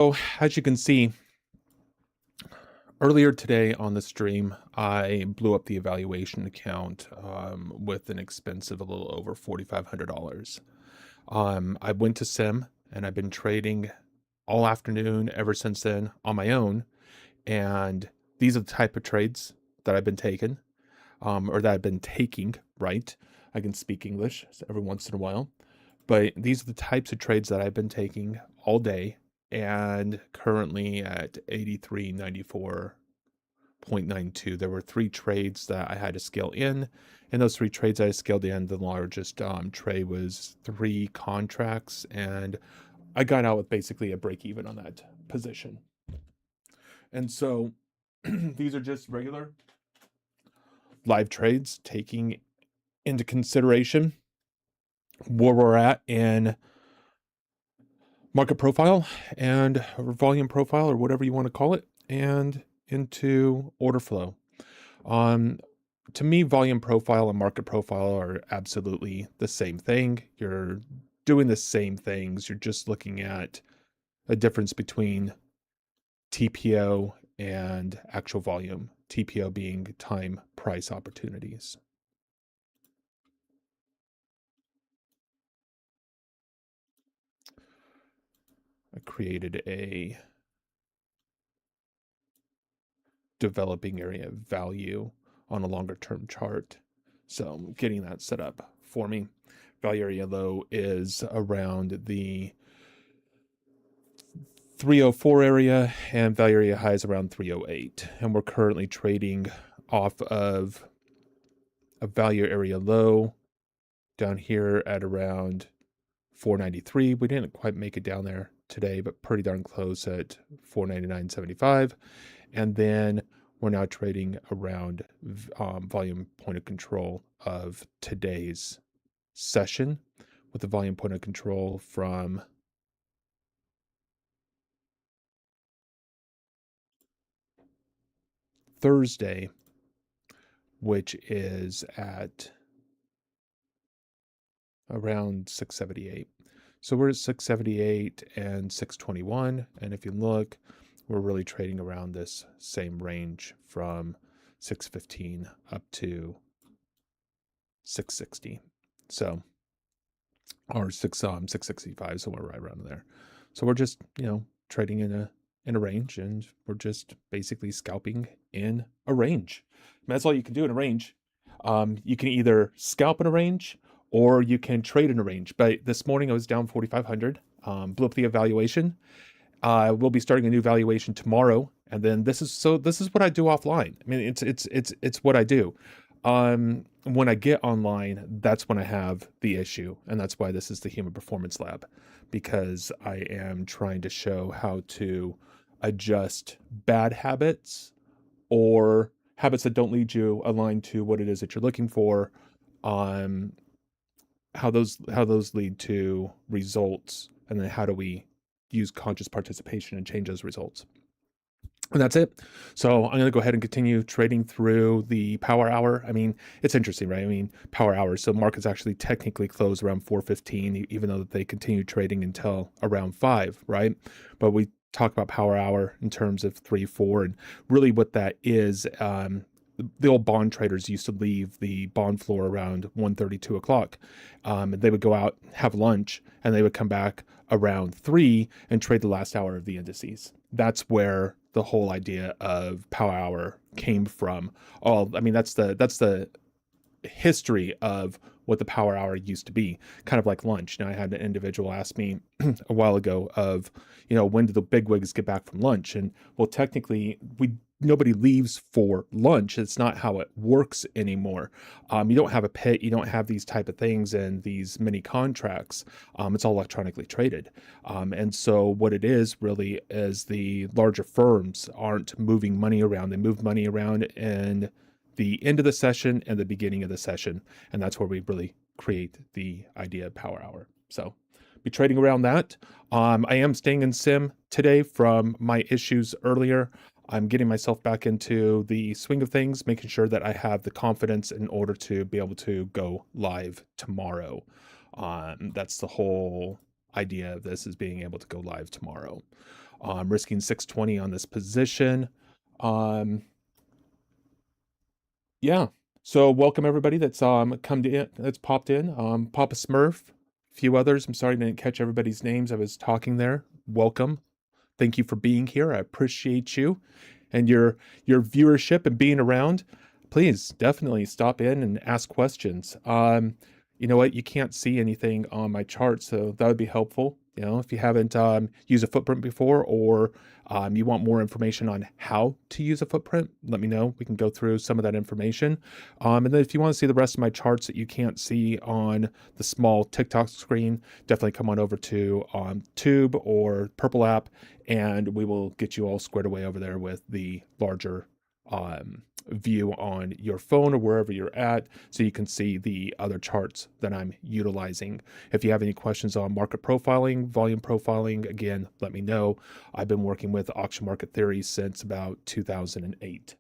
So, as you can see, earlier today on the stream, I blew up the evaluation account with an expense of a little over $4,500. I went to Sim and I've been trading all afternoon ever since then on my own. And these are the type of trades that I've been taking, or that I've been taking, right? I can speak English every once in a while. But these are the types of trades that I've been taking all day and currently at 83.94.92. There were three trades that I had to scale in. And those three trades I scaled in, the largest trade was 3 contracts. And I got out with basically a break even on that position. And so these are just regular live trades taking into consideration where we're at in market profile and volume profile, or whatever you want to call it, and into order flow. To me, volume profile and market profile are absolutely the same thing. You're doing the same things. You're just looking at a difference between TPO and actual volume. TPO being time price opportunities. I created a developing area value on a longer term chart. So I'm getting that set up for me. Value area low is around the 304 area and value area high is around 308. And we're currently trading off of a value area low down here at around 493. We didn't quite make it down there today, but pretty darn close at 499.75. And then we're now trading around volume point of control of today's session, with the volume point of control from Thursday, which is at around 678. So we're at 678 and 621. And if you look, we're really trading around this same range from 615 up to 660. So, or 665, somewhere right around there. So we're just, trading in a range, and we're just basically scalping in a range. And that's all you can do in a range. You can either scalp in a range or you can trade in a range. But this morning I was down 4,500, blew up the evaluation. We'll be starting a new valuation tomorrow, and then this is what I do offline. I mean, it's what I do. When I get online, that's when I have the issue, and that's why this is the Human Performance Lab, because I am trying to show how to adjust bad habits or habits that don't lead you aligned to what it is that you're looking for. How those lead to results, and then how do we use conscious participation and change those results. And that's it. So I'm going to go ahead and continue trading through the power hour. I mean, it's interesting, right? I mean, power hour. So markets actually technically close around 4:15, even though they continue trading until around 5, right? But we talk about power hour in terms of 3, 4, and really what that is. The old bond traders used to leave the bond floor around 1:30, 2 o'clock. They would go out, have lunch, and they would come back around 3 and trade the last hour of the indices. That's where the whole idea of power hour came from. Oh, I mean, that's the history of what the power hour used to be, kind of like lunch. Now, I had an individual ask me a while ago of, when do the bigwigs get back from lunch? And well, technically, nobody leaves for lunch. It's not how it works anymore. You don't have a pit. You don't have these type of things and these mini contracts. It's all electronically traded. And so what it is really is the larger firms aren't moving money around. They move money around in the end of the session and the beginning of the session. And that's where we really create the idea of power hour. So be trading around that. I am staying in sim today from my issues earlier. I'm getting myself back into the swing of things, making sure that I have the confidence in order to be able to go live tomorrow. That's the whole idea of this, is being able to go live tomorrow. risking 620 on this position. Yeah. So welcome everybody that's that's popped in. Papa Smurf, a few others. I'm sorry I didn't catch everybody's names. I was talking there. Welcome. Thank you for being here. I appreciate you and your viewership and being around. Please definitely stop in and ask questions. You know what? You can't see anything on my chart, so that would be helpful. You know, if you haven't used a footprint before, or you want more information on how to use a footprint, let me know. We can go through some of that information. And then if you want to see the rest of my charts that you can't see on the small TikTok screen, definitely come on over to Tube or Purple app, and we will get you all squared away over there with the larger view on your phone or wherever you're at, so you can see the other charts that I'm utilizing. If you have any questions on market profiling, volume profiling, again, let me know. I've been working with auction market theory since about 2008.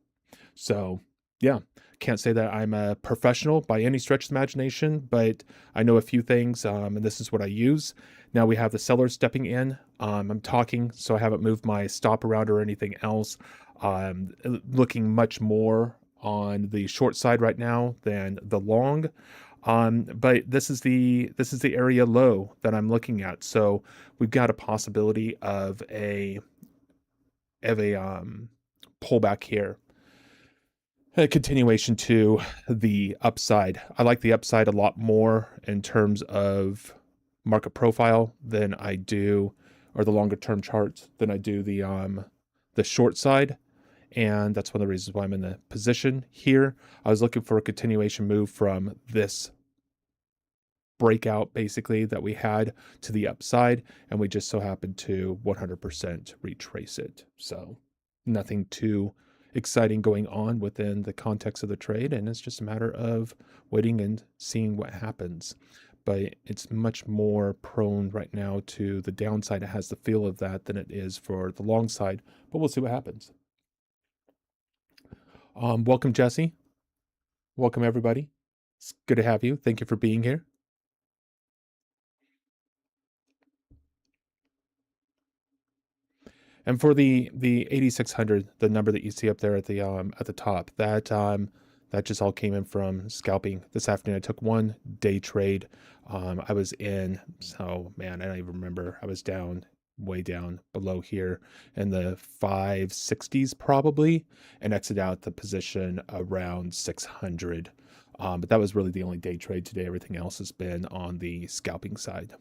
So yeah, can't say that I'm a professional by any stretch of the imagination, but I know a few things, and this is what I use. Now we have the sellers stepping in. I'm talking, so I haven't moved my stop around or anything else. Looking much more on the short side right now than the long. But this is the area low that I'm looking at. So we've got a possibility of a pullback here. A continuation to the upside. I like the upside a lot more in terms of market profile than I do, or the longer term charts than I do the short side. And that's one of the reasons why I'm in the position here. I was looking for a continuation move from this breakout basically that we had to the upside, and we just so happened to 100% retrace it. So nothing too exciting going on within the context of the trade, and it's just a matter of waiting and seeing what happens. But it's much more prone right now to the downside. It has the feel of that than it is for the long side, but we'll see what happens. Welcome, Jesse. Welcome, everybody. It's good to have you. Thank you for being here. And for the 8600, the number that you see up there at the top, that just all came in from scalping this afternoon. I took one day trade. I was in, so man, I don't even remember. I was down, way down below here in the 560s probably, and exited out the position around 600. But that was really the only day trade today. Everything else has been on the scalping side.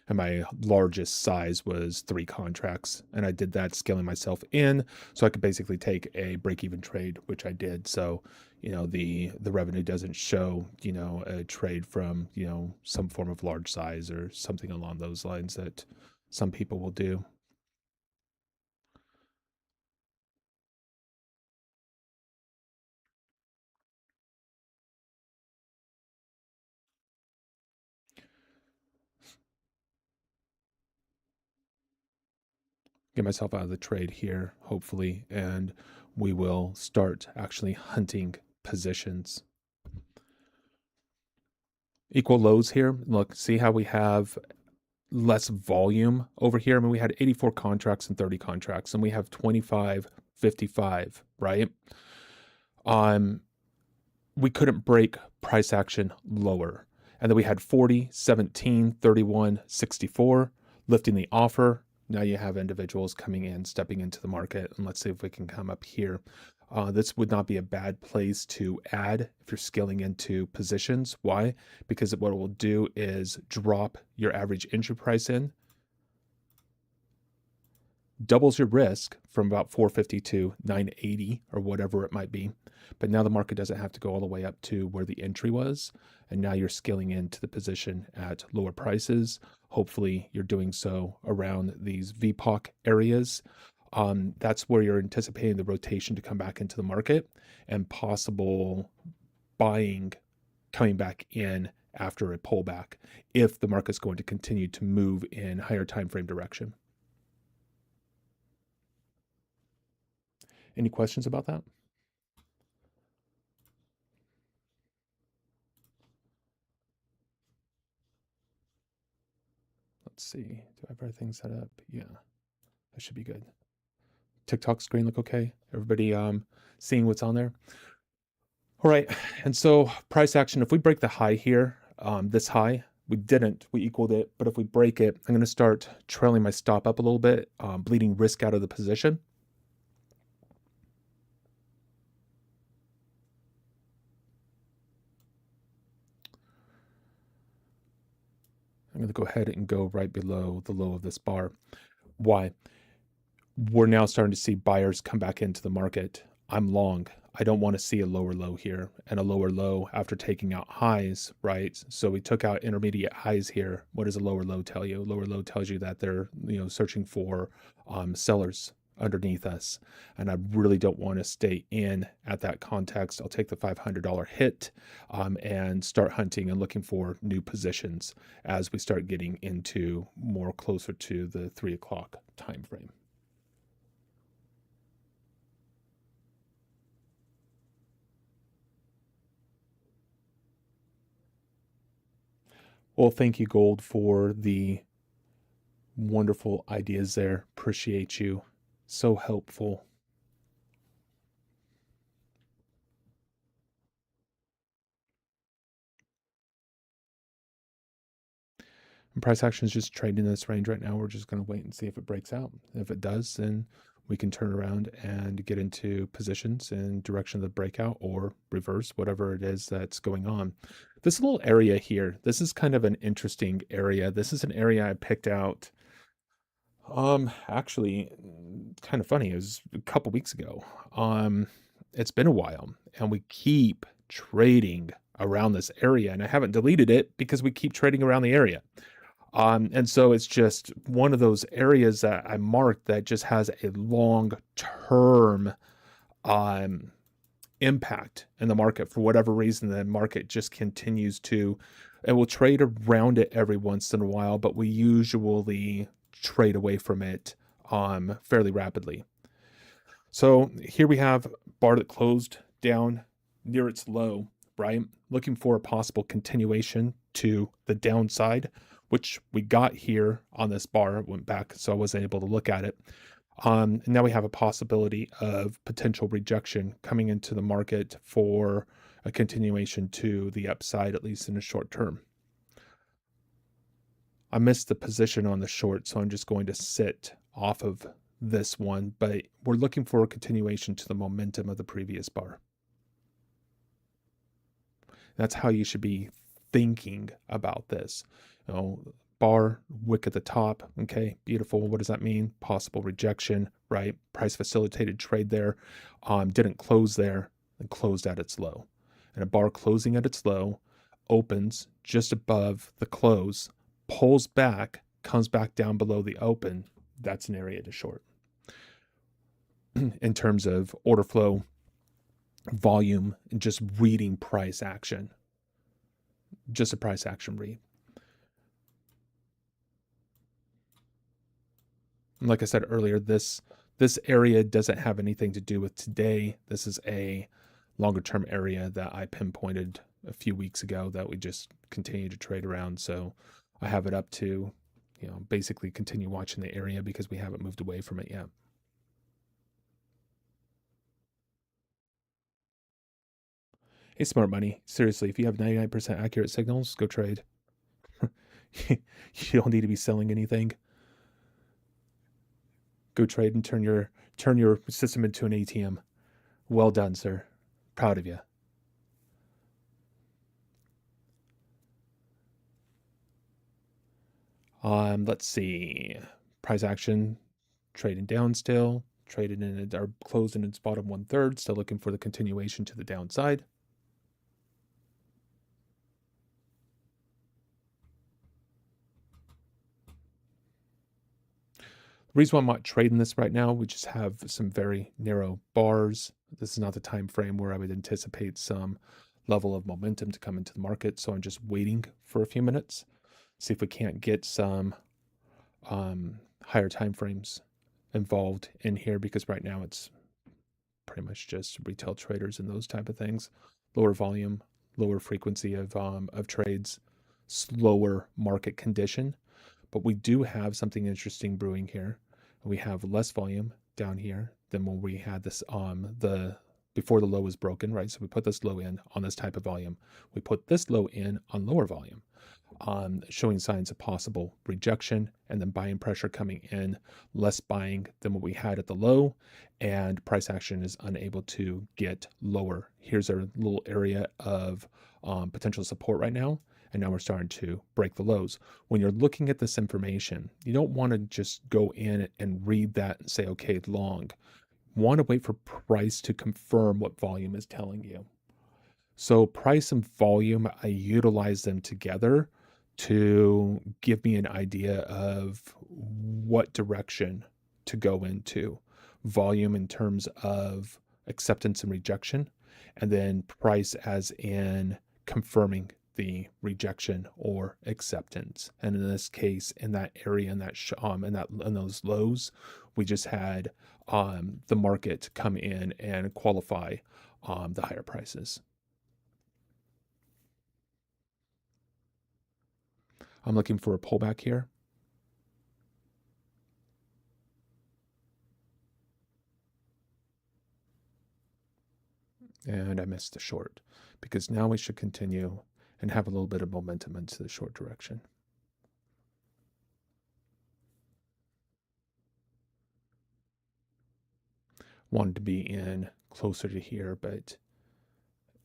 And my largest size was 3 contracts, and I did that scaling myself in so I could basically take a break-even trade, which I did. So you know, the revenue doesn't show, you know, a trade from, you know, some form of large size or something along those lines that some people will do. Get myself out of the trade here, hopefully, and we will start actually hunting positions. Equal lows here. Look, see how we have less volume over here. I mean, we had 84 contracts and 30 contracts, and we have 25, 55, right? We couldn't break price action lower. And then we had 40, 17, 31, 64, lifting the offer. Now you have individuals coming in, stepping into the market, and let's see if we can come up here. This would not be a bad place to add if you're scaling into positions. Why? Because what it will do is drop your average entry price in, doubles your risk from about 450 to 980 or whatever it might be. But now the market doesn't have to go all the way up to where the entry was. And now you're scaling into the position at lower prices. Hopefully you're doing so around these VPOC areas. That's where you're anticipating the rotation to come back into the market and possible buying coming back in after a pullback if the market's going to continue to move in higher time frame direction. Any questions about that? Let's see. Do I have everything set up? Yeah, that should be good. TikTok screen look okay? Everybody seeing what's on there? All right, and so price action, if we break the high here, this high, we didn't, we equaled it, but if we break it, I'm gonna start trailing my stop up a little bit, bleeding risk out of the position. I'm gonna go ahead and go right below the low of this bar. Why? We're now starting to see buyers come back into the market. I'm long. I don't want to see a lower low here and a lower low after taking out highs, right? So we took out intermediate highs here. What does a lower low tell you? Lower low tells you that they're, searching for sellers underneath us. And I really don't want to stay in at that context. I'll take the $500 hit and start hunting and looking for new positions as we start getting into more closer to the 3 o'clock time frame. Well, thank you, Gold, for the wonderful ideas there. Appreciate you. So helpful. And price action is just trading in this range right now. We're just going to wait and see if it breaks out. If it does, then we can turn around and get into positions in direction of the breakout or reverse, whatever it is that's going on. This little area here, this is kind of an interesting area. This is an area I picked out. Actually, kind of funny. It was a couple weeks ago. It's been a while, and we keep trading around this area, and I haven't deleted it because we keep trading around the area. And so it's just one of those areas that I marked that just has a long-term impact in the market. For whatever reason, the market just continues to, and we'll trade around it every once in a while, but we usually trade away from it fairly rapidly. So here we have bar that closed down near its low, right? Looking for a possible continuation to the downside, which we got here on this bar. It went back, so I wasn't able to look at it. And now we have a possibility of potential rejection coming into the market for a continuation to the upside, at least in the short term. I missed the position on the short, so I'm just going to sit off of this one, but we're looking for a continuation to the momentum of the previous bar. That's how you should be thinking about this. Bar, wick at the top. Okay, beautiful. What does that mean? Possible rejection, right? Price facilitated trade there. Didn't close there and closed at its low. And a bar closing at its low opens just above the close, pulls back, comes back down below the open. That's an area to short. In terms of order flow, volume, and just reading price action. Just a price action read. And like I said earlier, this area doesn't have anything to do with today. This is a longer term area that I pinpointed a few weeks ago that we just continue to trade around. So I have it up to, basically continue watching the area because we haven't moved away from it yet. Hey, smart money. Seriously, if you have 99% accurate signals, go trade. You don't need to be selling anything. Go trade and turn your system into an ATM. Well done, sir. Proud of you. Let's see. Price action, trading down still, traded in it, or closed in its bottom 1/3, still looking for the continuation to the downside. The reason why I'm not trading this right now, we just have some very narrow bars. This is not the time frame where I would anticipate some level of momentum to come into the market. So I'm just waiting for a few minutes, see if we can't get some higher time frames involved in here, because right now it's pretty much just retail traders and those type of things. Lower volume, lower frequency of trades, slower market condition. but we do have something interesting brewing here. We have less volume down here than when we had this the before the low was broken, right? So we put this low in on this type of volume. We put this low in on lower volume, showing signs of possible rejection, and then buying pressure coming in, less buying than what we had at the low, and price action is unable to get lower. Here's our little area of potential support right now, and now we're starting to break the lows. When you're looking at this information, you don't want to just go in and read that and say, okay, long. You want to wait for price to confirm what volume is telling you. So price and volume, I utilize them together to give me an idea of what direction to go into. Volume in terms of acceptance and rejection, and then price as in confirming the rejection or acceptance. And in this case, in that area, in those lows, we just had the market come in and qualify the higher prices. I'm looking for a pullback here. And I missed the short, because now we should continue and have a little bit of momentum into the short direction. Wanted to be in closer to here, but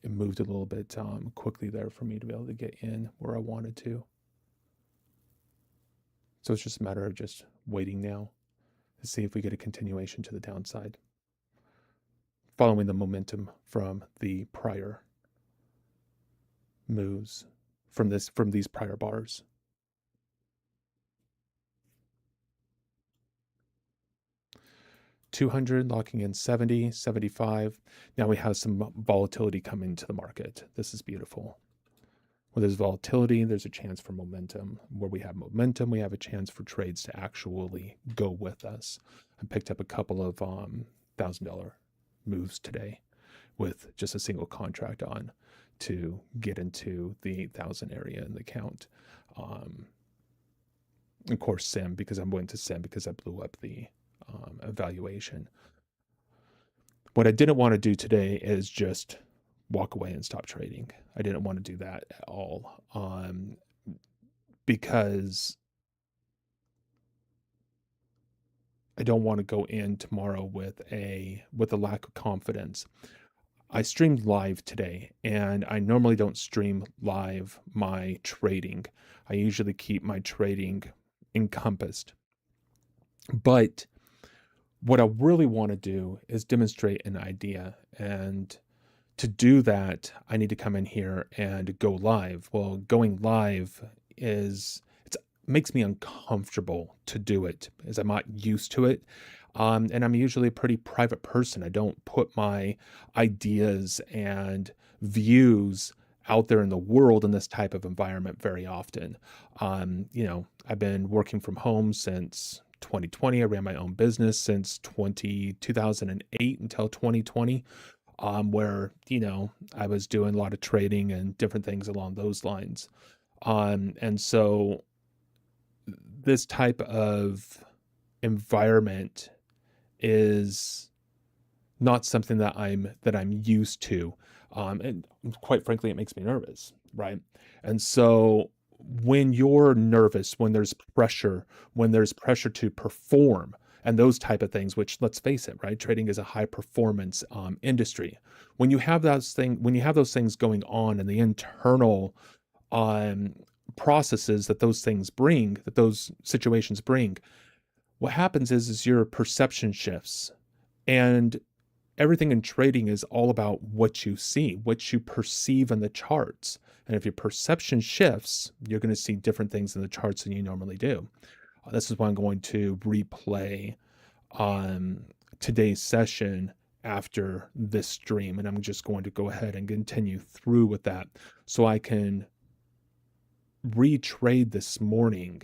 it moved a little bit quickly there for me to be able to get in where I wanted to. So it's just a matter of just waiting now to see if we get a continuation to the downside, following the momentum from the prior moves from these prior bars. $200 locking in 70, 75. Now we have some volatility coming into the market. This is beautiful. Where there's volatility, there's a chance for momentum. Where we have momentum, we have a chance for trades to actually go with us. I picked up a couple of $1,000 moves today with just a single contract on to get into the 1,000 area in the count. Of course, SIM, because I'm going to SIM because I blew up the evaluation. What I didn't want to do today is just walk away and stop trading. I didn't want to do that at all, because I don't want to go in tomorrow with a lack of confidence. I streamed live today, and I normally don't stream live my trading. I usually keep my trading encompassed. But what I really want to do is demonstrate an idea, and to do that, I need to come in here and go live. Well, going live makes me uncomfortable to do it, as I'm not used to it. And I'm usually a pretty private person. I don't put my ideas and views out there in the world in this type of environment very often. I've been working from home since 2020. I ran my own business since 2008 until 2020, where, I was doing a lot of trading and different things along those lines. And so this type of environment is not something that I'm used to. And quite frankly, it makes me nervous, right? And so when you're nervous, when there's pressure to perform and those type of things, which, let's face it, right? Trading is a high performance industry. When you have those things going on and the internal processes that those situations bring, what happens is your perception shifts, and everything in trading is all about what you see, what you perceive in the charts. And if your perception shifts, you're going to see different things in the charts than you normally do. This is why I'm going to replay today's session after this stream, and I'm just going to go ahead and continue through with that so I can retrade this morning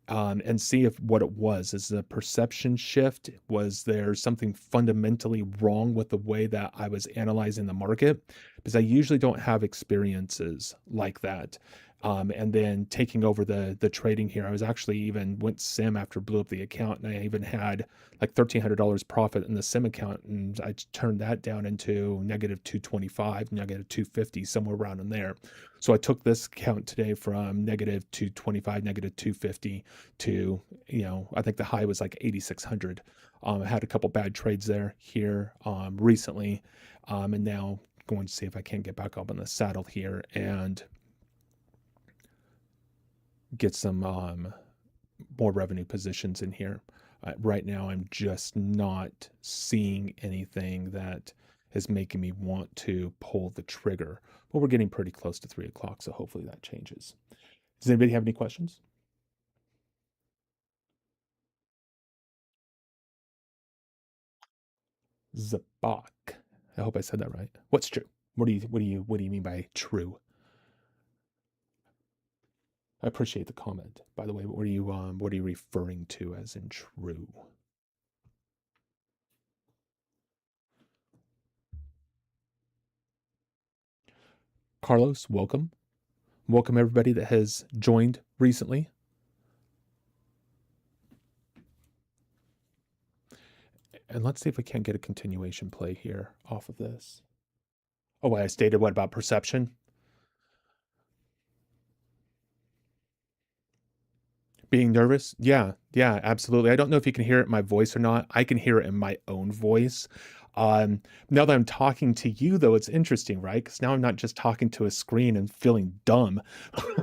and see if what it was is a perception shift. Was there something fundamentally wrong with the way that I was analyzing the market? Because I usually don't have experiences like that. and then taking over the trading here. I was actually even went sim after blew up the account, and I even had like $1,300 profit in the sim account, and I turned that down into negative 225, negative 250, somewhere around in there. So I took this account today from negative 225, negative 250 to, I think the high was like 8,600. I had a couple bad trades there here recently, and now going to see if I can't get back up on the saddle here and get some more revenue positions in here. Right now, I'm just not seeing anything that is making me want to pull the trigger. But we're getting pretty close to 3 o'clock, so hopefully that changes. Does anybody have any questions? Zabak. I hope I said that right. What's true? What do you mean by true? I appreciate the comment. By the way, what are you referring to as in true? Carlos, welcome. Welcome everybody that has joined recently. And let's see if we can't get a continuation play here off of this. Oh, I stated what about perception? Being nervous? Yeah, absolutely. I don't know if you can hear it in my voice or not. I can hear it in my own voice. Now that I'm talking to you, though, it's interesting, right? Because now I'm not just talking to a screen and feeling dumb.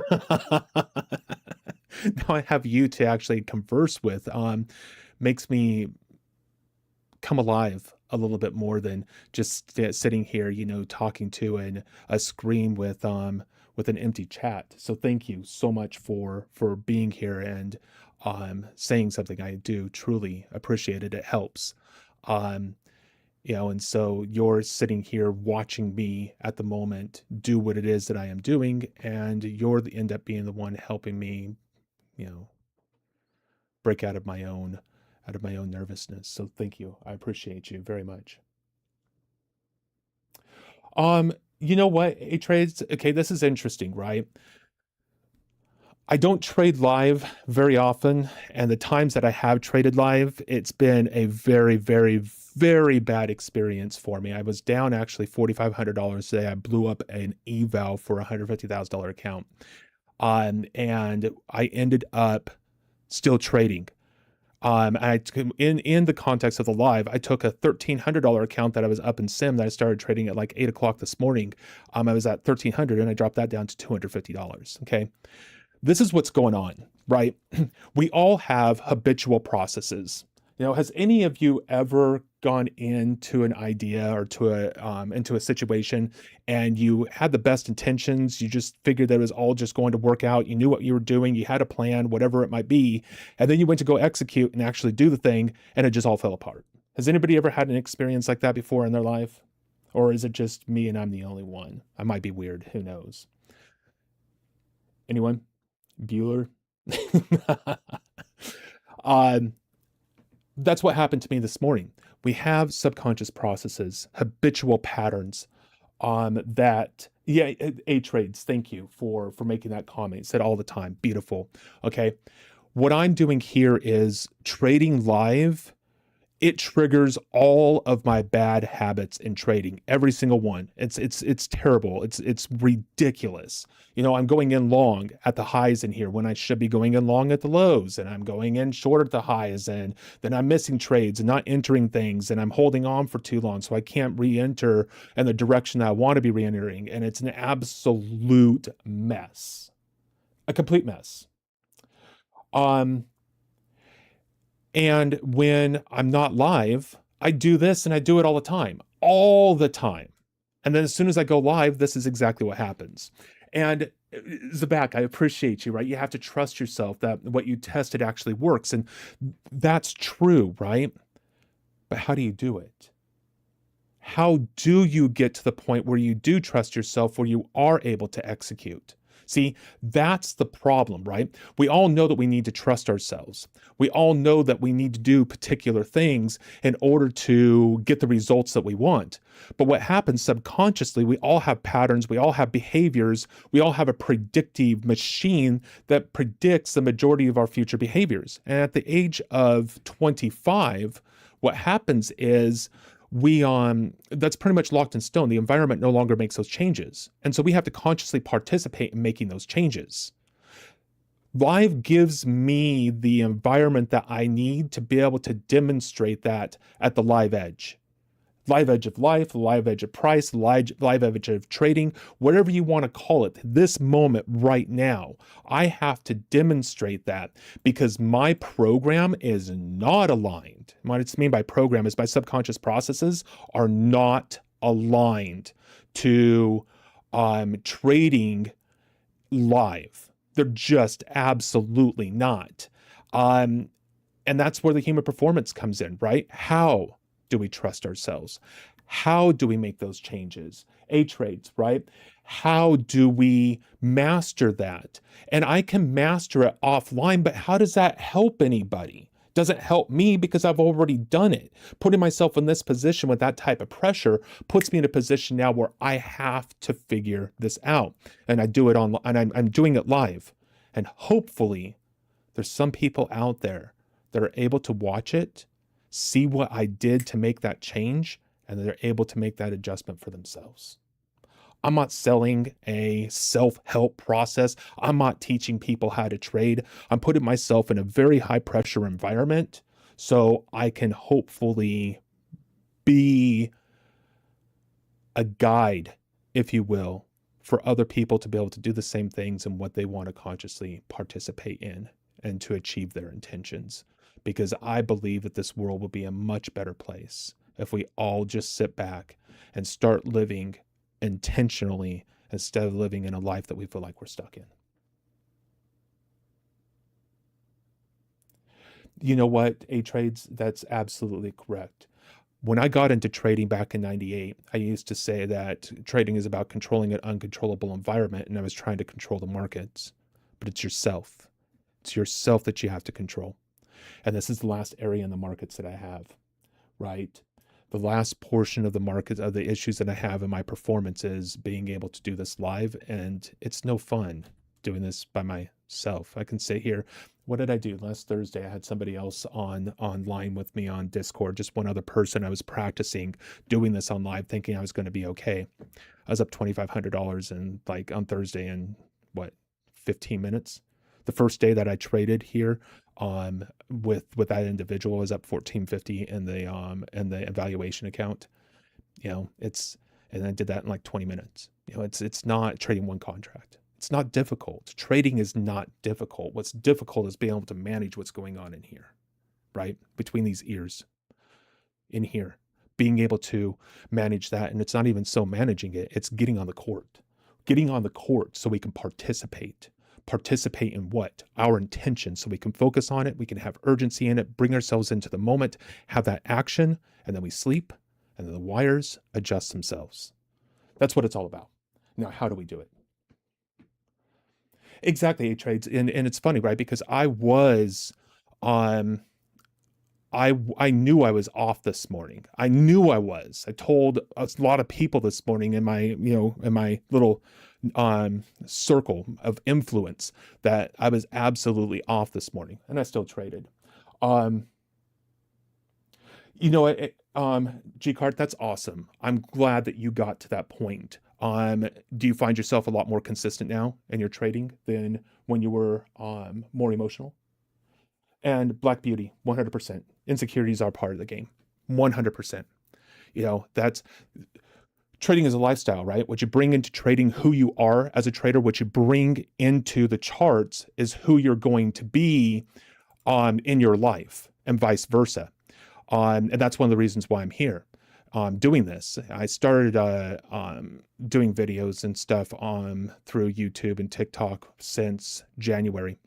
Now I have you to actually converse with. Makes me come alive a little bit more than just sitting here, talking to a screen with an empty chat. So thank you so much for being here and saying something. I do truly appreciate it. It helps. And so you're sitting here watching me at the moment do what it is that I am doing, and you're end up being the one helping me, break out of my own nervousness. So thank you. I appreciate you very much. You know what? A trades. Okay, this is interesting, right? I don't trade live very often, and the times that I have traded live, it's been a very, very, very bad experience for me. I was down actually $4,500 today. I blew up an eval for a $150,000 account, and I ended up still trading. In the context of the live, I took a $1,300 account that I was up in sim that I started trading at like 8 o'clock this morning. I was at 1,300 and I dropped that down to $250. Okay. This is what's going on, right? We all have habitual processes. Has any of you ever gone into an idea or into a situation and you had the best intentions? You just figured that it was all just going to work out. You knew what you were doing. You had a plan, whatever it might be. And then you went to go execute and actually do the thing, and it just all fell apart. Has anybody ever had an experience like that before in their life? Or is it just me and I'm the only one? I might be weird. Who knows? Anyone? Bueller? That's what happened to me this morning. We have subconscious processes, habitual patterns that, yeah, A trades. Thank you for making that comment. Said all the time. Beautiful. Okay. What I'm doing here is trading live. It triggers all of my bad habits in trading, every single one. It's terrible. It's ridiculous. I'm going in long at the highs in here when I should be going in long at the lows, and I'm going in short at the highs, and then I'm missing trades and not entering things, and I'm holding on for too long, so I can't re-enter in the direction that I want to be re-entering, and it's an absolute mess, a complete mess. And when I'm not live, I do this, and I do it all the time. And then as soon as I go live, this is exactly what happens. And Zabak, I appreciate you, right? You have to trust yourself that what you tested actually works. And that's true, right? But how do you do it? How do you get to the point where you do trust yourself, where you are able to execute? See, that's the problem, right? We all know that we need to trust ourselves. We all know that we need to do particular things in order to get the results that we want. But what happens subconsciously, we all have patterns, we all have behaviors, we all have a predictive machine that predicts the majority of our future behaviors. And at the age of 25, what happens is that's pretty much locked in stone. The environment no longer makes those changes. And so we have to consciously participate in making those changes. Live gives me the environment that I need to be able to demonstrate that at the live edge. Live edge of life, the live edge of price, the live edge of trading, whatever you want to call it, this moment right now, I have to demonstrate that because my program is not aligned. What I mean by program is my subconscious processes are not aligned to trading live. They're just absolutely not. And that's where the human performance comes in, right? How do we trust ourselves? How do we make those changes? A-trades, right? How do we master that? And I can master it offline, but how does that help anybody? Doesn't help me because I've already done it. Putting myself in this position with that type of pressure puts me in a position now where I have to figure this out. And I do it online, and I'm doing it live. And hopefully there's some people out there that are able to watch it, see what I did to make that change, and they're able to make that adjustment for themselves. I'm not selling a self-help process. I'm not teaching people how to trade. I'm putting myself in a very high pressure environment so I can hopefully be a guide, if you will, for other people to be able to do the same things and what they want to consciously participate in and to achieve their intentions. Because I believe that this world will be a much better place if we all just sit back and start living intentionally instead of living in a life that we feel like we're stuck in. You know what, A-Trades? That's absolutely correct. When I got into trading back in 98, I used to say that trading is about controlling an uncontrollable environment, and I was trying to control the markets. But it's yourself. It's yourself that you have to control. And this is the last area in the markets that I have, right? The last portion of the market, of the issues that I have in my performance is being able to do this live. And it's no fun doing this by myself. I can sit here. What did I do last Thursday? I had somebody else online with me on Discord, just one other person. I was practicing doing this on live, thinking I was going to be okay. I was up $2,500 and on Thursday in 15 minutes. The first day that I traded here with that individual, I was up $1,450 in the evaluation account. And I did that in 20 minutes. It's not trading one contract. It's not difficult. Trading is not difficult. What's difficult is being able to manage what's going on in here, right? Between these ears in here, being able to manage that. And it's not even so managing it, it's getting on the court so we can participate in what? Our intention. So we can focus on it. We can have urgency in it, bring ourselves into the moment, have that action, and then we sleep, and then the wires adjust themselves. That's what it's all about. Now, how do we do it? Exactly, A-Trades. And it's funny, right? Because I knew I was off this morning. I knew I was. I told a lot of people this morning in my little circle of influence that I was absolutely off this morning, and I still traded. G-Cart, that's awesome. I'm glad that you got to that point. Do you find yourself a lot more consistent now in your trading than when you were more emotional? And Black Beauty, 100%. Insecurities are part of the game, 100%. That's trading is a lifestyle, right? What you bring into trading, who you are as a trader, what you bring into the charts is who you're going to be in your life, and vice versa. And that's one of the reasons why I'm here doing this. I started doing videos and stuff through YouTube and TikTok since January,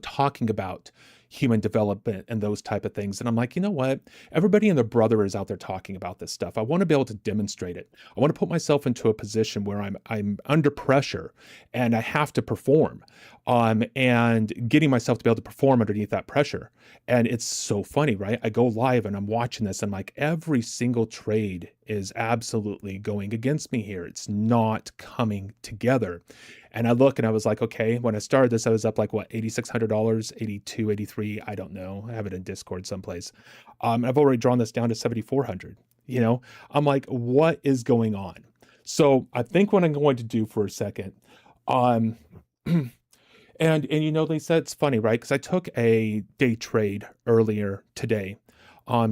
talking about, human development and those type of things. And I'm like, you know what? Everybody and their brother is out there talking about this stuff. I want to be able to demonstrate it. I want to put myself into a position where I'm under pressure and I have to perform. And getting myself to be able to perform underneath that pressure. And it's so funny, right? I go live and I'm watching this and like every single trade is absolutely going against me here. It's not coming together. And I look and I was like, okay, when I started this, I was up like what, $8,600, 82, 83. I don't know. I have it in Discord someplace. I've already drawn this down to 7,400. You know, I'm like, what is going on? So I think what I'm going to do for a second, and you know, they said it's funny, right? Because I took a day trade earlier today.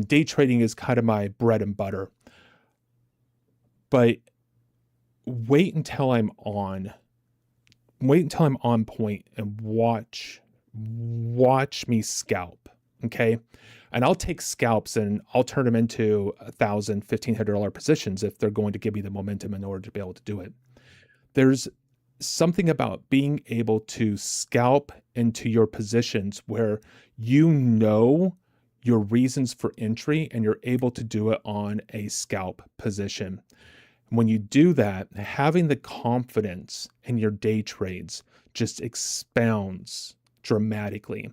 Day trading is kind of my bread and butter. But wait until I'm on. Wait until I'm on point and watch me scalp. Okay. And I'll take scalps and I'll turn them into $1,000, $1,500 positions if they're going to give me the momentum in order to be able to do it. There's something about being able to scalp into your positions where you know your reasons for entry and you're able to do it on a scalp position. When you do that, having the confidence in your day trades just expounds dramatically.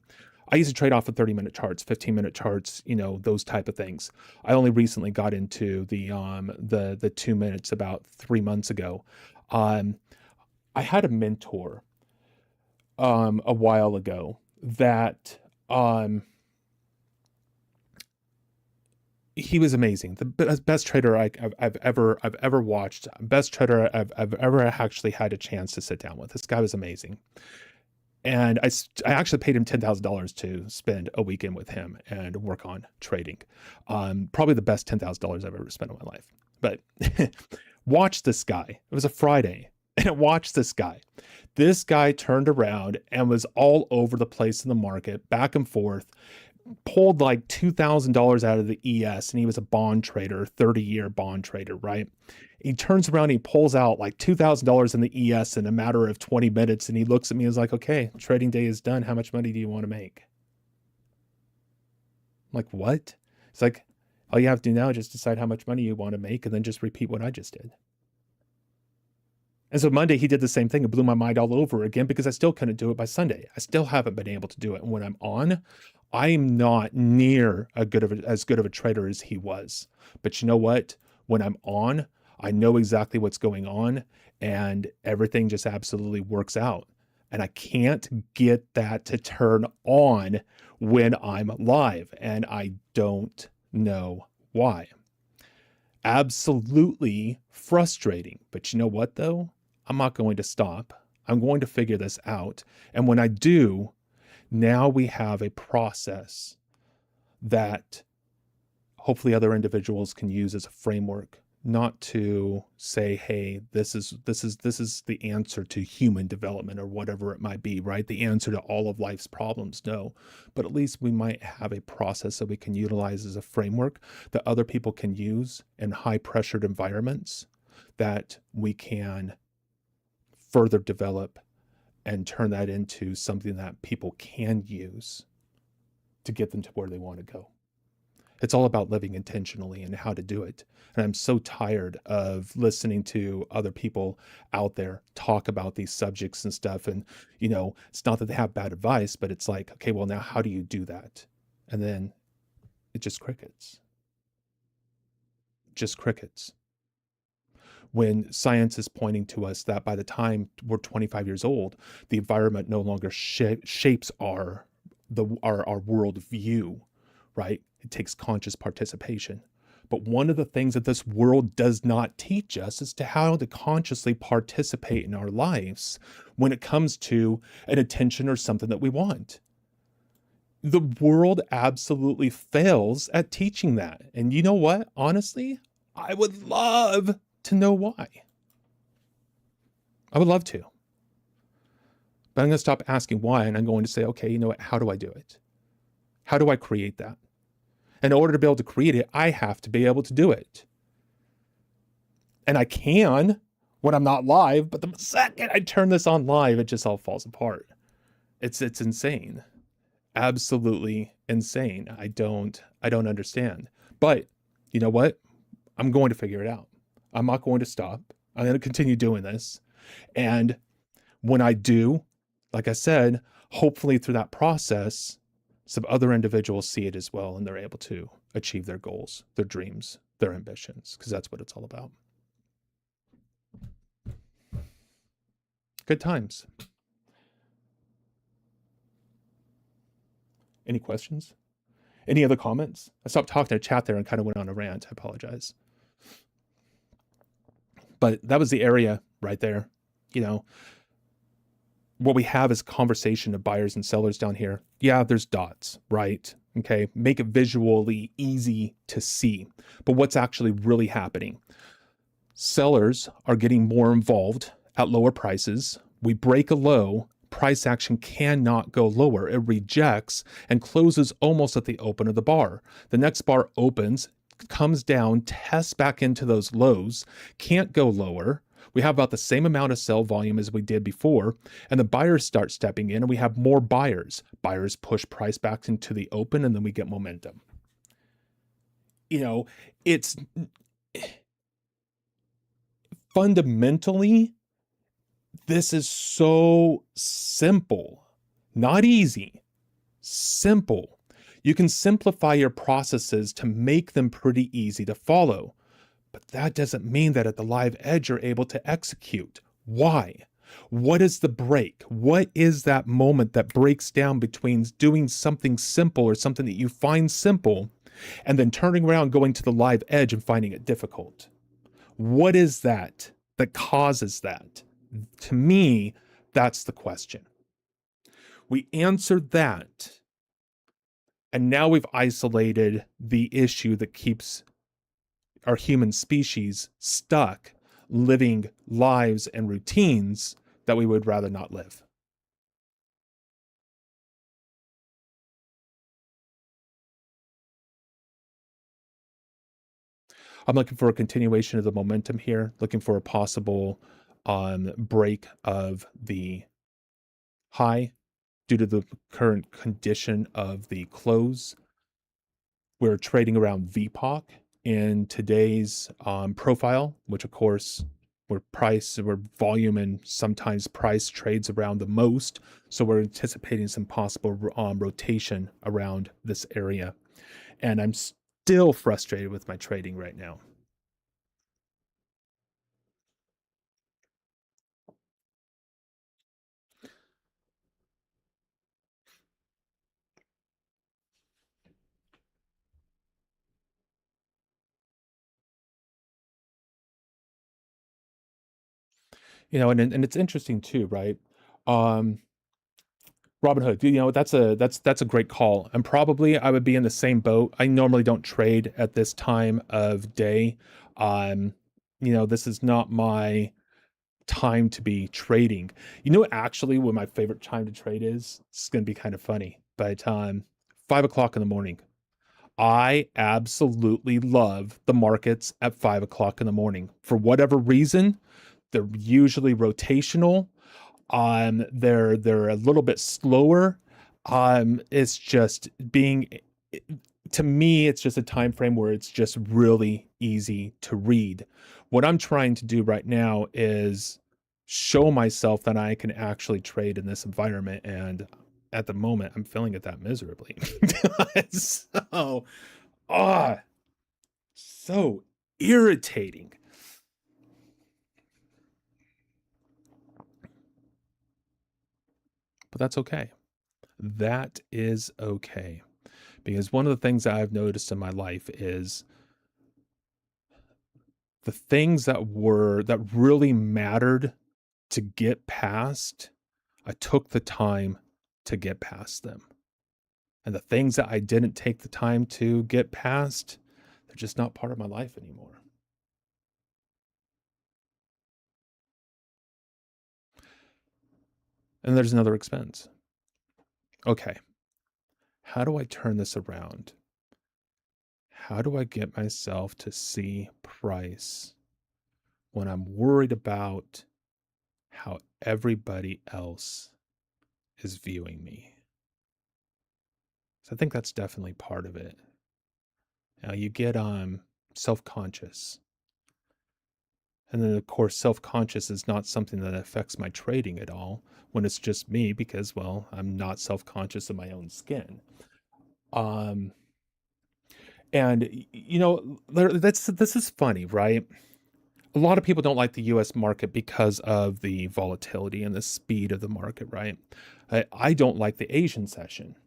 I used to trade off of 30-minute charts, 15-minute charts, you know, those type of things. I only recently got into the 2 minutes about 3 months ago. I had a mentor a while ago that he was amazing. The best trader I've ever watched, best trader I've ever actually had a chance to sit down with. This guy was amazing. And I actually paid him $10,000 to spend a weekend with him and work on trading. Probably the best $10,000 I've ever spent in my life. But watch this guy. It was a Friday. And watch this guy. This guy turned around and was all over the place in the market, back and forth, pulled like $2,000 out of the ES, and he was a bond trader, 30-year bond trader, right? He turns around, he pulls out like $2,000 in the ES in a matter of 20 minutes, and he looks at me and is like, okay, trading day is done. How much money do you want to make? I'm like, what? It's like, all you have to do now is just decide how much money you want to make and then just repeat what I just did. And so Monday he did the same thing. It blew my mind all over again because I still couldn't do it by Sunday. I still haven't been able to do it. And when I'm on, I'm not near as good of a trader as he was. But you know what? When I'm on, I know exactly what's going on and everything just absolutely works out. And I can't get that to turn on when I'm live. And I don't know why. Absolutely frustrating. But you know what though? I'm not going to stop. I'm going to figure this out. And when I do, now we have a process that hopefully other individuals can use as a framework, not to say, hey, this is the answer to human development or whatever it might be, right? The answer to all of life's problems. No, but at least we might have a process that we can utilize as a framework that other people can use in high pressured environments that we can further develop and turn that into something that people can use to get them to where they want to go. It's all about living intentionally and how to do it. And I'm so tired of listening to other people out there talk about these subjects and stuff. And, you know, it's not that they have bad advice, but it's like, okay, well, now how do you do that? And then it just crickets. Just crickets. When science is pointing to us that by the time we're 25 years old, the environment no longer shapes our world view, right? It takes conscious participation. But one of the things that this world does not teach us is to how to consciously participate in our lives when it comes to an attention or something that we want. The world absolutely fails at teaching that. And you know what? Honestly, I would love to know why. I would love to. But I'm going to stop asking why and I'm going to say, okay, you know what? How do I do it? How do I create that? In order to be able to create it, I have to be able to do it. And I can when I'm not live, but the second I turn this on live, it just all falls apart. It's insane. absolutely insane. I don't understand. But you know what? I'm going to figure it out. I'm not going to stop. I'm going to continue doing this. And when I do, like I said, hopefully through that process, some other individuals see it as well and they're able to achieve their goals, their dreams, their ambitions, because that's what it's all about. Good times. Any questions? Any other comments? I stopped talking to chat there and kind of went on a rant. I apologize. But that was the area right there. You know, what we have is conversation of buyers and sellers down here. Yeah, there's dots, right? Okay, make it visually easy to see. But what's actually really happening? Sellers are getting more involved at lower prices. We break a low, price action cannot go lower. It rejects and closes almost at the open of the bar. The next bar opens, comes down, tests back into those lows, can't go lower. We have about the same amount of sell volume as we did before, and the buyers start stepping in, and we have more buyers. Buyers push price back into the open, and then we get momentum. You know, it's fundamentally, this is so simple, not easy, simple. You can simplify your processes to make them pretty easy to follow. But that doesn't mean that at the live edge you're able to execute. Why? What is the break? What is that moment that breaks down between doing something simple or something that you find simple and then turning around, going to the live edge and finding it difficult? What is that causes that? To me, that's the question. We answered that, and now we've isolated the issue that keeps our human species stuck living lives and routines that we would rather not live. I'm looking for a continuation of the momentum here, looking for a possible break of the high due to the current condition of the close. We're trading around VPOC in today's profile, which of course where volume and sometimes price trades around the most. So we're anticipating some possible rotation around this area. And I'm still frustrated with my trading right now. You know, and it's interesting too, right? Um, Robinhood, you know, that's a great call. And probably I would be in the same boat. I normally don't trade at this time of day. Um, you know, this is not my time to be trading. You know, actually, what my favorite time to trade is? It's going to be kind of funny, but 5 o'clock in the morning. I absolutely love the markets at 5 o'clock in the morning. For whatever reason, they're usually rotational. They're a little bit slower. It's just being to me, it's just a time frame where it's just really easy to read. What I'm trying to do right now is show myself that I can actually trade in this environment, and at the moment, I'm feeling it that miserably. So, ah, so irritating. But that's okay. That is okay. Because one of the things that I've noticed in my life is the things that really mattered to get past, I took the time to get past them. And the things that I didn't take the time to get past, they're just not part of my life anymore. And there's another expense. Okay, how do I turn this around? How do I get myself to see price when I'm worried about how everybody else is viewing me? So I think that's definitely part of it. Now you get self-conscious. And then of course self-conscious is not something that affects my trading at all when it's just me because, well, I'm not self-conscious of my own skin. Um and you know, this is funny, right? A lot of people don't like the US market because of the volatility and the speed of the market, right? I don't like the Asian session.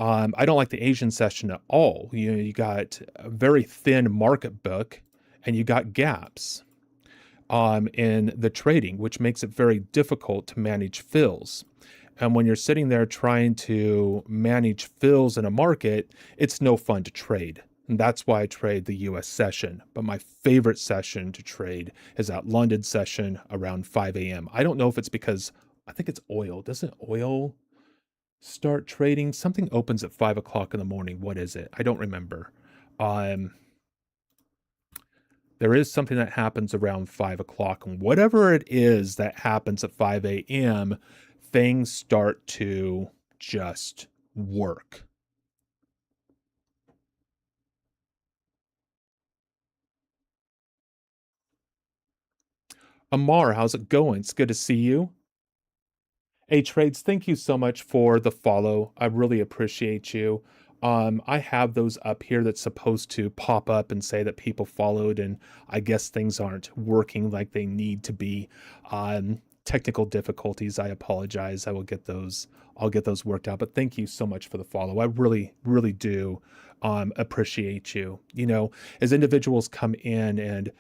I don't like the Asian session at all. You know, you got a very thin market book and you got gaps in the trading, which makes it very difficult to manage fills. And when you're sitting there trying to manage fills in a market, it's no fun to trade. And that's why I trade the US session. But my favorite session to trade is that London session around 5 a.m. I don't know if it's because I think it's oil. Doesn't oil start trading? Something opens at 5 o'clock in the morning. What is it? I don't remember. Um, there is something that happens around 5 o'clock, and whatever it is that happens at 5 a.m., things start to just work. Amar, how's it going? It's good to see you. Hey, Trades, thank you so much for the follow. I really appreciate you. I have those up here that's supposed to pop up and say that people followed, and I guess things aren't working like they need to be. Technical difficulties, I apologize. I'll get those worked out. But thank you so much for the follow. I really, really do appreciate you. You know, as individuals come in and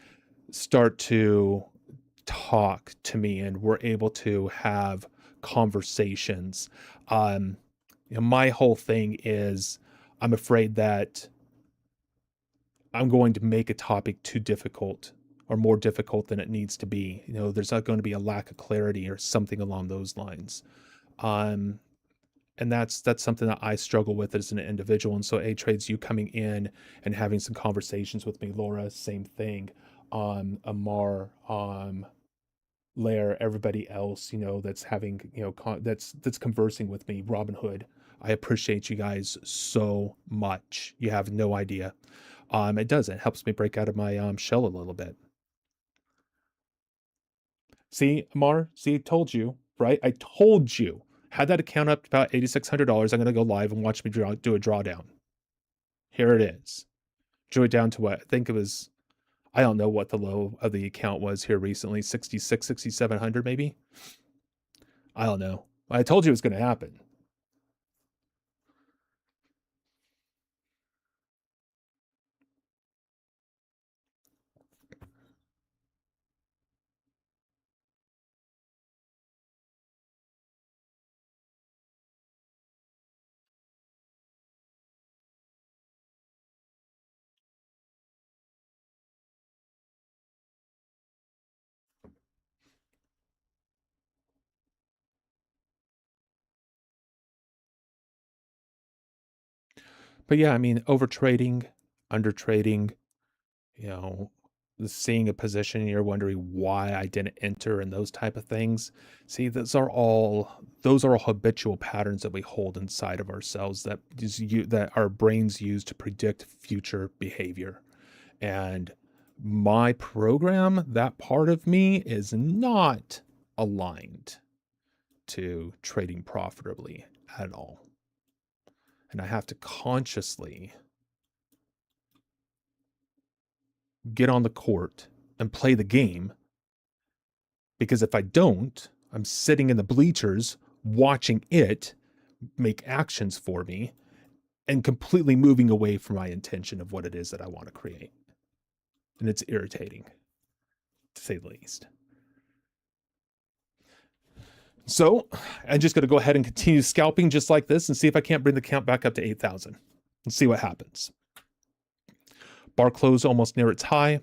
start to talk to me and we're able to have conversations. Um, you know, my whole thing is I'm afraid that I'm going to make a topic too difficult or more difficult than it needs to be. You know, there's not going to be a lack of clarity or something along those lines. Um, and that's something that I struggle with as an individual. And so A Trades, you coming in and having some conversations with me, Laura, same thing. Amar, Lair, everybody else, you know, that's having, you know, that's conversing with me, Robin Hood. I appreciate you guys so much. You have no idea. It does. It helps me break out of my shell a little bit. See, Amar, see, I told you, right? I told you. Had that account up to about $8,600, I'm gonna go live and watch me do a drawdown. Here it is. Drew it down to what? I think it was, I don't know what the low of the account was here recently, 66, 6,700 maybe. I don't know. I told you it was going to happen. But yeah, I mean, over trading, under trading, you know, seeing a position and you're wondering why I didn't enter and those type of things. See, those are all habitual patterns that we hold inside of ourselves that our brains use to predict future behavior. And my program, that part of me is not aligned to trading profitably at all. And I have to consciously get on the court and play the game, because if I don't, I'm sitting in the bleachers watching it make actions for me and completely moving away from my intention of what it is that I want to create. And it's irritating, to say the least. So I'm just going to go ahead and continue scalping just like this and see if I can't bring the count back up to 8,000 and see what happens. Bar close almost near its high,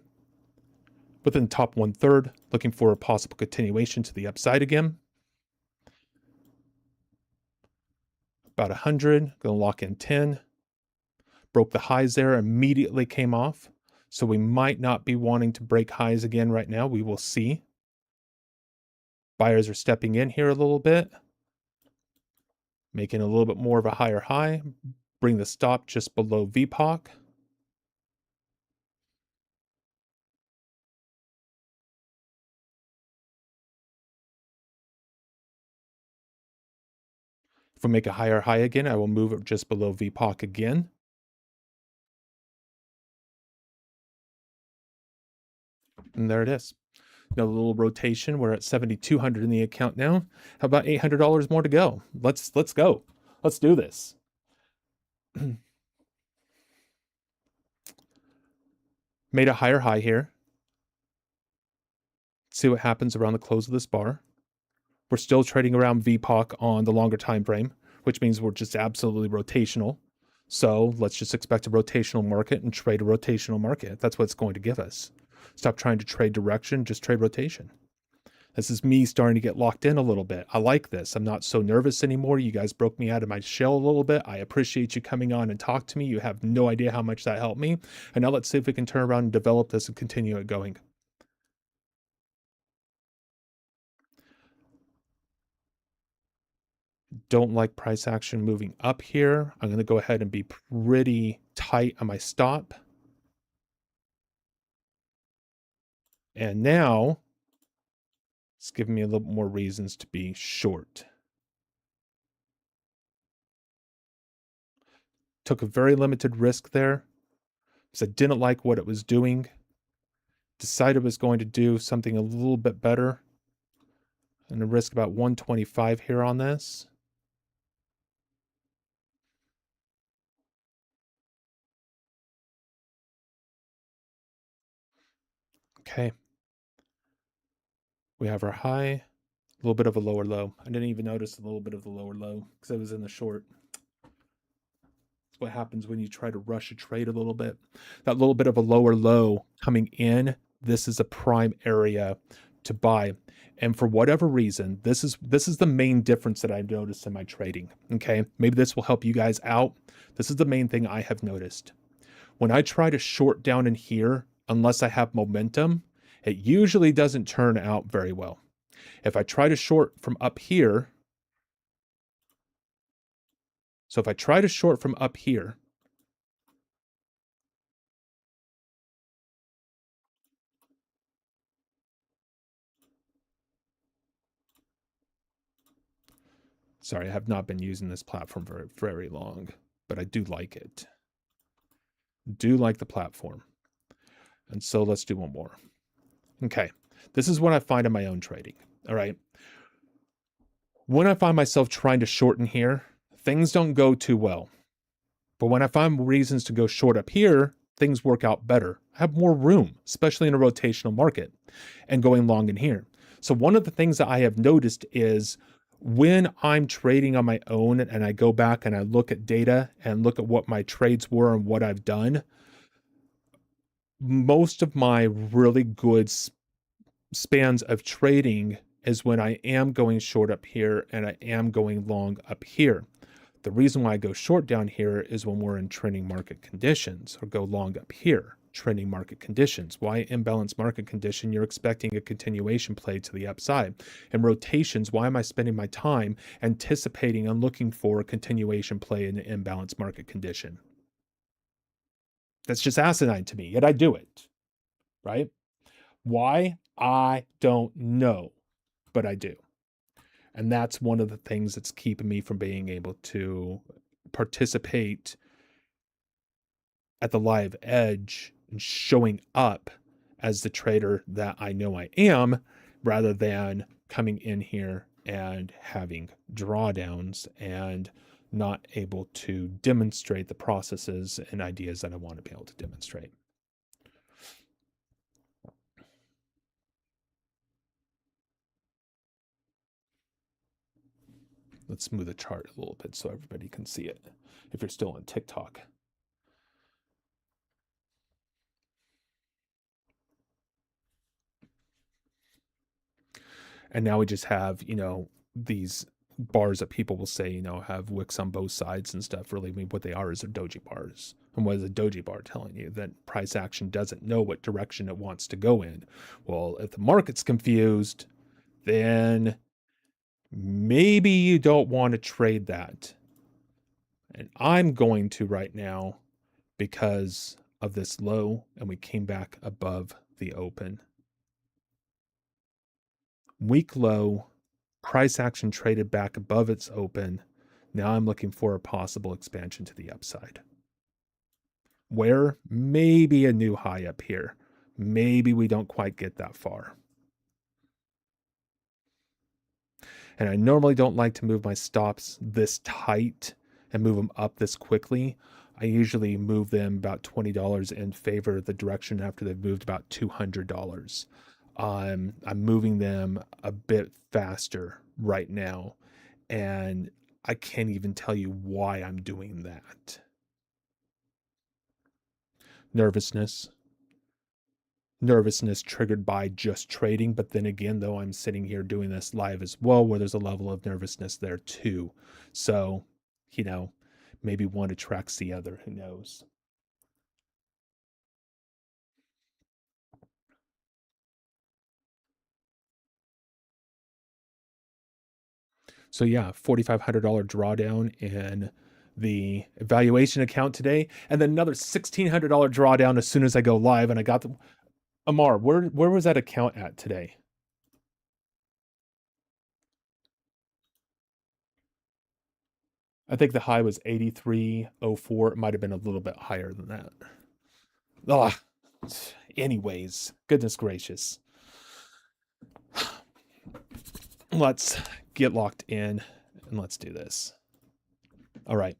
within top 1/3, looking for a possible continuation to the upside again. About 100, going to lock in 10. Broke the highs there, immediately came off. So we might not be wanting to break highs again right now. We will see. Buyers are stepping in here a little bit. making a little bit more of a higher high, bring the stop just below VPOC. If we make a higher high again, I will move it just below VPOC again. And there it is. Now a little rotation. We're at 7,200 in the account now. How about $800 more to go? Let's go. Let's do this. Made a higher high here. See what happens around the close of this bar. We're still trading around VPOC on the longer time frame, which means we're just absolutely rotational. So let's just expect a rotational market and trade a rotational market. That's what it's going to give us. Stop trying to trade direction, just trade rotation. This is me starting to get locked in a little bit. I like this. I'm not so nervous anymore. You guys broke me out of my shell a little bit. I appreciate you coming on and talk to me. You have no idea how much that helped me. And now let's see if we can turn around and develop this and continue it going. Don't like price action moving up here. I'm going to go ahead and be pretty tight on my stop. And now it's giving me a little more reasons to be short. Took a very limited risk there because I didn't like what it was doing. Decided it was going to do something a little bit better. I'm going to risk about 125 here on this. Okay. We have our high, a little bit of a lower low. I didn't even notice a little bit of the lower low because I was in the short. That's what happens when you try to rush a trade a little bit. That little bit of a lower low coming in, this is a prime area to buy. And for whatever reason, this is the main difference that I've noticed in my trading. Okay, maybe this will help you guys out. This is the main thing I have noticed. When I try to short down in here, unless I have momentum, it usually doesn't turn out very well. If I try to short from up here, so if I try to short from up here, sorry, I have not been using this platform for very long, but I do like it. Do like the platform. And so let's do one more. Okay, this is what I find in my own trading. All right. When I find myself trying to shorten here, things don't go too well. But when I find reasons to go short up here, things work out better. I have more room, especially in a rotational market, and going long in here. So one of the things that I have noticed is when I'm trading on my own and I go back and I look at data and look at what my trades were and what I've done, most of my really good spans of trading is when I am going short up here and I am going long up here. The reason why I go short down here is when we're in trending market conditions, or go long up here, trending market conditions. Why imbalanced market condition? You're expecting a continuation play to the upside. In rotations, why am I spending my time anticipating and looking for a continuation play in the imbalanced market condition? That's just asinine to me, yet I do it, right? Why? I don't know, but I do. And that's one of the things that's keeping me from being able to participate at the live edge and showing up as the trader that I know I am, rather than coming in here and having drawdowns and not able to demonstrate the processes and ideas that I want to be able to demonstrate. Let's smooth the chart a little bit so everybody can see it if you're still on TikTok. And now we just have, these bars that people will say, have wicks on both sides and stuff. Really, I mean, what they are is doji bars. And what is a doji bar telling you? That price action doesn't know what direction it wants to go in. Well, if the market's confused, then maybe you don't want to trade that. And I'm going to right now because of this low, and we came back above the open. Weak low, price action traded back above its open. Now I'm looking for a possible expansion to the upside. Where? Maybe a new high up here. Maybe we don't quite get that far. And I normally don't like to move my stops this tight and move them up this quickly. I usually move them about $20 in favor of the direction after they've moved about $200. I'm moving them a bit faster right now, and I can't even tell you why I'm doing that. Nervousness triggered by just trading. But then again, though, I'm sitting here doing this live as well, where there's a level of nervousness there too. So, maybe one attracts the other. Who knows? So yeah, $4,500 drawdown in the evaluation account today, and then another $1,600 drawdown as soon as I go live. And I got the Amar. Where was that account at today? I think the high was 83.04. It might have been a little bit higher than that. Ah, anyways, goodness gracious. Let's get locked in and let's do this. All right.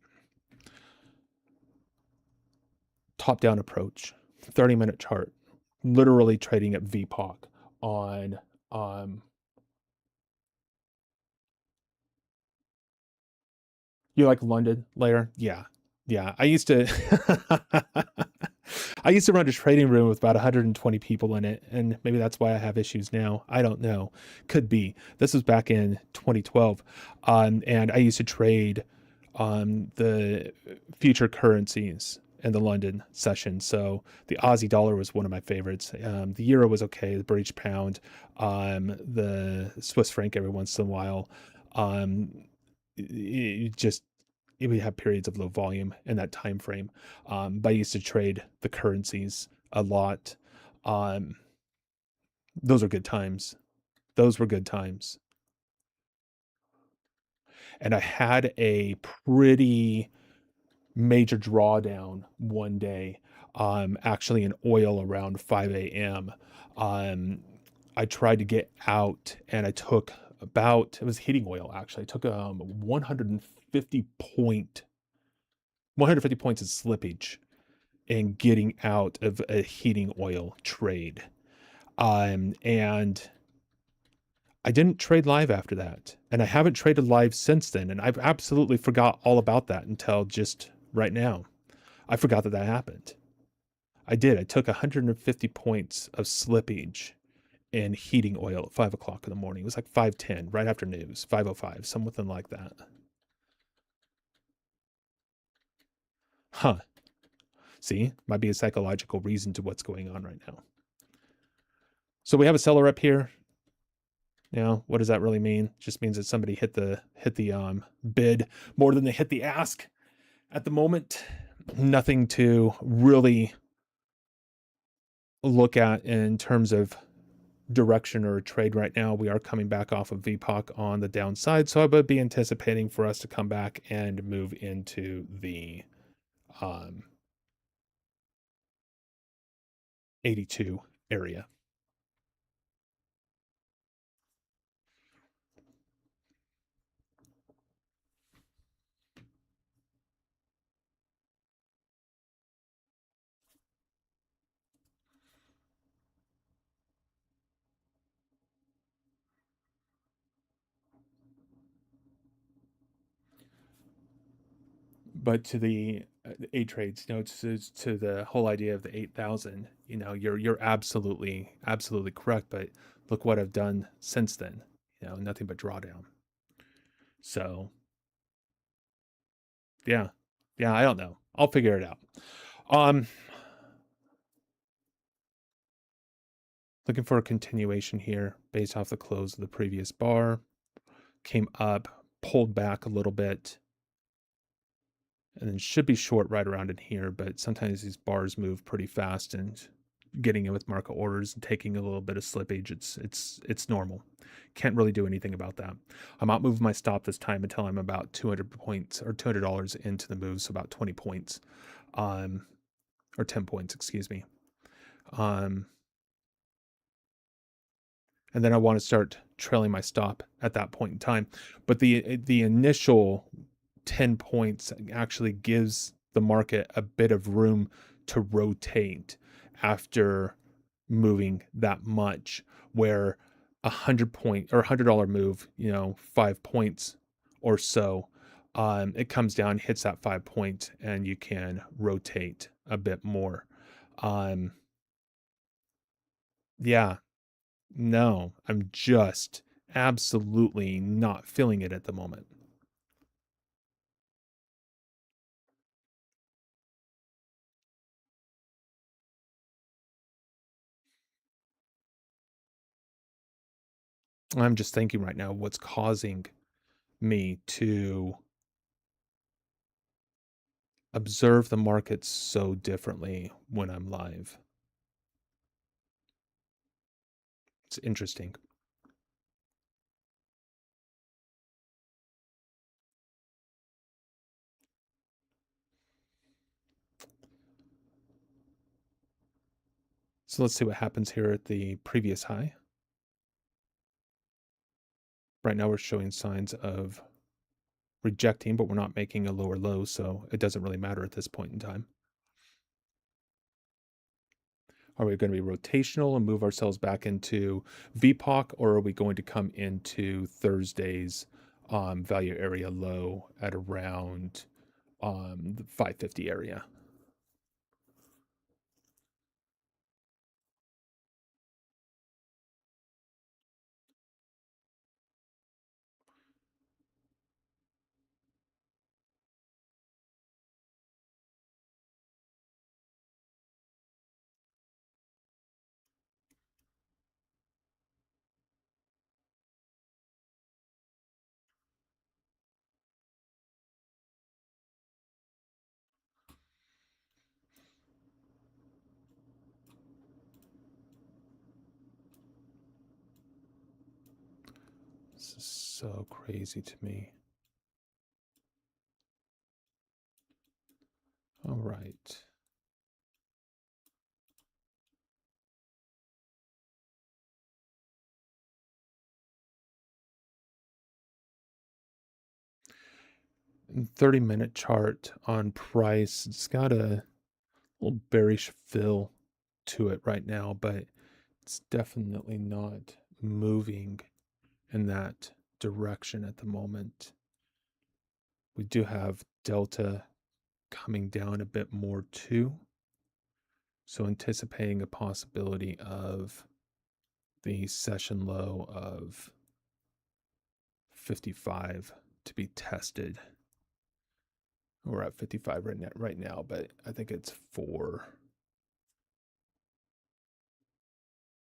Top down approach, 30-minute chart, literally trading at VPOC on you like London layer? Yeah. I used to I used to run a trading room with about 120 people in it, and maybe that's why I have issues now. I don't know. Could be. This was back in 2012, and I used to trade the future currencies in the London session. So the Aussie dollar was one of my favorites. The euro was okay. The British pound, the Swiss franc every once in a while. We have periods of low volume in that time frame. But I used to trade the currencies a lot. Those are good times. Those were good times. And I had a pretty major drawdown one day, actually in oil around 5 a.m. I tried to get out, and I took it was heating oil actually. I took 150 points of slippage in getting out of a heating oil trade. And I didn't trade live after that. And I haven't traded live since then. And I've absolutely forgot all about that until just right now. I forgot that happened. I did. I took 150 points of slippage in heating oil at 5 o'clock in the morning. It was like 5:10, right after news, 5:05, something like that. Huh. See, might be a psychological reason to what's going on right now. So we have a seller up here. Now, what does that really mean? It just means that somebody hit the bid more than they hit the ask at the moment. Nothing to really look at in terms of direction or trade right now. We are coming back off of VPOC on the downside, so I would be anticipating for us to come back and move into the 82 area. But to the 8 trades, to the whole idea of the 8,000, you're absolutely correct. But look what I've done since then. Nothing but drawdown. So yeah, I don't know. I'll figure it out. Looking for a continuation here based off the close of the previous bar. came up, pulled back a little bit, and then should be short right around in here, but sometimes these bars move pretty fast, and getting in with market orders and taking a little bit of slippage, it's normal. Can't really do anything about that. I'm not moving my stop this time until I'm about 200 points or $200 into the move, so about 20 points, or 10 points, excuse me. And then I want to start trailing my stop at that point in time. But the initial 10 points actually gives the market a bit of room to rotate after moving that much, where 100 point or $100 move, 5 points or so, it comes down, hits that 5 point, and you can rotate a bit more. um yeah, no, I'm just absolutely not feeling it at the moment. I'm just thinking right now what's causing me to observe the market so differently when I'm live. It's interesting. So let's see what happens here at the previous high. Right now we're showing signs of rejecting, but we're not making a lower low, so it doesn't really matter at this point in time. Are we going to be rotational and move ourselves back into VPOC, or are we going to come into Thursday's value area low at around the 550 area? This is so crazy to me. All right. And 30-minute chart on price, it's got a little bearish fill to it right now, but it's definitely not moving in that direction at the moment. We do have Delta coming down a bit more too. So anticipating a possibility of the session low of 55 to be tested. We're at 55 right now, but I think it's for,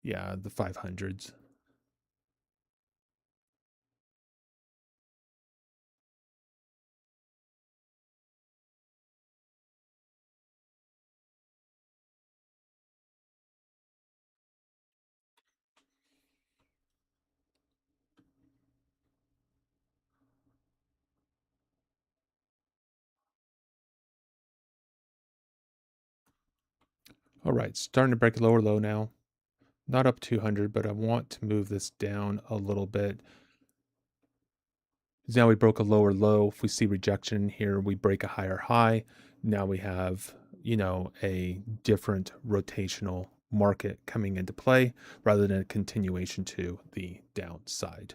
yeah, the 500s. All right, starting to break a lower low now. Not up 200, but I want to move this down a little bit. Now we broke a lower low. If we see rejection here, we break a higher high. Now we have, a different rotational market coming into play rather than a continuation to the downside.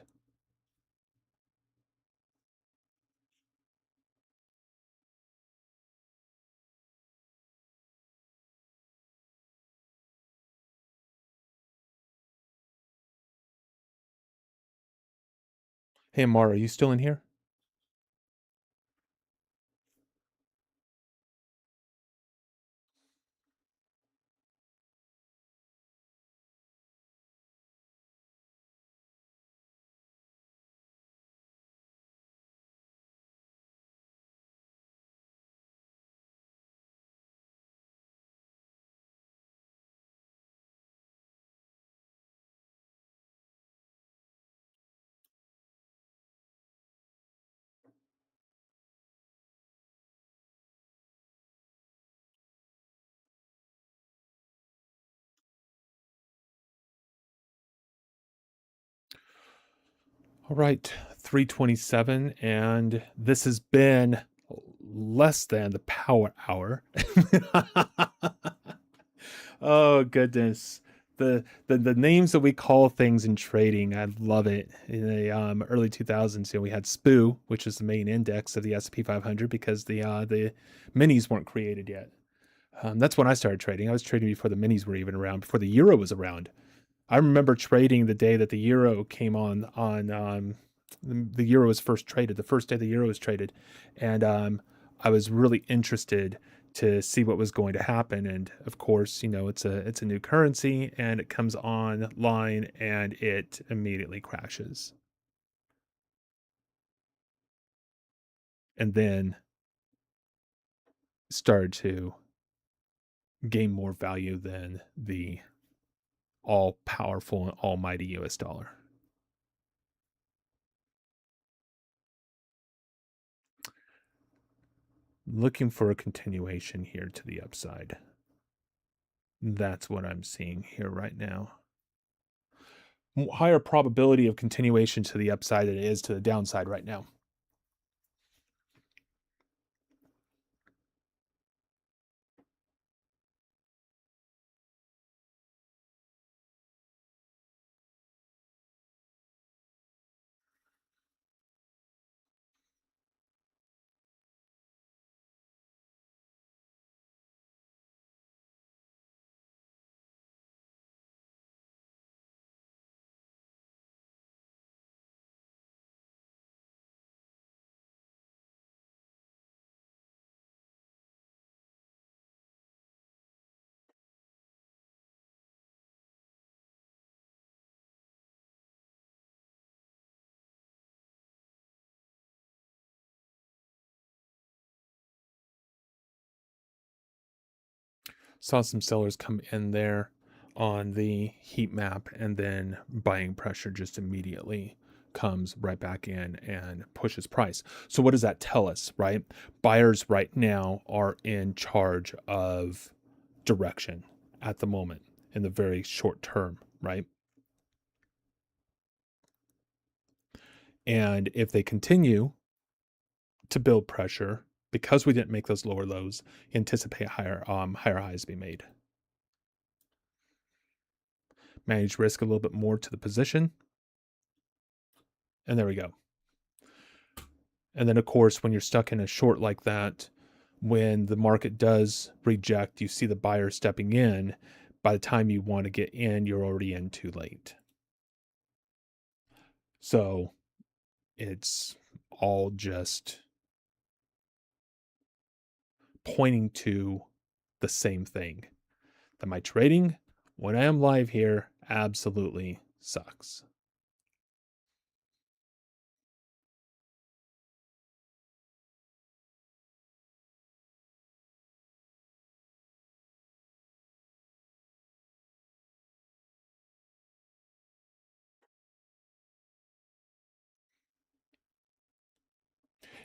Hey, Amar, are you still in here? All right, 3:27, and this has been less than the power hour. Oh goodness. The names that we call things in trading, I love it. In the early 2000s, we had SPOO, which is the main index of the S&P 500 because the minis weren't created yet. That's when I started trading. I was trading before the minis were even around, before the euro was around. I remember trading the day that the euro came on the euro was first traded, the first day the euro was traded, and I was really interested to see what was going to happen. And of course, it's a new currency, and it comes online, and it immediately crashes, and then started to gain more value than the all powerful and almighty US dollar. Looking for a continuation here to the upside. That's what I'm seeing here right now. Higher probability of continuation to the upside than it is to the downside right now. Saw some sellers come in there on the heat map, and then buying pressure just immediately comes right back in and pushes price. So what does that tell us, right? Buyers right now are in charge of direction at the moment in the very short term, right? And if they continue to build pressure because we didn't make those lower lows, anticipate higher highs to be made. Manage risk a little bit more to the position. And there we go. And then, of course, when you're stuck in a short like that, when the market does reject, you see the buyer stepping in. By the time you want to get in, you're already in too late. So it's all just pointing to the same thing, that my trading, when I am live here, absolutely sucks.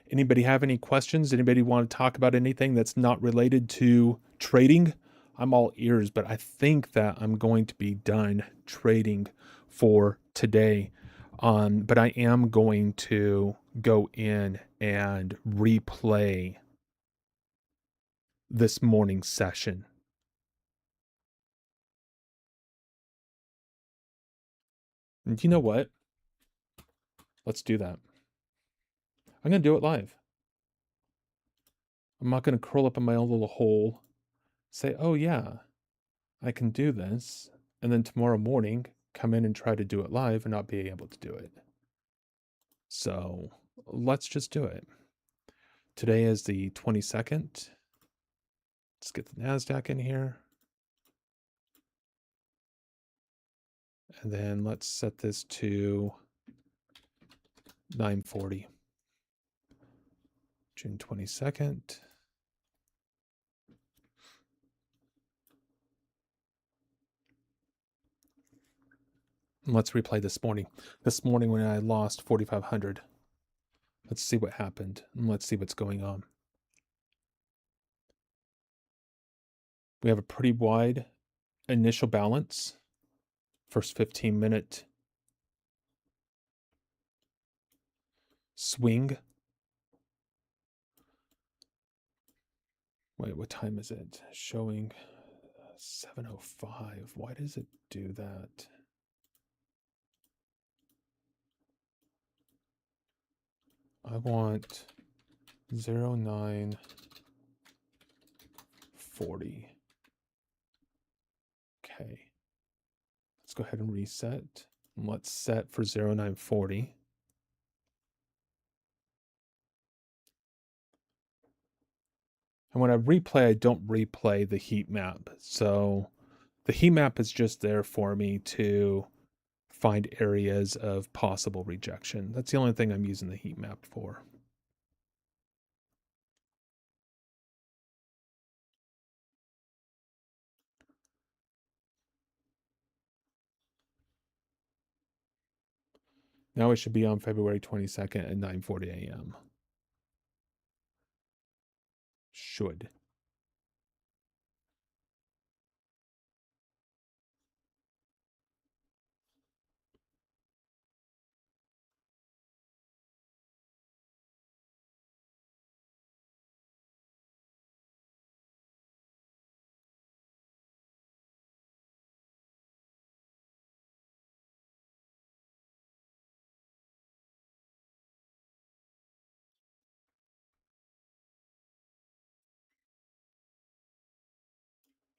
Anybody have any questions? Anybody want to talk about anything that's not related to trading? I'm all ears, but I think that I'm going to be done trading for today. But I am going to go in and replay this morning's session. And you know what? Let's do that. I'm going to do it live. I'm not going to curl up in my own little hole, say, oh, yeah, I can do this. And then tomorrow morning, come in and try to do it live and not be able to do it. So let's just do it. Today is the 22nd. Let's get the NASDAQ in here. And then let's set this to 9:40. June 22nd. And let's replay this morning. This morning when I lost 4,500. Let's see what happened, and let's see what's going on. We have a pretty wide initial balance. First 15-minute swing. Wait, what time is it? Showing 7:05. Why does it do that? I want 0940. Okay. Let's go ahead and reset. And let's set for 0940. And when I replay, I don't replay the heat map. So the heat map is just there for me to find areas of possible rejection. That's the only thing I'm using the heat map for. Now it should be on February 22nd at 9:40 a.m. Should.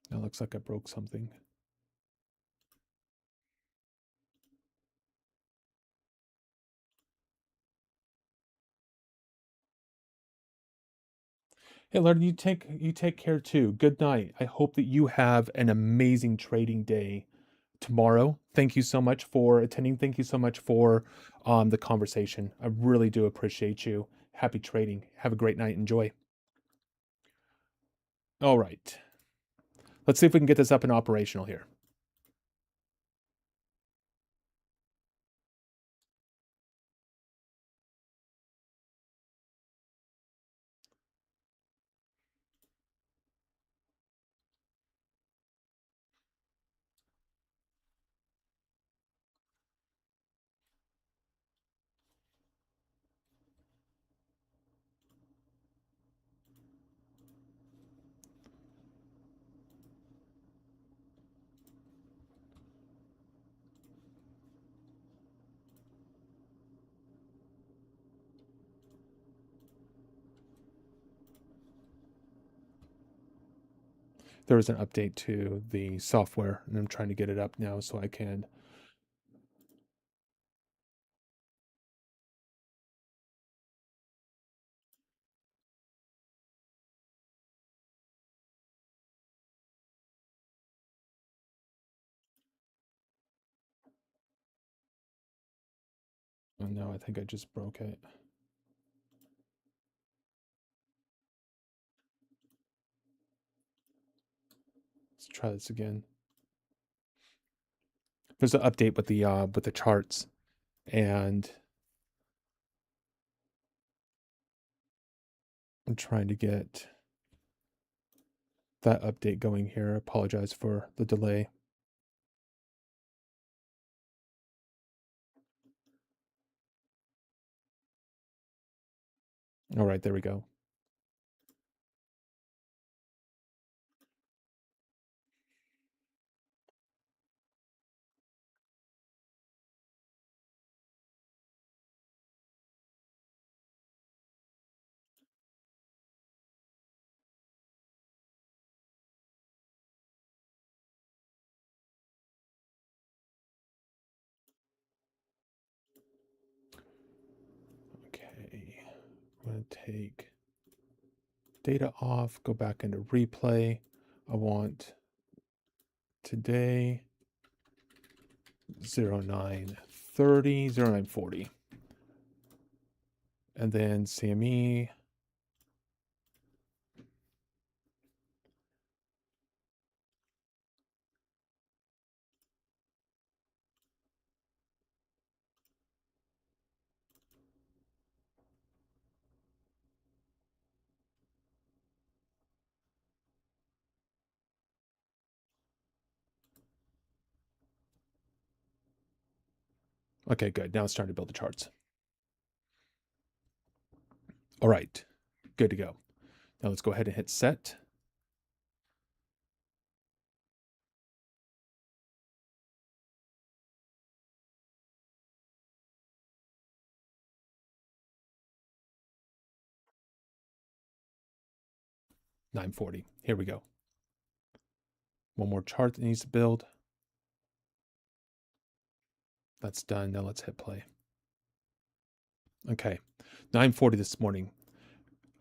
That looks like I broke something. Hey, Larry, you take care too. Good night. I hope that you have an amazing trading day tomorrow. Thank you so much for attending. Thank you so much for the conversation. I really do appreciate you. Happy trading. Have a great night. Enjoy. All right. Let's see if we can get this up and operational here. There was an update to the software, and I'm trying to get it up now so I can. Oh no, I think I just broke it. Let's try this again. There's an update with the charts, and I'm trying to get that update going here. I apologize for the delay. All right, there we go. Okay, I'm going to take data off, go back into replay. I want today 0930, 0940. And then CME. Okay, good. Now it's starting to build the charts. All right, good to go. Now let's go ahead and hit set. $9.40. Here we go. One more chart that needs to build. That's done. Now let's hit play. Okay, 9:40 this morning.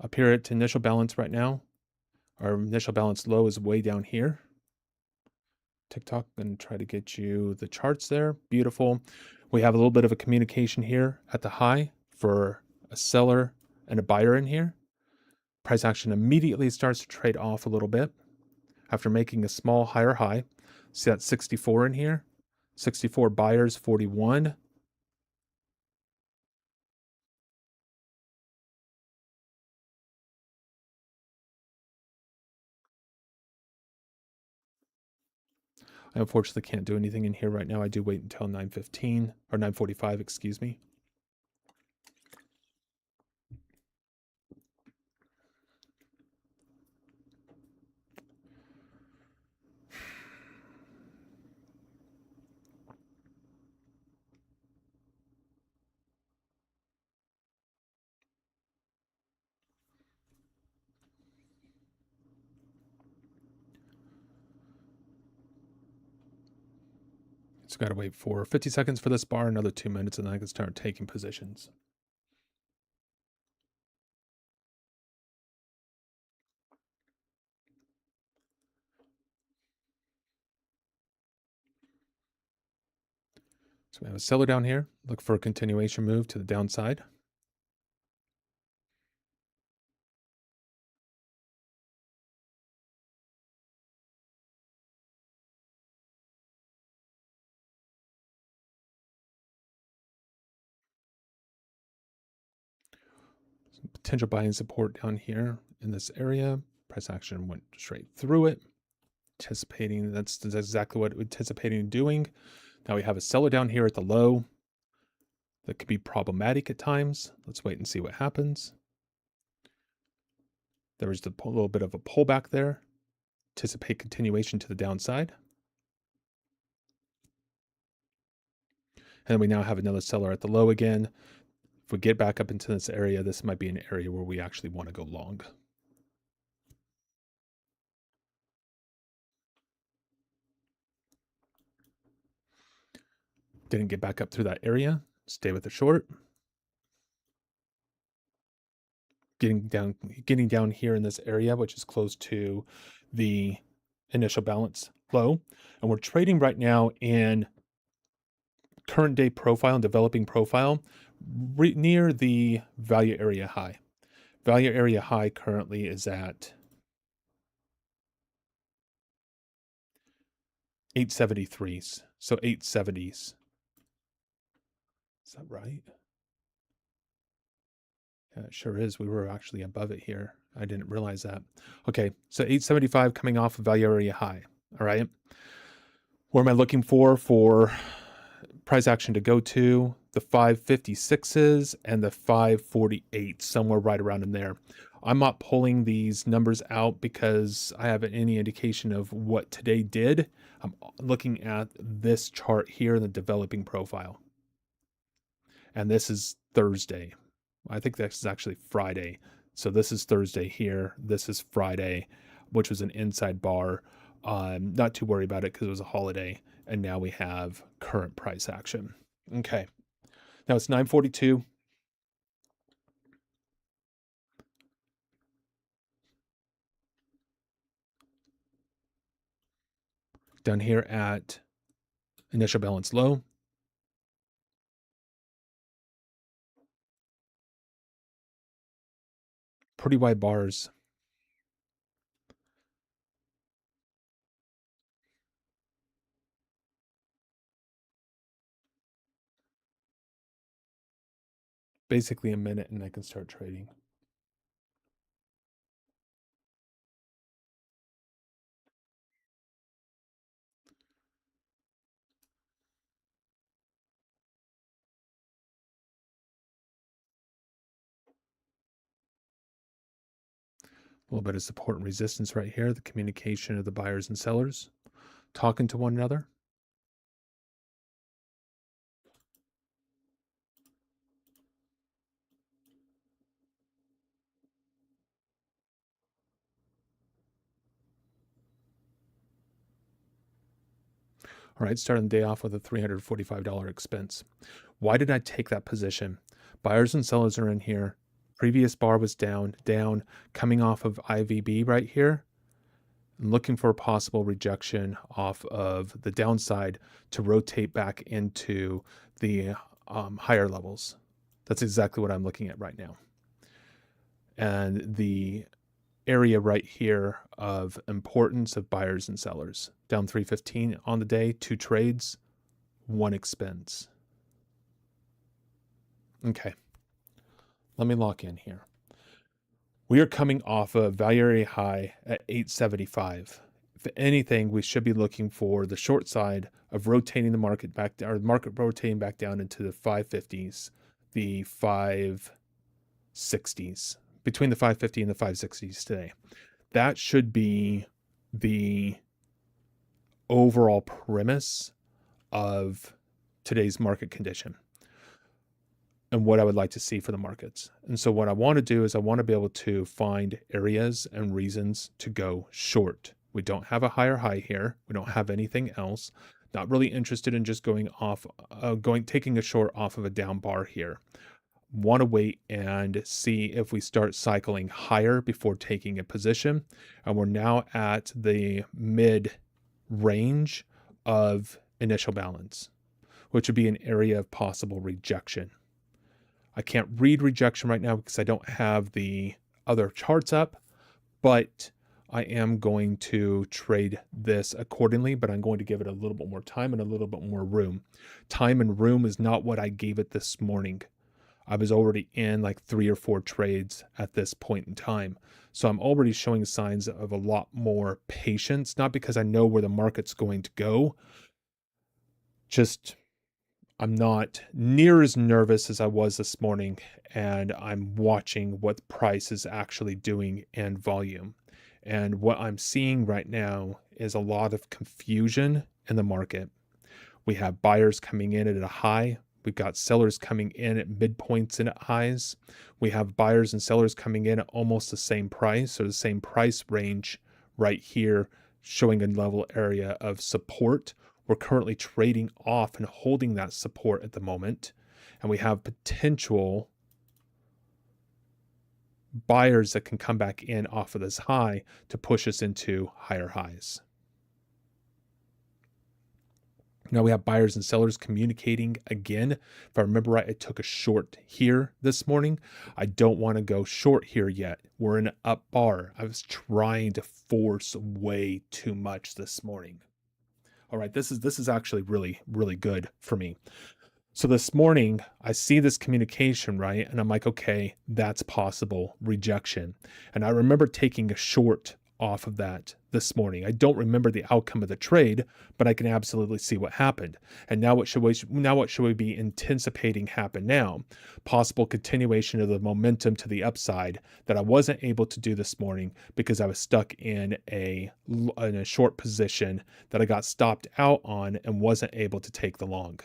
Up here at initial balance right now. Our initial balance low is way down here. TikTok, going to try to get you the charts there. Beautiful. We have a little bit of a communication here at the high for a seller and a buyer in here. Price action immediately starts to trade off a little bit after making a small higher high. See that 64 in here? 64 buyers, 41. I unfortunately can't do anything in here right now. I do wait until 9:15 or 9:45, excuse me. So got to wait for 50 seconds for this bar, another 2 minutes, and then I can start taking positions. So we have a seller down here. Look for a continuation move to the downside. Some potential buying support down here in this area. Price action went straight through it. Anticipating, that's exactly what we're anticipating doing. Now we have a seller down here at the low. That could be problematic at times. Let's wait and see what happens. There was a little bit of a pullback there. Anticipate continuation to the downside. And we now have another seller at the low again. If we get back up into this area, this might be an area where we actually want to go long. Didn't get back up through that area. Stay with the short. Getting down here in this area, which is close to the initial balance low. And we're trading right now in current day profile and developing profile near the value area high. Value area high currently is at 873s. So 870s. Is that right? Yeah, it sure is. We were actually above it here. I didn't realize that. Okay, so 875 coming off of value area high. All right. What am I looking for price action to go to? The 556s and the 548, somewhere right around in there. I'm not pulling these numbers out because I haven't any indication of what today did. I'm looking at this chart here in the developing profile. And this is Thursday. I think this is actually Friday. So this is Thursday here. This is Friday, which was an inside bar. Not too worried about it because it was a holiday. And now we have current price action. Okay. Now it's 9:42. Down here at initial balance low. Pretty wide bars. Basically a minute and I can start trading. little bit of support and resistance right here, the communication of the buyers and sellers talking to one another. All right, starting the day off with a $345 expense. Why did I take that position? Buyers and sellers are in here. Previous bar was down, coming off of IVB right here. I'm looking for a possible rejection off of the downside to rotate back into the higher levels. That's exactly what I'm looking at right now. And the area right here of importance of buyers and sellers. Down 315 on the day, 2 trades, 1 expense. Okay, let me lock in here. We are coming off a value area high at 875. If anything, we should be looking for the short side of rotating the market back down, or the market rotating back down into the 550s, the 560s, between the 550 and the 560s today. That should be the overall premise of today's market condition and what I would like to see for the markets. And so what I want to do is I want to be able to find areas and reasons to go short. We don't have a higher high here. We don't have anything else. Not really interested in just going off, taking a short off of a down bar here. Want to wait and see if we start cycling higher before taking a position. And we're now at the mid range of initial balance, which would be an area of possible rejection. I can't read rejection right now because I don't have the other charts up, but I am going to trade this accordingly, but I'm going to give it a little bit more time and a little bit more room. Time and room is not what I gave it this morning. I was already in like 3 or 4 trades at this point in time. So I'm already showing signs of a lot more patience, not because I know where the market's going to go. Just I'm not near as nervous as I was this morning, and I'm watching what price is actually doing and volume. And what I'm seeing right now is a lot of confusion in the market. We have buyers coming in at a high. We've got sellers coming in at midpoints and at highs. We have buyers and sellers coming in at almost the same price or the same price range right here, showing a level area of support. We're currently trading off and holding that support at the moment. And we have potential buyers that can come back in off of this high to push us into higher highs. Now we have buyers and sellers communicating again. If I remember right, I took a short here this morning. I don't want to go short here yet. We're in an up bar. I was trying to force way too much this morning. All right, this is actually really, really good for me. So this morning, I see this communication, right? And I'm like, okay, that's possible rejection. And I remember taking a short off of that this morning. I don't remember the outcome of the trade, but I can absolutely see what happened. And now what should we be anticipating happen now? Possible continuation of the momentum to the upside that I wasn't able to do this morning because I was stuck in a short position that I got stopped out on and wasn't able to take the long.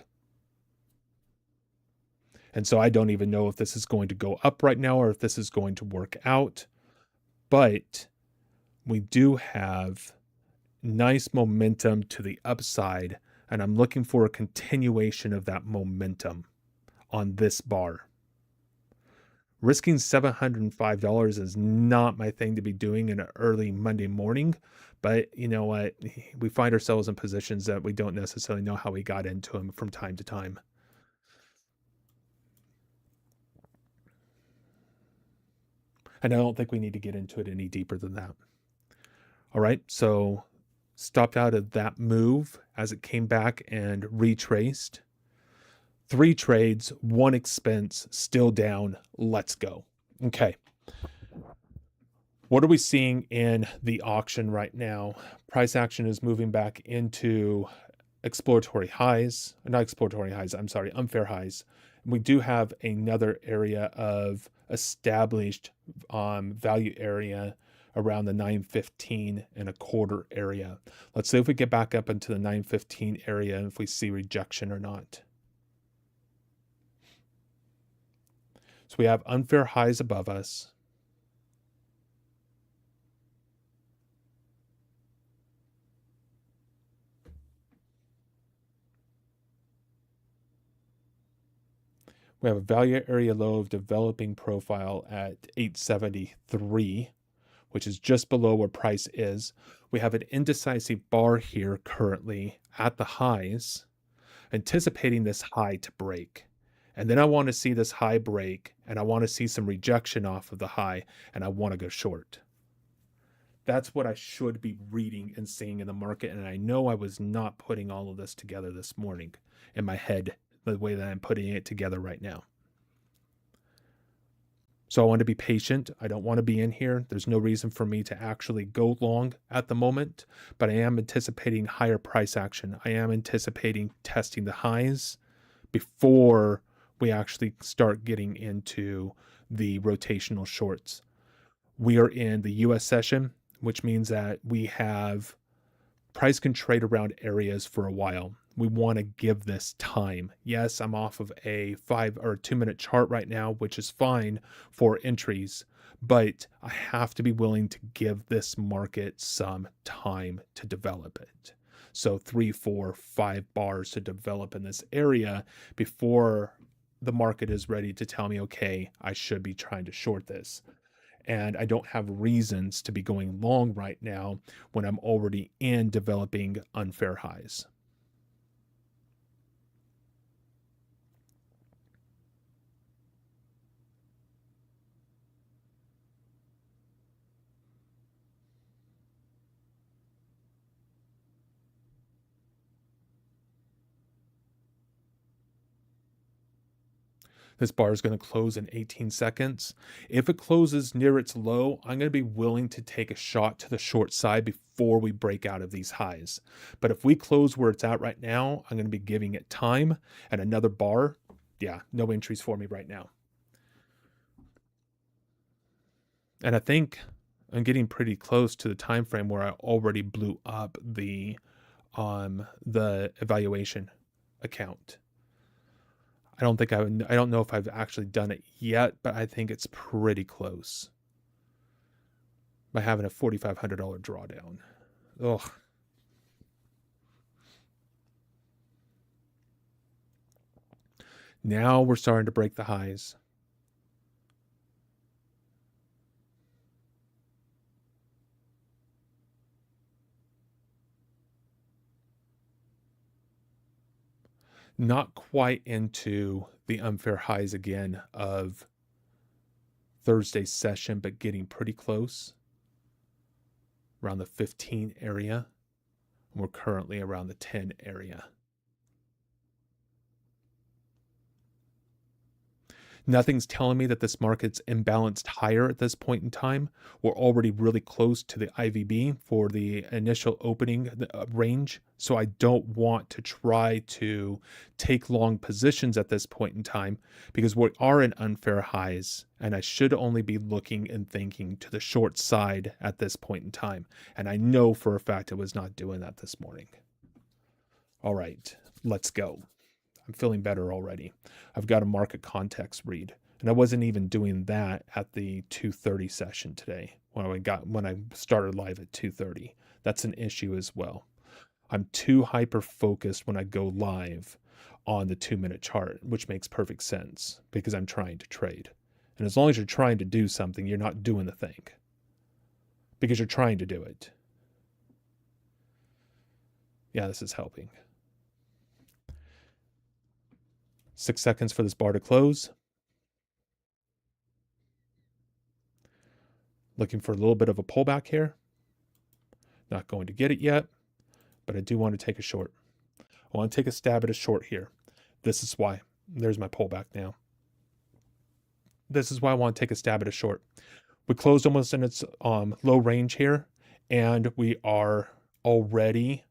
And so I don't even know if this is going to go up right now or if this is going to work out. But we do have nice momentum to the upside, and I'm looking for a continuation of that momentum on this bar. Risking $705 is not my thing to be doing in an early Monday morning, but you know what? We find ourselves in positions that we don't necessarily know how we got into them from time to time. And I don't think we need to get into it any deeper than that. All right, so stopped out of that move as it came back and retraced. 3 trades, 1 expense, still down. Let's go. Okay. What are we seeing in the auction right now? Price action is moving back into exploratory highs, not exploratory highs, I'm sorry, unfair highs. We do have another area of established value area around the 915.25 area. Let's see if we get back up into the 915 area and if we see rejection or not. So we have unfair highs above us. We have a value area low of developing profile at 873, which is just below where price is. We have an indecisive bar here currently at the highs, anticipating this high to break. And then I want to see this high break, and I want to see some rejection off of the high, and I want to go short. That's what I should be reading and seeing in the market. And I know I was not putting all of this together this morning in my head the way that I'm putting it together right now. So I want to be patient. I don't want to be in here. There's no reason for me to actually go long at the moment, but I am anticipating higher price action. I am anticipating testing the highs before we actually start getting into the rotational shorts. We are in the US session, which means that we have price can trade around areas for a while. We want to give this time. Yes, I'm off of a 5 or 2 minute chart right now, which is fine for entries, but I have to be willing to give this market some time to develop it. So 3, 4, 5 bars to develop in this area before the market is ready to tell me, okay, I should be trying to short this. And I don't have reasons to be going long right now when I'm already in developing unfair highs. This bar is going to close in 18 seconds. If it closes near its low, I'm going to be willing to take a shot to the short side before we break out of these highs. But if we close where it's at right now, I'm going to be giving it time and another bar. Yeah, no entries for me right now. And I think I'm getting pretty close to the time frame where I already blew up the evaluation account. I don't know if I've actually done it yet, but I think it's pretty close by having a $4,500 drawdown. Ugh. Now we're starting to break the highs. Not quite into the unfair highs again of Thursday's session, but getting pretty close around the 15 area. We're currently around the 10 area. Nothing's telling me that this market's imbalanced higher at this point in time. We're already really close to the IVB for the initial opening range. So I don't want to try to take long positions at this point in time because we are in unfair highs and I should only be looking and thinking to the short side at this point in time. And I know for a fact it was not doing that this morning. All right, let's go. I'm feeling better already. I've got a market context read, and I wasn't even doing that at the 2:30 session today when I started live at 2:30. That's an issue as well. I'm too hyper focused when I go live on the 2-minute chart, which makes perfect sense because I'm trying to trade. And as long as you're trying to do something, you're not doing the thing because you're trying to do it. Yeah, this is helping. 6 seconds for this bar to close. Looking for a little bit of a pullback here. Not going to get it yet, but I do want to take a short. I want to take a stab at a short here. This is why. There's my pullback now. This is why I want to take a stab at a short. We closed almost in its low range here, and we are already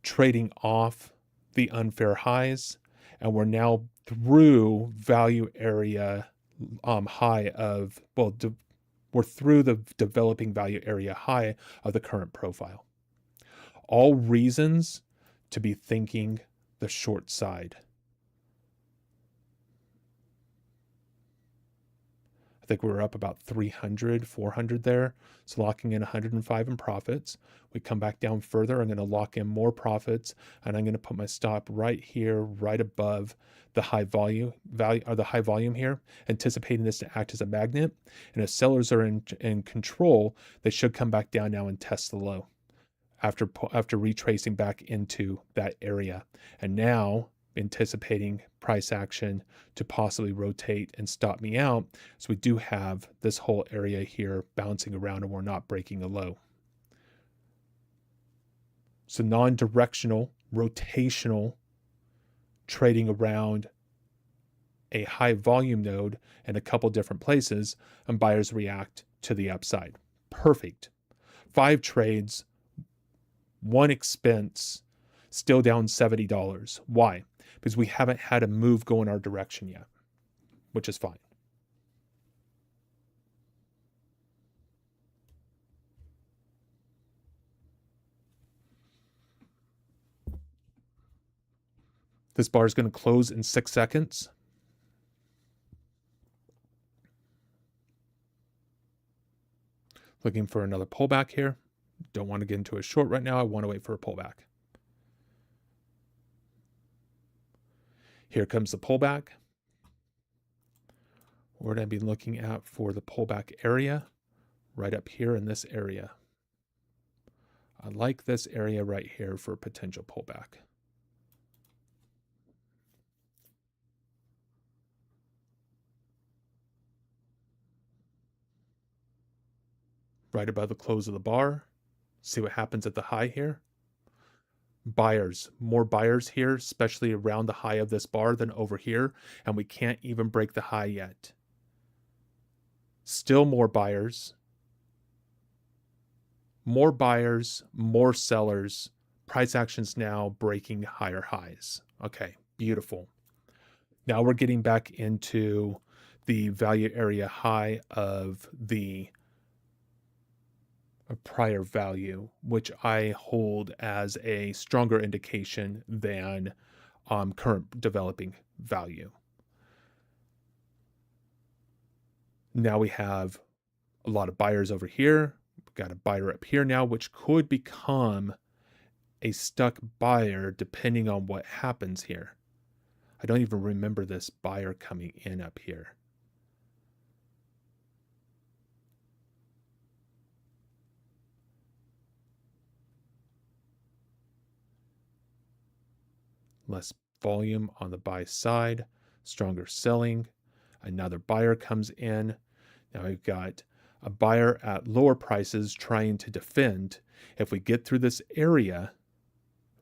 trading off the unfair highs. And we're now through value area high of, well, We're through the developing value area high of the current profile. All reasons to be thinking the short side. I think we were up about 300, 400 there. So locking in 105 in profits. We come back down further. I'm going to lock in more profits, and I'm going to put my stop right here, right above the high value or the high volume here, anticipating this to act as a magnet. And if sellers are in control, they should come back down now and test the low after retracing back into that area. And now anticipating price action to possibly rotate and stop me out. So we do have this whole area here bouncing around, and we're not breaking a low. So non-directional, rotational trading around a high volume node in a couple different places, and buyers react to the upside. Perfect. 5 trades, 1 expense, still down $70. Why? Because we haven't had a move go in our direction yet, which is fine. This bar is going to close in 6 seconds. Looking for another pullback here. Don't want to get into a short right now. I want to wait for a pullback. Here comes the pullback. We're going to be looking at for the pullback area right up here in this area. I like this area right here for a potential pullback. Right above the close of the bar. See what happens at the high here. Buyers, more buyers here, especially around the high of this bar than over here, and we can't even break the high yet. Still more buyers, more sellers. Price actions now breaking higher highs. Okay, beautiful. Now we're getting back into the value area high of the prior value, which I hold as a stronger indication than current developing value. Now we have a lot of buyers over here. We've got a buyer up here now, which could become a stuck buyer depending on what happens here. I don't even remember this buyer coming in up here. Less volume on the buy side, stronger selling. Another buyer comes in. Now we've got a buyer at lower prices trying to defend. If we get through this area,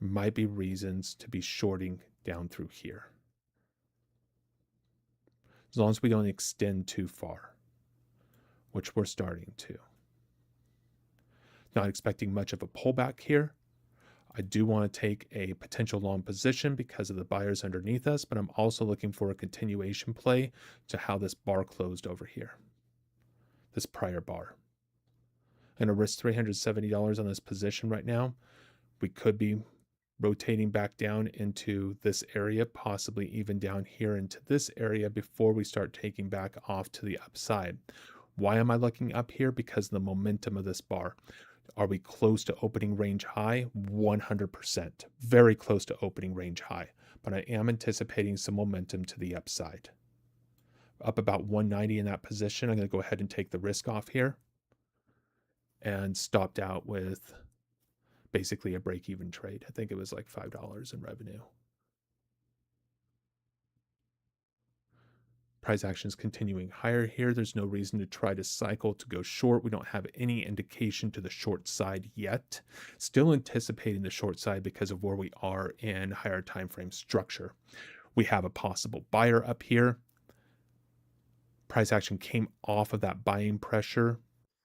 might be reasons to be shorting down through here. As long as we don't extend too far, which we're starting to. Not expecting much of a pullback here. I do want to take a potential long position because of the buyers underneath us, but I'm also looking for a continuation play to how this bar closed over here, this prior bar. I'm going to risk $370 on this position right now. We could be rotating back down into this area, possibly even down here into this area before we start taking back off to the upside. Why am I looking up here? Because of the momentum of this bar. Are we close to opening range high? 100%. Very close to opening range high. But I am anticipating some momentum to the upside. Up about 190 in that position. I'm going to go ahead and take the risk off here. And stopped out with basically a break-even trade. I think it was like $5 in revenue. Price action is continuing higher here. There's no reason to try to cycle to go short. We don't have any indication to the short side yet. Still anticipating the short side because of where we are in higher time frame structure. We have a possible buyer up here. Price action came off of that buying pressure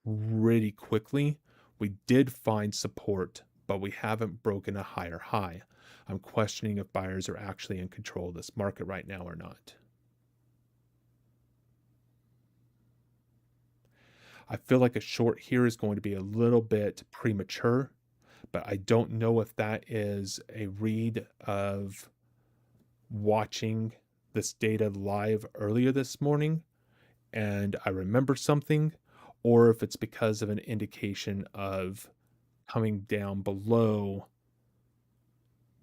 really quickly. We did find support, but we haven't broken a higher high. I'm questioning if buyers are actually in control of this market right now or not. I feel like a short here is going to be a little bit premature, but I don't know if that is a read of watching this data live earlier this morning and I remember something, or if it's because of an indication of coming down below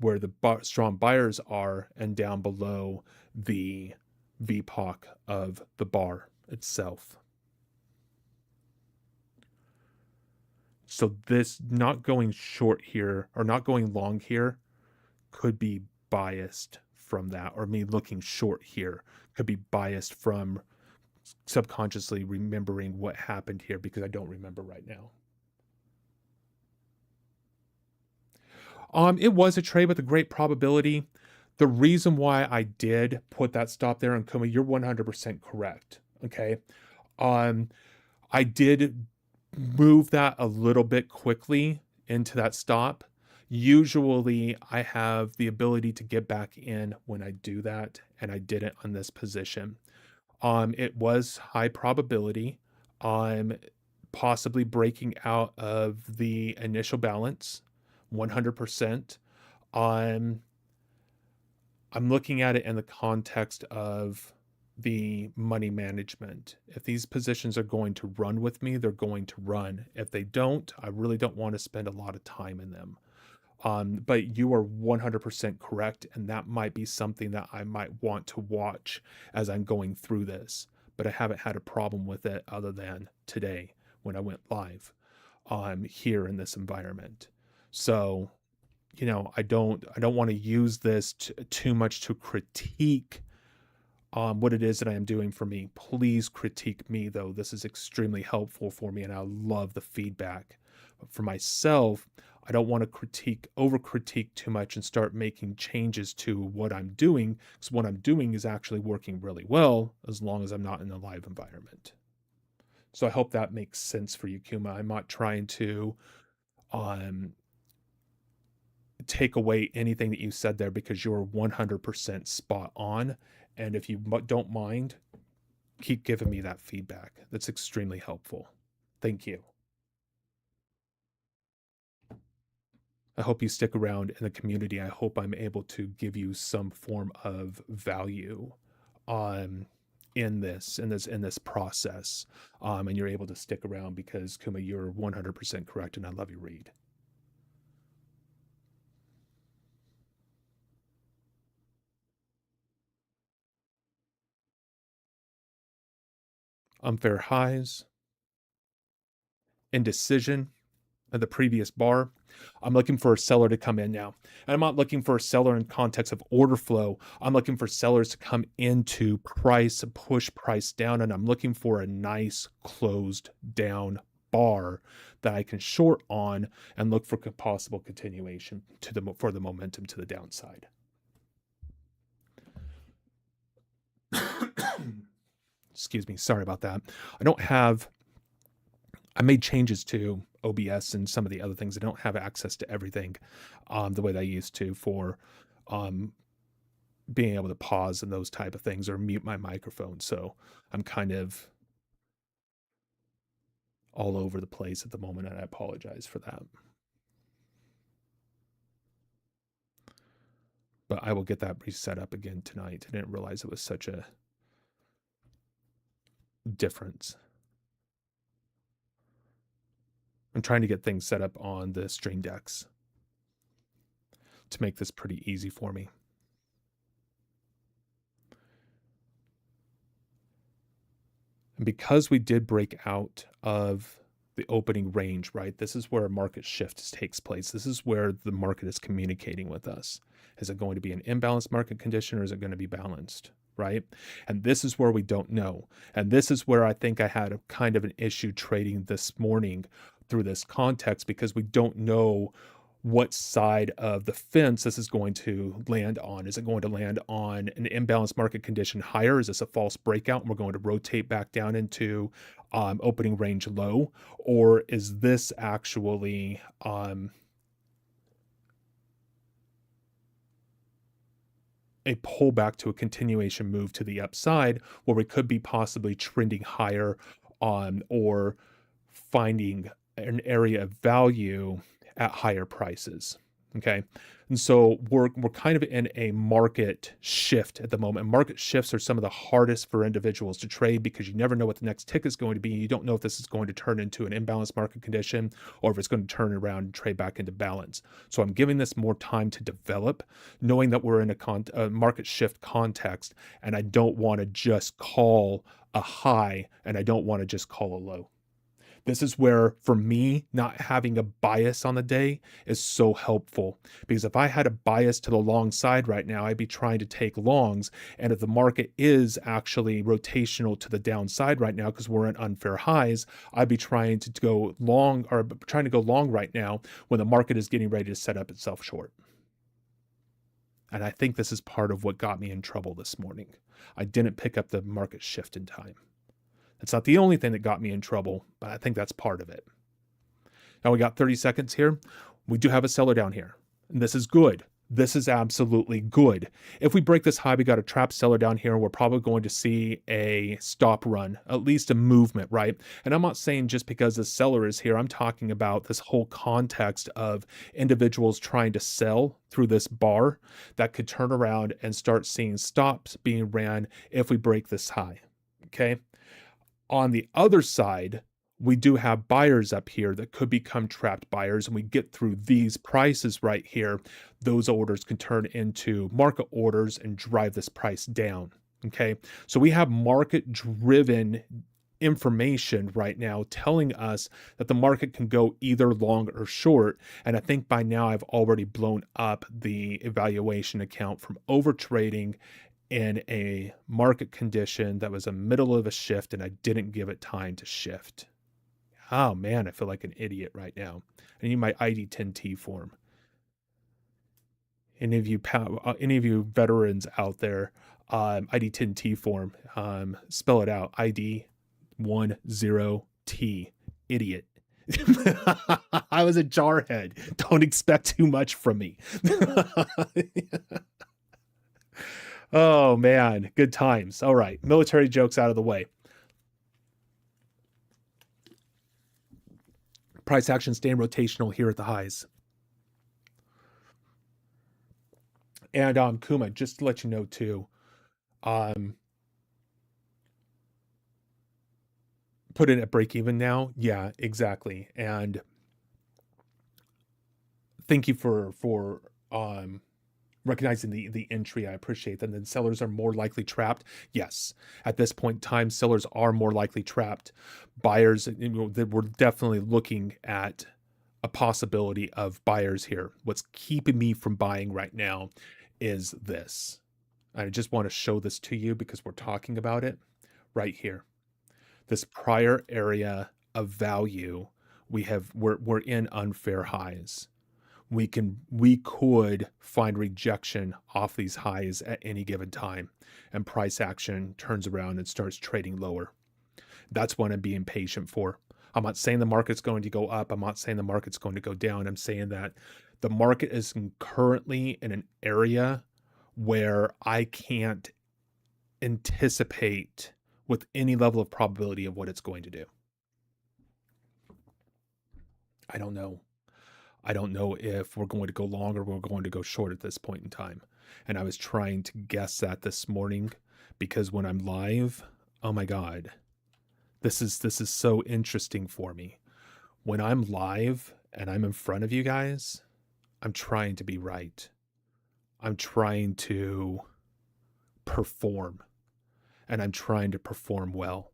where the strong buyers are and down below the VPOC of the bar itself. So this not going short here or not going long here could be biased from that, or me looking short here could be biased from subconsciously remembering what happened here because I don't remember right now. It was a trade with a great probability. The reason why I did put that stop there on Kuma, you're 100% correct. Okay. I did move that a little bit quickly into that stop. Usually I have the ability to get back in when I do that, and I didn't on this position. It was high probability. I'm possibly breaking out of the initial balance 100%. I'm looking at it in the context of the money management. If these positions are going to run with me, they're going to run. If they don't, I really don't want to spend a lot of time in them. But you are 100% correct, and that might be something that I might want to watch as I'm going through this. But I haven't had a problem with it other than today when I went live here in this environment. So, I don't want to use this too much to critique what it is that I am doing for me. Please critique me, though. This is extremely helpful for me, and I love the feedback. But for myself, I don't want to over critique too much and start making changes to what I'm doing, because what I'm doing is actually working really well as long as I'm not in a live environment. So I hope that makes sense for you, Kuma. I'm not trying to take away anything that you said there because you're 100% spot on. And if you don't mind, keep giving me that feedback. That's extremely helpful. Thank you. I hope you stick around in the community. I hope I'm able to give you some form of value in this process. And you're able to stick around because Kuma, you're 100% correct, and I love your read. Unfair highs, indecision at the previous bar. I'm looking for a seller to come in now. And I'm not looking for a seller in context of order flow. I'm looking for sellers to come into price, push price down, and I'm looking for a nice closed down bar that I can short on and look for possible continuation for the momentum to the downside. Excuse me, sorry about that. I made changes to OBS and some of the other things. I don't have access to everything the way that I used to for being able to pause and those type of things or mute my microphone. So I'm kind of all over the place at the moment, and I apologize for that. But I will get that reset up again tonight. I didn't realize it was such a difference. I'm trying to get things set up on the Stream Decks to make this pretty easy for me. And because we did break out of the opening range, right? This is where a market shift takes place. This is where the market is communicating with us. Is it going to be an imbalanced market condition, or is it going to be balanced? Right? And this is where we don't know. And this is where I think I had a kind of an issue trading this morning through this context, because we don't know what side of the fence this is going to land on. Is it going to land on an imbalanced market condition higher? Is this a false breakout and we're going to rotate back down into opening range low? Or is this actually a pullback to a continuation move to the upside, where we could be possibly trending higher or finding an area of value at higher prices. Okay. And so we're kind of in a market shift at the moment. Market shifts are some of the hardest for individuals to trade because you never know what the next tick is going to be. You don't know if this is going to turn into an imbalanced market condition or if it's going to turn around and trade back into balance. So I'm giving this more time to develop, knowing that we're in a market shift context, and I don't want to just call a high and I don't want to just call a low. This is where, for me, not having a bias on the day is so helpful, because if I had a bias to the long side right now, I'd be trying to take longs. And if the market is actually rotational to the downside right now, because we're at unfair highs, I'd be trying to go long, or trying to go long right now when the market is getting ready to set up itself short. And I think this is part of what got me in trouble this morning. I didn't pick up the market shift in time. It's not the only thing that got me in trouble, but I think that's part of it. Now we got 30 seconds here. We do have a seller down here, and this is good. This is absolutely good. If we break this high, we got a trapped seller down here, and we're probably going to see a stop run, at least a movement, right? And I'm not saying just because the seller is here, I'm talking about this whole context of individuals trying to sell through this bar that could turn around and start seeing stops being ran if we break this high, okay? On the other side, we do have buyers up here that could become trapped buyers, and we get through these prices right here. Those orders can turn into market orders and drive this price down. Okay, so we have market driven information right now telling us that the market can go either long or short. And I think by now I've already blown up the evaluation account from over trading in a market condition that was a middle of a shift, and I didn't give it time to shift. Oh man, I feel like an idiot right now. I need my ID10T form. Any of you veterans out there, ID10T form, spell it out, ID10T, idiot. I was a jarhead. Don't expect too much from me. Oh man, good times. All right, military jokes out of the way. Price action staying rotational here at the highs. And Kuma, just to let you know too, put it at break even now. Yeah, exactly. And thank you for recognizing the entry. I appreciate that. And then sellers are more likely trapped. Yes, at this point in time, sellers are more likely trapped. Buyers, we're definitely looking at a possibility of buyers here. What's keeping me from buying right now is this. I just want to show this to you because we're talking about it right here. This prior area of value, we're in unfair highs. We could find rejection off these highs at any given time, and price action turns around and starts trading lower. That's what I'm being patient for. I'm not saying the market's going to go up. I'm not saying the market's going to go down. I'm saying that the market is currently in an area where I can't anticipate with any level of probability of what it's going to do. I don't know. I don't know if we're going to go long or we're going to go short at this point in time. And I was trying to guess that this morning because when I'm live, oh my God, this is so interesting for me. When I'm live and I'm in front of you guys, I'm trying to be right. I'm trying to perform, and I'm trying to perform well.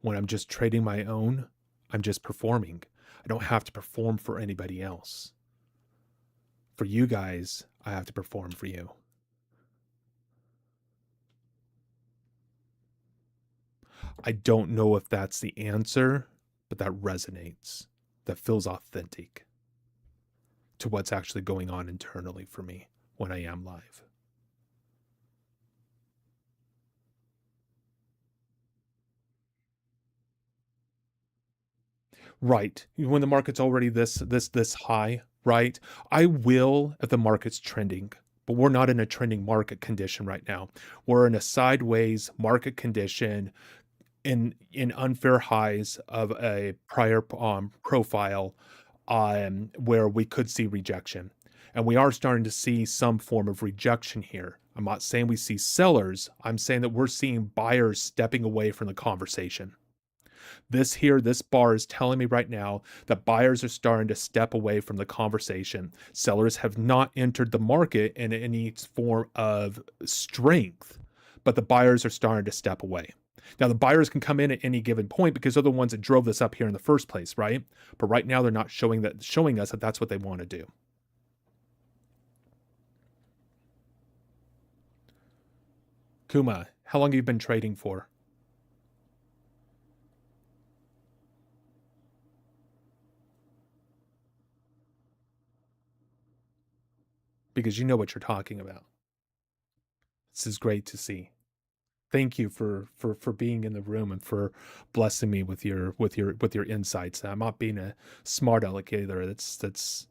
When I'm just trading my own, I'm just performing. I don't have to perform for anybody else. For you guys, I have to perform for you. I don't know if that's the answer, but that resonates. That feels authentic to what's actually going on internally for me when I am live. Right. When the market's already this high, right? I will if the market's trending, but we're not in a trending market condition right now. We're in a sideways market condition in unfair highs of a prior profile, where we could see rejection. And we are starting to see some form of rejection here. I'm not saying we see sellers. I'm saying that we're seeing buyers stepping away from the conversation. This bar is telling me right now that buyers are starting to step away from the conversation. Sellers have not entered the market in any form of strength, but the buyers are starting to step away. Now, the buyers can come in at any given point because they're the ones that drove this up here in the first place, right? But right now, they're not showing us that that's what they want to do. Kuma, how long have you been trading for? Because you know what you're talking about. This is great to see. Thank you for being in the room and for blessing me with your insights. I'm not being a smart aleck either. That's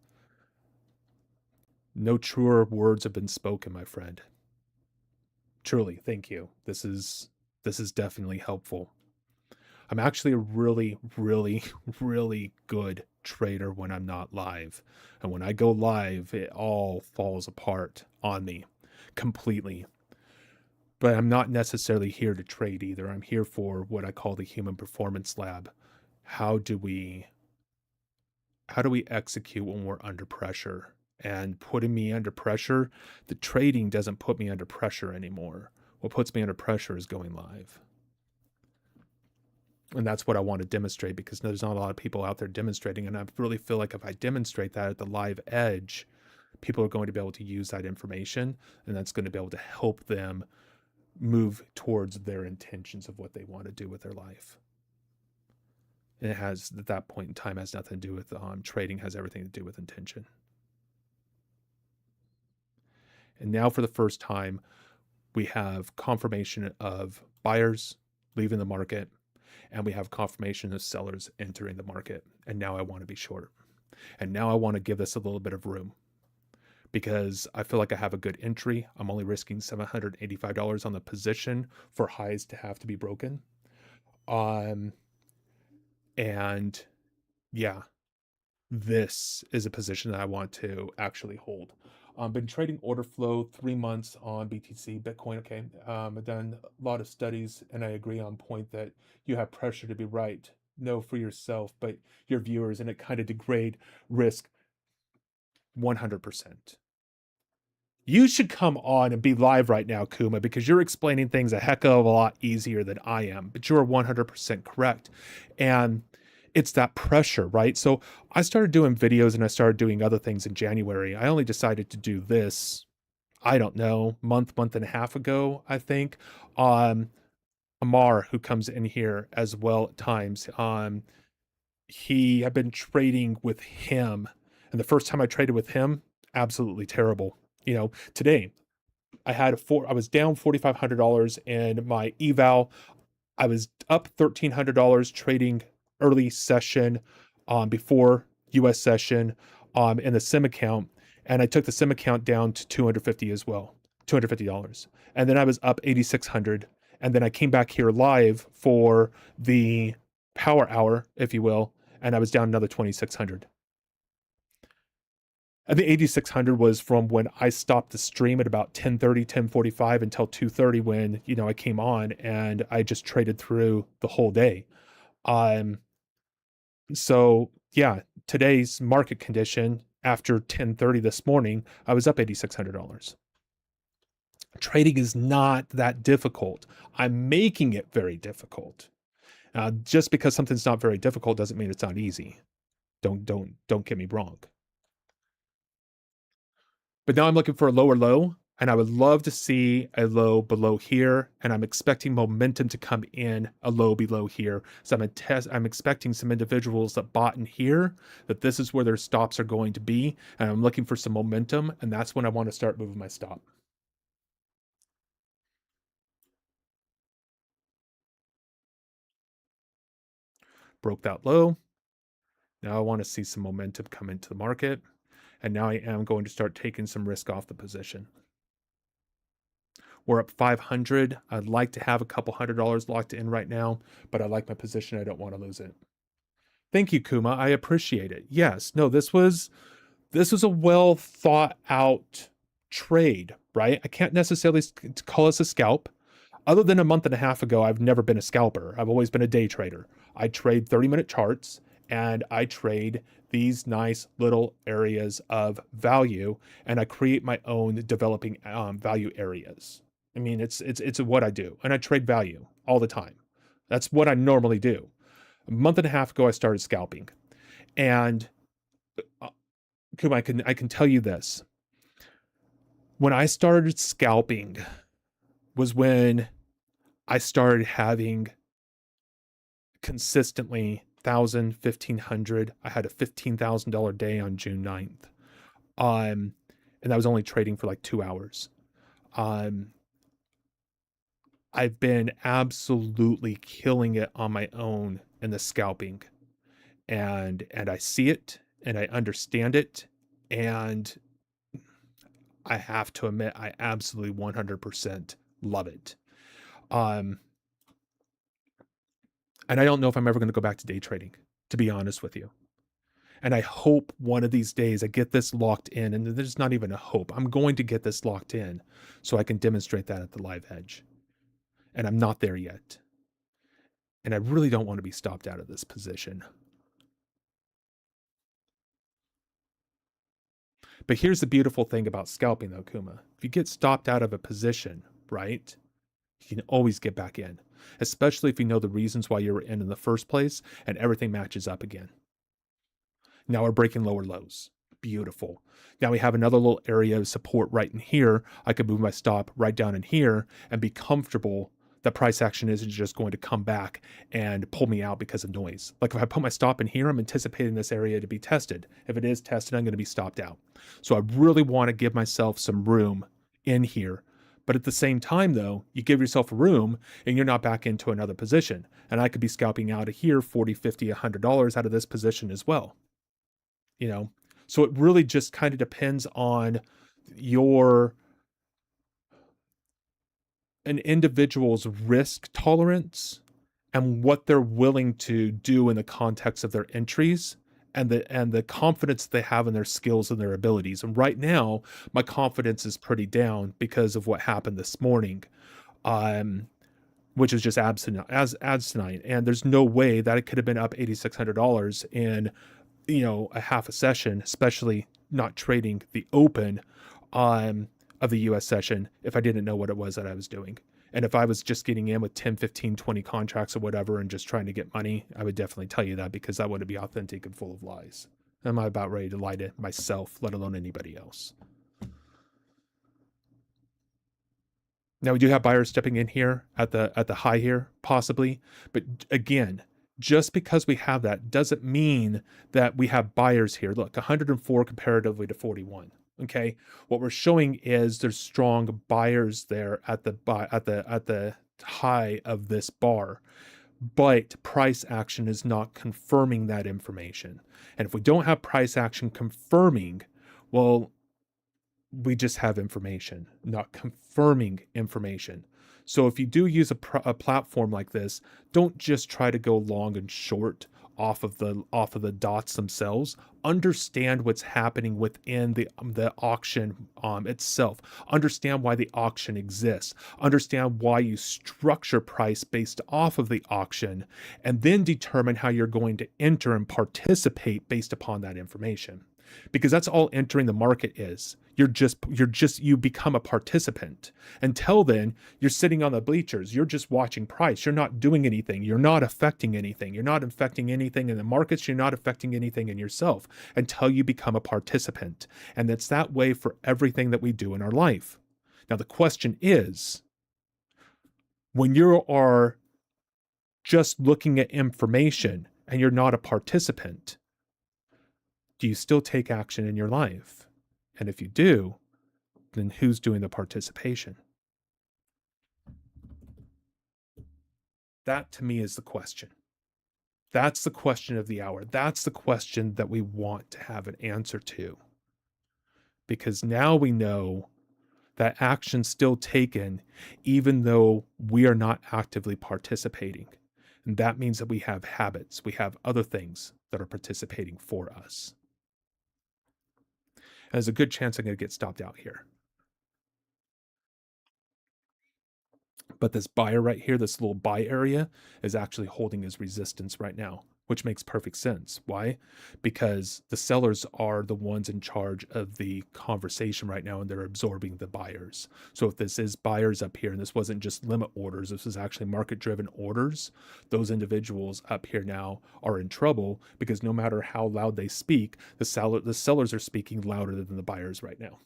no truer words have been spoken, my friend. Truly, thank you. This is definitely helpful. I'm actually a really, really, really good trader when I'm not live. And when I go live, it all falls apart on me completely. But I'm not necessarily here to trade either. I'm here for what I call the human performance lab. How do we execute when we're under pressure? And putting me under pressure, the trading doesn't put me under pressure anymore. What puts me under pressure is going live. And that's what I want to demonstrate, because there's not a lot of people out there demonstrating. And I really feel like if I demonstrate that at the live edge, people are going to be able to use that information, and that's going to be able to help them move towards their intentions of what they want to do with their life. And it has, at that point in time, has nothing to do with trading, has everything to do with intention. And now for the first time, we have confirmation of buyers leaving the market, and we have confirmation of sellers entering the market. And now I want to be short. And now I want to give this a little bit of room, because I feel like I have a good entry. I'm only risking $785 on the position for highs to have to be broken. And yeah, this is a position that I want to actually hold. Been trading order flow 3 months on BTC, Bitcoin. Okay. I've done a lot of studies, and I agree on point that you have pressure to be right. No, for yourself, but your viewers, and it kind of degrade risk 100%. You should come on and be live right now, Kuma, because you're explaining things a heck of a lot easier than I am. But you're 100% correct. And it's that pressure, right? So I started doing videos and I started doing other things in January. I only decided to do this, I don't know, month and a half ago, I think. Amar, who comes in here as well at times, I've been trading with him. And the first time I traded with him, absolutely terrible. Today I was down $4,500 in my eval. I was up $1,300 trading early session, before US session, in the sim account. And I took the sim account down to 250 as well, $250. And then I was up 8,600. And then I came back here live for the power hour, if you will. And I was down another 2,600. And the 8,600 was from when I stopped the stream at about 10:30, 10:45 until 2:30, when, I came on and I just traded through the whole day. So yeah, today's market condition after 10:30 this morning, I was up $8,600. Trading is not that difficult. I'm making it very difficult. Just because something's not very difficult doesn't mean it's not easy. Don't get me wrong. But now I'm looking for a lower low, and I would love to see a low below here, and I'm expecting momentum to come in a low below here. So I'm expecting some individuals that bought in here, that this is where their stops are going to be, and I'm looking for some momentum, and that's when I want to start moving my stop. Broke that low. Now I want to see some momentum come into the market, and now I am going to start taking some risk off the position. We're up 500. I'd like to have a couple $100 locked in right now, but I like my position. I don't want to lose it. Thank you, Kuma. I appreciate it. Yes, no, this was a well thought out trade, right? I can't necessarily call this a scalp. Other than a month and a half ago, I've never been a scalper. I've always been a day trader. I trade 30-minute charts and I trade these nice little areas of value, and I create my own developing value areas. I mean, it's what I do, and I trade value all the time. That's what I normally do. A month and a half ago, I started scalping, and Kuma, I can tell you this. When I started scalping was when I started having consistently 1,000, 1,500. I had a $15,000 day on June 9th. And I was only trading for like 2 hours. I've been absolutely killing it on my own in the scalping. And I see it and I understand it. And I have to admit, I absolutely 100% love it. And I don't know if I'm ever going to go back to day trading, to be honest with you. And I hope one of these days I get this locked in, and there's not even a hope. I'm going to get this locked in so I can demonstrate that at the live hedge. And I'm not there yet. And I really don't want to be stopped out of this position. But here's the beautiful thing about scalping though, Kuma. If you get stopped out of a position, right, you can always get back in, especially if you know the reasons why you were in the first place and everything matches up again. Now we're breaking lower lows. Beautiful. Now we have another little area of support right in here. I could move my stop right down in here and be comfortable that price action isn't just going to come back and pull me out because of noise. Like if I put my stop in here, I'm anticipating this area to be tested. If it is tested, I'm going to be stopped out. So I really want to give myself some room in here. But at the same time, though, you give yourself room and you're not back into another position. And I could be scalping out of here $40, $50, $100 out of this position as well. You know, so it really just kind of depends on an individual's risk tolerance and what they're willing to do in the context of their entries and the confidence they have in their skills and their abilities. And right now, my confidence is pretty down because of what happened this morning, which is just asinine. And there's no way that it could have been up $8,600 in, a half a session, especially not trading the open of the US session if I didn't know what it was that I was doing. And if I was just getting in with 10, 15, 20 contracts or whatever and just trying to get money, I would definitely tell you that because that wouldn't be authentic and full of lies. I'm about ready to lie to myself, let alone anybody else. Now we do have buyers stepping in here at the high here, possibly. But again, just because we have that doesn't mean that we have buyers here. Look, 104 comparatively to 41. Okay, what we're showing is there's strong buyers there at the high of this bar, but price action is not confirming that information. And if we don't have price action confirming, well, we just have information, not confirming information. So if you do use a platform like this, don't just try to go long and short off of the dots themselves. Understand what's happening within the auction itself. Understand why the auction exists. Understand why you structure price based off of the auction, and then determine how you're going to enter and participate based upon that information. Because that's all entering the market is. You become a participant. Until then, you're sitting on the bleachers. You're just watching price. You're not doing anything. You're not affecting anything. You're not affecting anything in the markets. You're not affecting anything in yourself until you become a participant. And it's that way for everything that we do in our life. Now, the question is, when you are just looking at information and you're not a participant, do you still take action in your life? And if you do, then who's doing the participation? That to me is the question. That's the question of the hour. That's the question that we want to have an answer to. Because now we know that action's still taken even though we are not actively participating. And that means that we have habits, we have other things that are participating for us. And there's a good chance I'm going to get stopped out here. But this buyer right here, this little buy area, is actually holding his resistance right now, which makes perfect sense. Why? Because the sellers are the ones in charge of the conversation right now, and they're absorbing the buyers. So if this is buyers up here, and this wasn't just limit orders, this is actually market-driven orders, those individuals up here now are in trouble, because no matter how loud they speak, the sellers are speaking louder than the buyers right now.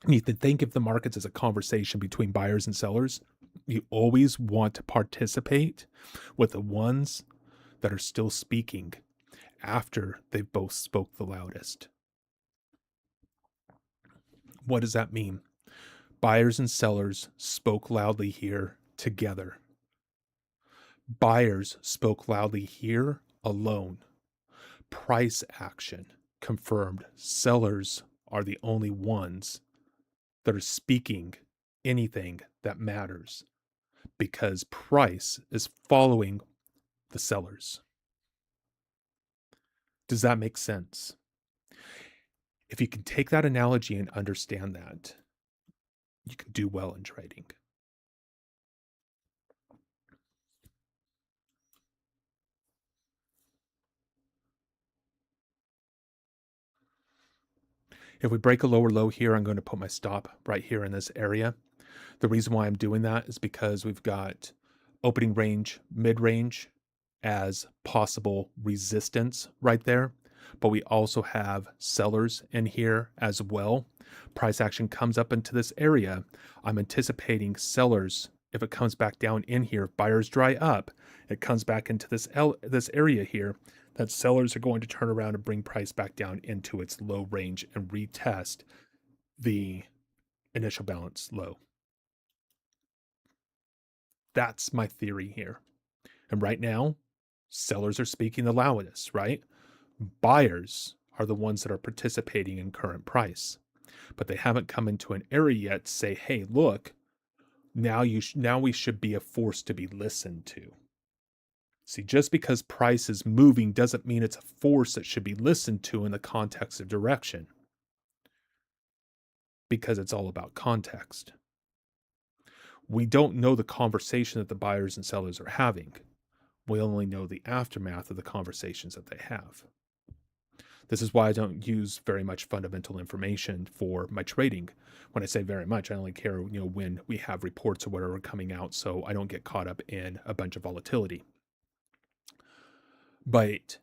You can think of the markets as a conversation between buyers and sellers. You always want to participate with the ones that are still speaking after they've both spoke the loudest. What does that mean? Buyers and sellers spoke loudly here together. Buyers spoke loudly here alone. Price action confirmed. Sellers are the only ones that are speaking anything that matters, because price is following the sellers. Does that make sense? If you can take that analogy and understand that, you can do well in trading. If we break a lower low here, I'm going to put my stop right here in this area. The reason why I'm doing that is because we've got opening range, mid-range as possible resistance right there, but we also have sellers in here as well. Price action comes up into this area. I'm anticipating sellers, if it comes back down in here, buyers dry up, it comes back into this area here, that sellers are going to turn around and bring price back down into its low range and retest the initial balance low. That's my theory here. And right now, sellers are speaking the loudest, right? Buyers are the ones that are participating in current price, but they haven't come into an area yet to say, hey, look, now we should be a force to be listened to. See, just because price is moving doesn't mean it's a force that should be listened to in the context of direction, because it's all about context. We don't know the conversation that the buyers and sellers are having. We only know the aftermath of the conversations that they have. This is why I don't use very much fundamental information for my trading. When I say very much, I only care, when we have reports or whatever coming out, so I don't get caught up in a bunch of volatility. But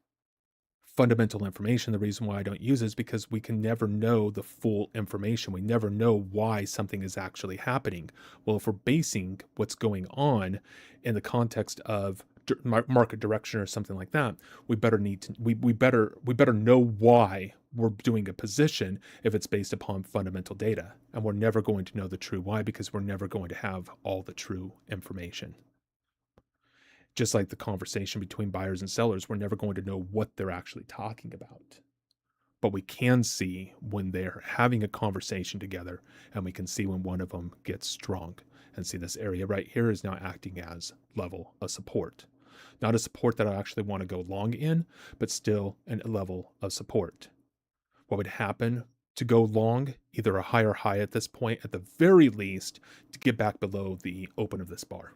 fundamental information, the reason why I don't use it is because we can never know the full information. We never know why something is actually happening. Well, if we're basing what's going on in the context of market direction or something like that, we better know why we're doing a position if it's based upon fundamental data. And we're never going to know the true why, because we're never going to have all the true information. Just like the conversation between buyers and sellers, we're never going to know what they're actually talking about. But we can see when they're having a conversation together, and we can see when one of them gets strong. And see, this area right here is now acting as level of support. Not a support that I actually want to go long in, but still a level of support. What would happen to go long? Either a higher high at this point, at the very least, to get back below the open of this bar,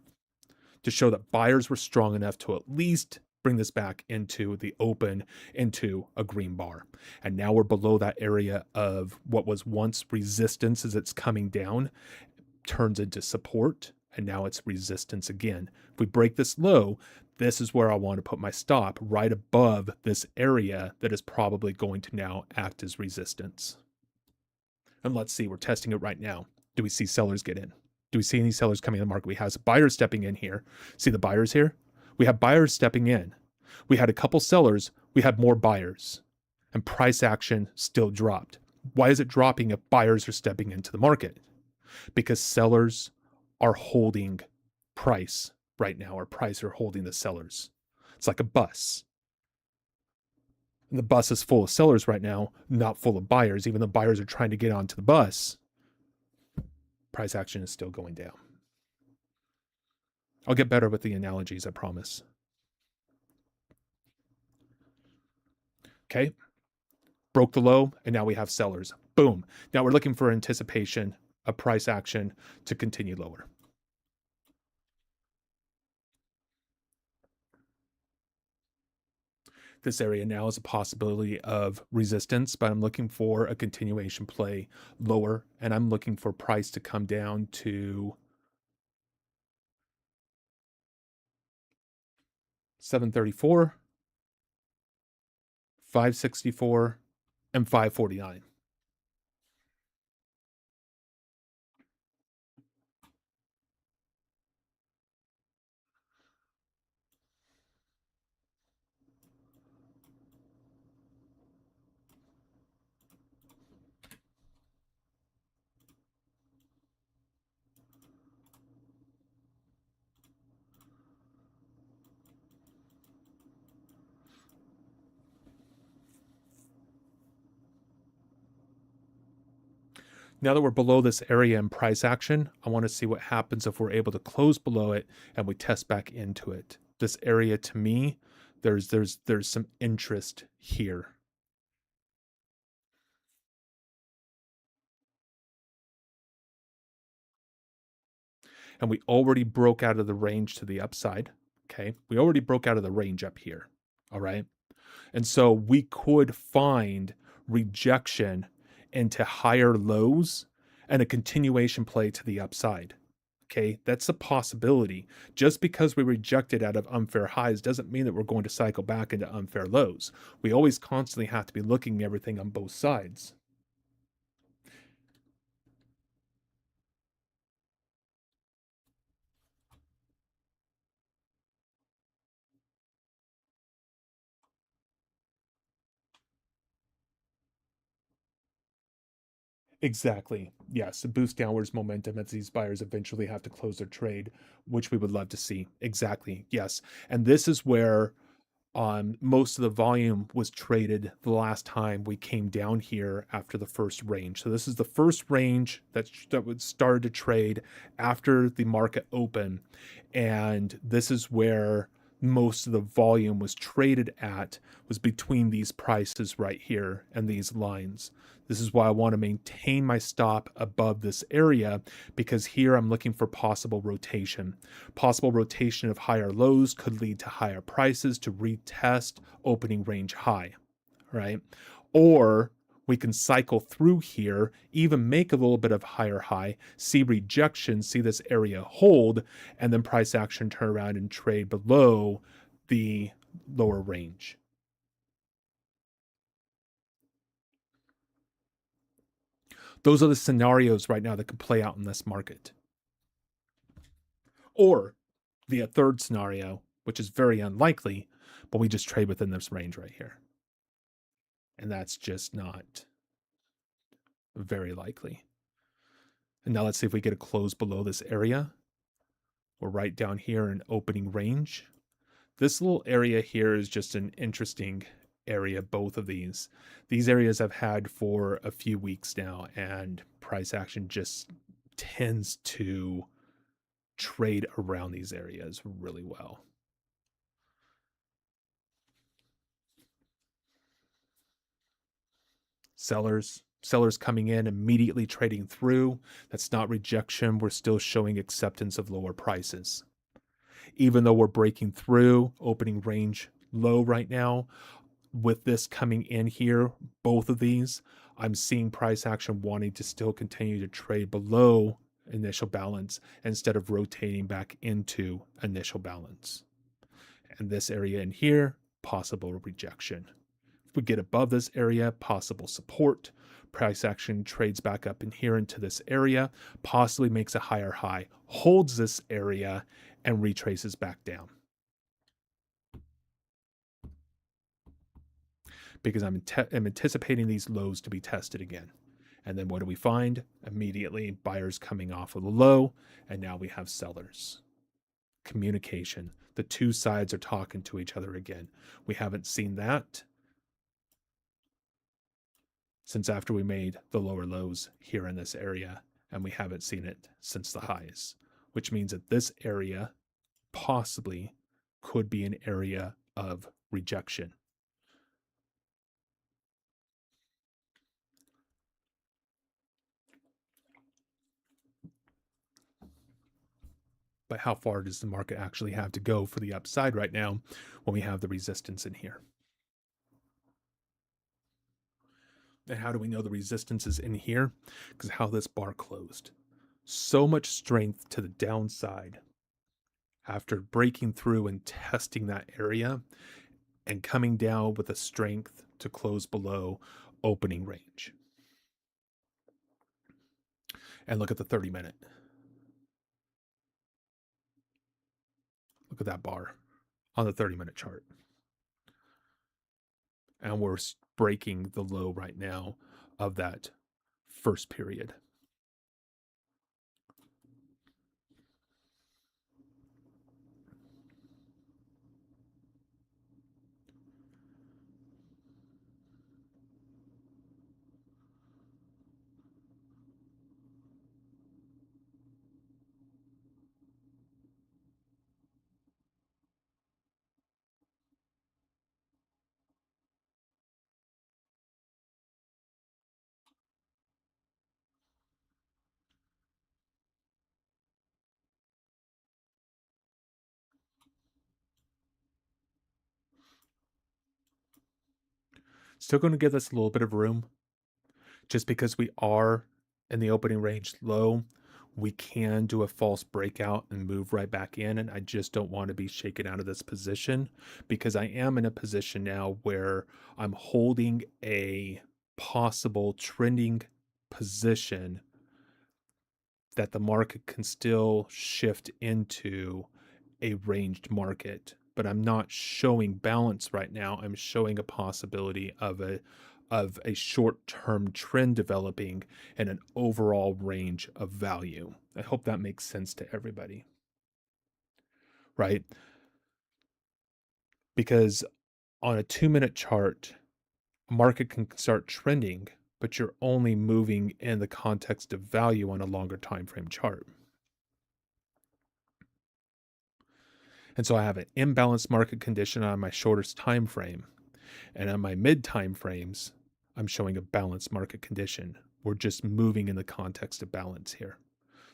to show that buyers were strong enough to at least bring this back into the open, into a green bar. And now we're below that area of what was once resistance as it's coming down, turns into support, and now it's resistance again. If we break this low, this is where I want to put my stop, right above this area that is probably going to now act as resistance. And let's see, we're testing it right now. Do we see sellers get in? Do we see any sellers coming in the market? We have buyers stepping in here. See the buyers here? We have buyers stepping in. We had a couple sellers. We had more buyers. And price action still dropped. Why is it dropping if buyers are stepping into the market? Because sellers are holding price right now, or price are holding the sellers. It's like a bus. And the bus is full of sellers right now, not full of buyers. Even though buyers are trying to get onto the bus, price action is still going down. I'll get better with the analogies, I promise. Okay. Broke the low, and now we have sellers. Boom. Now we're looking for anticipation of price action to continue lower. This area now is a possibility of resistance, but I'm looking for a continuation play lower, and I'm looking for price to come down to 734, 564, and 549. Now that we're below this area in price action, I want to see what happens if we're able to close below it and we test back into it. This area, to me, there's some interest here. And we already broke out of the range to the upside. Okay. We already broke out of the range up here. All right. And so we could find rejection into higher lows and a continuation play to the upside. Okay, that's a possibility. Just because we rejected out of unfair highs doesn't mean that we're going to cycle back into unfair lows. We always constantly have to be looking at everything on both sides. Exactly. Yes, a boost downwards momentum as these buyers eventually have to close their trade, which we would love to see. Exactly. Yes. And this is where most of the volume was traded the last time we came down here after the first range. So this is the first range that would start to trade after the market open, and this is where most of the volume was traded at, was between these prices right here and these lines. This is why I want to maintain my stop above this area, because here I'm looking for possible rotation. Possible rotation of higher lows could lead to higher prices to retest opening range high, right? Or we can cycle through here, even make a little bit of higher high, see rejection, see this area hold, and then price action turn around and trade below the lower range. Those are the scenarios right now that could play out in this market. Or the third scenario, which is very unlikely, but we just trade within this range right here. And that's just not very likely. And now let's see if we get a close below this area. We're right down here in opening range. This little area here is just an interesting area, both of these. These areas I've had for a few weeks now, and price action just tends to trade around these areas really well. Sellers coming in, immediately trading through. That's not rejection. We're still showing acceptance of lower prices. Even though we're breaking through opening range low right now, with this coming in here, both of these, I'm seeing price action wanting to still continue to trade below initial balance instead of rotating back into initial balance. And this area in here, possible rejection. If we get above this area, possible support. Price action trades back up in here into this area, possibly makes a higher high, holds this area, and retraces back down. Because I'm anticipating these lows to be tested again. And then what do we find? Immediately, buyers coming off of the low, and now we have sellers. Communication. The two sides are talking to each other again. We haven't seen that since after we made the lower lows here in this area, and we haven't seen it since the highs, which means that this area possibly could be an area of rejection. But how far does the market actually have to go for the upside right now when we have the resistance in here? And how do we know the resistance is in here? Because how this bar closed. So much strength to the downside after breaking through and testing that area and coming down with a strength to close below opening range. And look at the 30-minute. Look at that bar on the 30-minute chart. And we're breaking the low right now of that first period. Still going to give us a little bit of room. Just because we are in the opening range low, we can do a false breakout and move right back in. And I just don't want to be shaken out of this position, because I am in a position now where I'm holding a possible trending position that the market can still shift into a ranged market. But I'm not showing balance right now. I'm showing a possibility of a short-term trend developing and an overall range of value. I hope that makes sense to everybody, right? Because on a 2-minute chart, a market can start trending, but you're only moving in the context of value on a longer time frame chart. And so I have an imbalanced market condition on my shortest time frame, and on my mid time frames, I'm showing a balanced market condition. We're just moving in the context of balance here.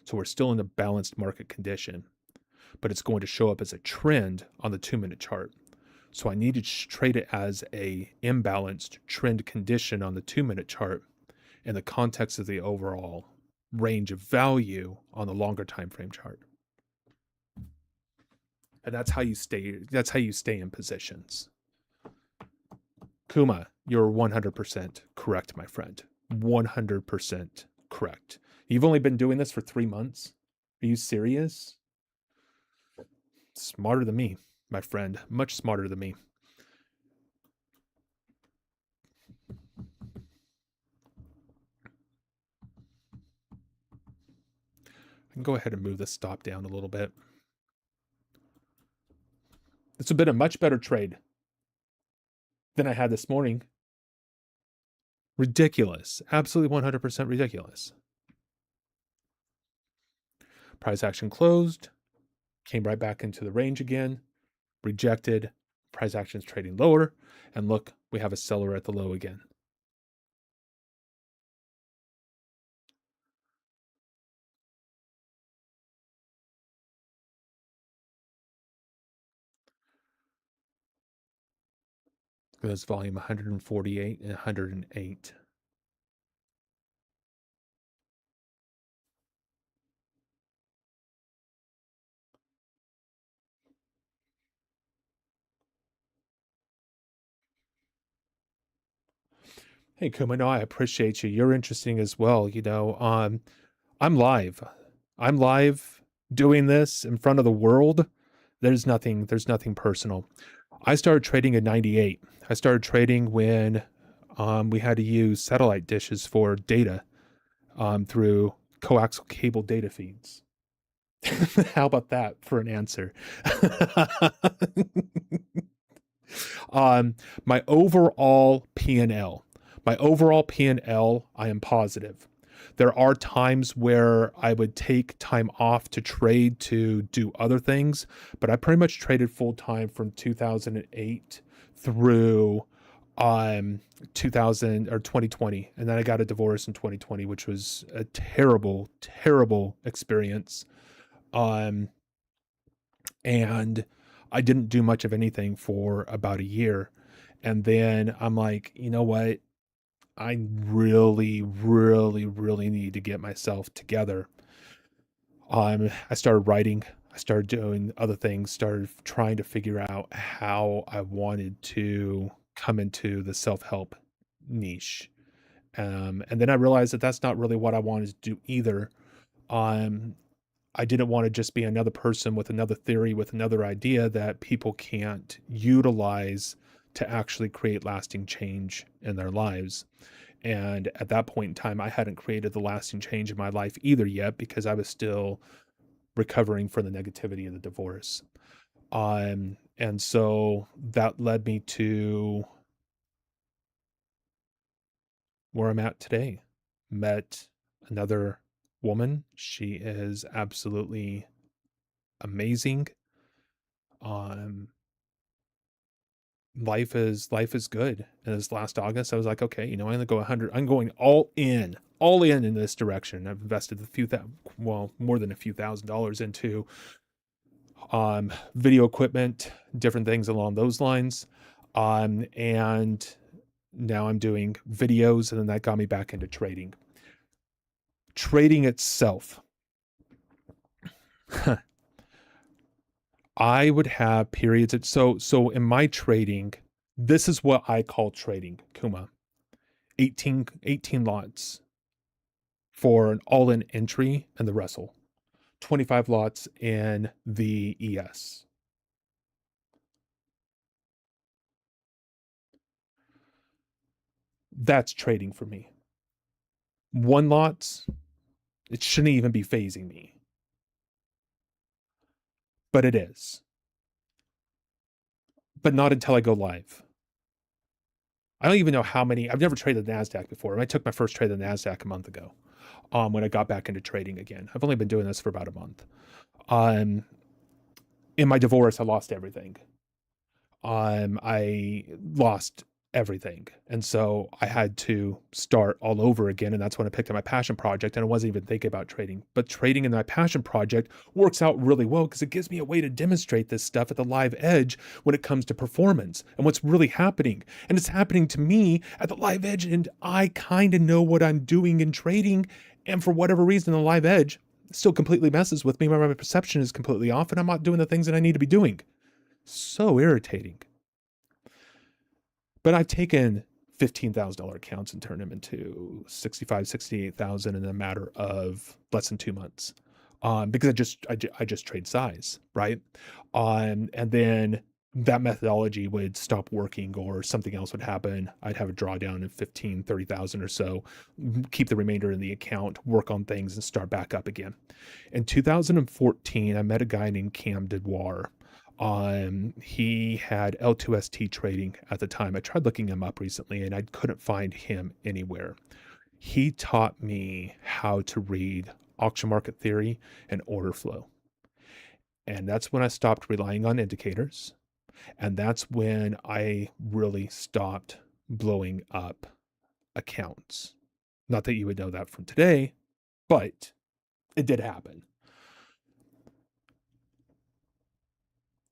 So we're still in a balanced market condition, but it's going to show up as a trend on the 2-minute chart. So I need to trade it as a imbalanced trend condition on the 2-minute chart in the context of the overall range of value on the longer time frame chart. And that's how you stay in positions. Kuma, you're 100% correct, my friend. 100% correct. You've only been doing this for 3 months? Are you serious? Smarter than me, my friend. Much smarter than me. I can go ahead and move this stop down a little bit. It's been a much better trade than I had this morning. Ridiculous. Absolutely 100% ridiculous. Price action closed. Came right back into the range again. Rejected. Price action's trading lower. And look, we have a seller at the low again. There's volume 148 and 108. Hey, Kuma, no, I appreciate you. You're interesting as well. I'm live. I'm live doing this in front of the world. There's nothing personal. I started trading in 98. I started trading when we had to use satellite dishes for data through coaxial cable data feeds. How about that for an answer? My overall P&L, My overall P&L, I am positive. There are times where I would take time off to trade to do other things, but I pretty much traded full time from 2008 through 2000 or 2020, and then I got a divorce in 2020, which was a terrible, terrible experience. Um, and I didn't do much of anything for about a year. And then I'm like, you know what? I really, really, really need to get myself together. I started writing, I started doing other things, started trying to figure out how I wanted to come into the self-help niche. And then I realized that that's not really what I wanted to do either. Um, I didn't want to just be another person with another theory, with another idea that people can't utilize to actually create lasting change in their lives. And at that point in time, I hadn't created the lasting change in my life either yet because I was still recovering from the negativity of the divorce. And so that led me to where I'm at today. Met another woman. She is absolutely amazing. Um, life is good. And this last August, I was like, okay, I'm gonna go 100. I'm going all in this direction. I've invested more than a few $1,000s into video equipment, different things along those lines. And now I'm doing videos, and then that got me back into trading. Trading itself. I would have periods of, so in my trading, this is what I call trading, Kuma. 18 lots for an all-in entry and the wrestle. 25 lots in the ES. That's trading for me. One lots, it shouldn't even be phasing me, but it is. But not until I go live. I don't even know how many. I've never traded the NASDAQ before. I took my first trade on the NASDAQ a month ago when I got back into trading again. I've only been doing this for about a month. In my divorce, I lost everything. I lost everything. And so I had to start all over again. And that's when I picked up my passion project. And I wasn't even thinking about trading. But trading in my passion project works out really well because it gives me a way to demonstrate this stuff at the live edge when it comes to performance and what's really happening. And it's happening to me at the live edge. And I kind of know what I'm doing in trading. And for whatever reason, the live edge still completely messes with me. My perception is completely off and I'm not doing the things that I need to be doing. So irritating. But I've taken $15,000 accounts and turned them into 65, 68,000 in a matter of less than 2 months. Because I just trade size, right? And then that methodology would stop working or something else would happen. I'd have a drawdown of 15, 30,000 or so, keep the remainder in the account, work on things and start back up again. In 2014, I met a guy named Cam Dedoir. He had L2ST trading at the time. I tried looking him up recently and I couldn't find him anywhere. He taught me how to read auction market theory and order flow. And that's when I stopped relying on indicators. And that's when I really stopped blowing up accounts. Not that you would know that from today, but it did happen.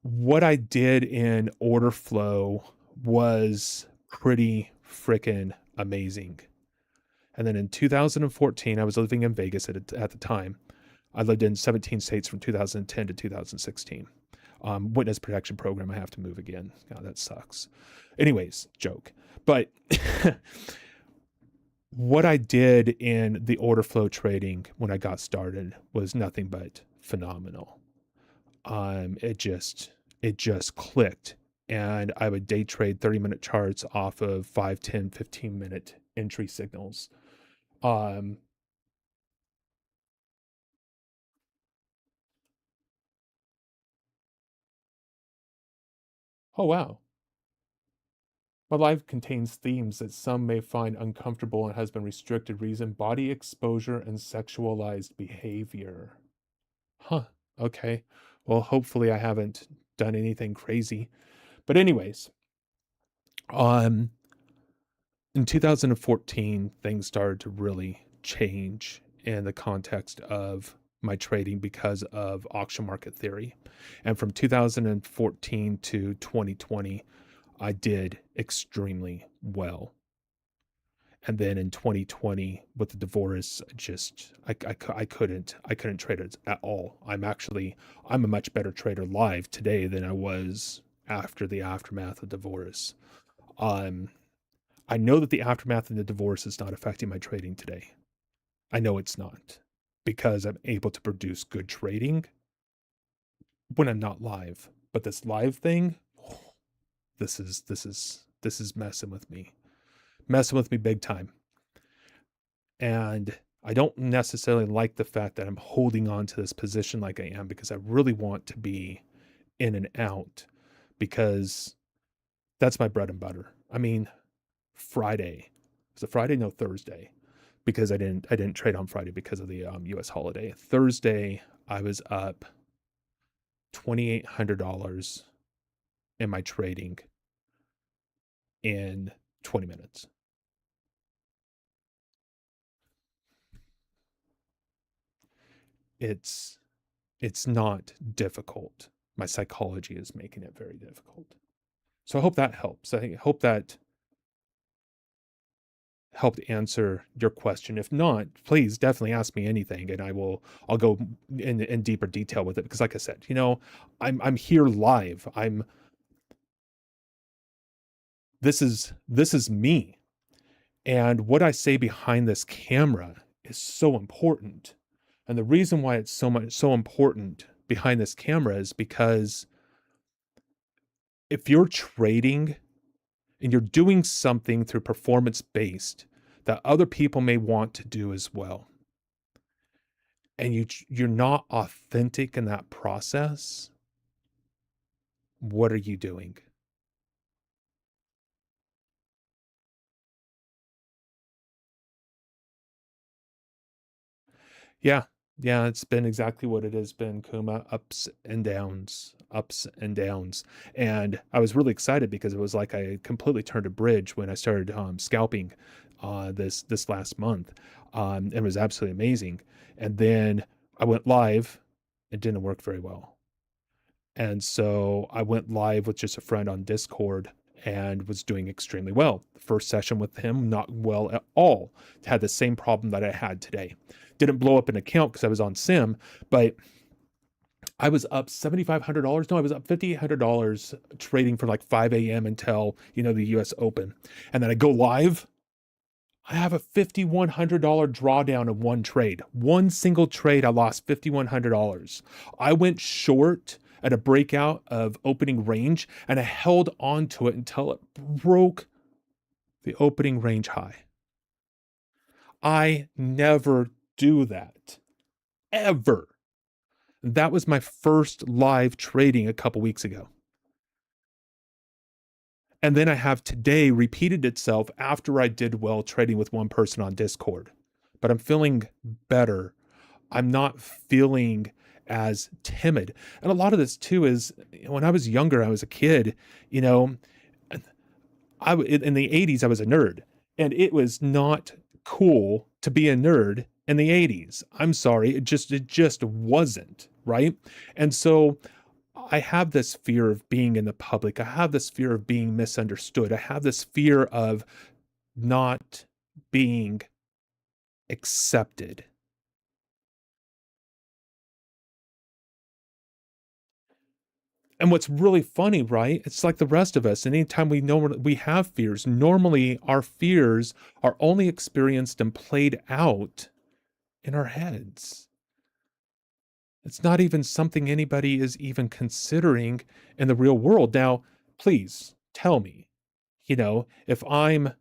What I did in order flow was pretty freaking amazing. And then in 2014, I was living in Vegas at the time. I lived in 17 states from 2010 to 2016. Witness protection program, I have to move again. God, that sucks. Anyways, joke. But what I did in the order flow trading when I got started was nothing but phenomenal. It just clicked. And I would day trade 30-minute charts off of 5, 10, 15-minute entry signals. Oh, wow. My life contains themes that some may find uncomfortable and has been restricted reason, body exposure, and sexualized behavior. Huh. Okay. Well, hopefully I haven't done anything crazy. But anyways, um, in 2014, things started to really change in the context of my trading because of auction market theory. And from 2014 to 2020, I did extremely well. And then in 2020 with the divorce, just I couldn't trade it at all. I'm a much better trader live today than I was after the aftermath of divorce. Um, I know that the aftermath of the divorce is not affecting my trading today. I know it's not, because I'm able to produce good trading when I'm not live. But this live thing, this is messing with me big time. And I don't necessarily like the fact that I'm holding on to this position like I am, because I really want to be in and out, because that's my bread and butter. I mean, Friday. Was it Friday? No, Thursday. Because I didn't trade on Friday because of the US holiday. Thursday, I was up $2,800 in my trading in 20 minutes. It's it's not difficult. My psychology is making it very difficult. So I hope that helps. I hope that helped answer your question. If not, please definitely ask me anything, and I'll go in deeper detail with it, because like I said, I'm here live. This is me. And what I say behind this camera is so important. And the reason why it's so important behind this camera is because if you're trading and you're doing something through performance based that other people may want to do as well, and you're not authentic in that process, what are you doing? Yeah. Yeah, it's been exactly what it has been, Kuma. Ups and downs, ups and downs. And I was really excited because it was like I completely turned a bridge when I started scalping this last month. It was absolutely amazing. And then I went live. It didn't work very well. And so I went live with just a friend on Discord and was doing extremely well. The first session with him, not well at all. Had the same problem that I had today. Didn't blow up an account because I was on Sim, but I was up $7,500. No, I was up $5,800 trading from like 5 a.m. until, the US Open. And then I go live. I have a $5,100 drawdown of one trade. One single trade, I lost $5,100. I went short at a breakout of opening range, and I held on to it until it broke the opening range high. I never do that, ever. That was my first live trading a couple weeks ago. And then I have today repeated itself after I did well trading with one person on Discord. But I'm feeling better. I'm not feeling as timid. And a lot of this too is when I was younger, I was a kid, you know, in the 80s, I was a nerd, and it was not cool to be a nerd in the 80s. I'm sorry. It just wasn't, right? And so I have this fear of being in the public. I have this fear of being misunderstood. I have this fear of not being accepted. And what's really funny, right? It's like the rest of us. Anytime we know we have fears, normally our fears are only experienced and played out in our heads. It's not even something anybody is even considering in the real world. Now, please tell me, if I'm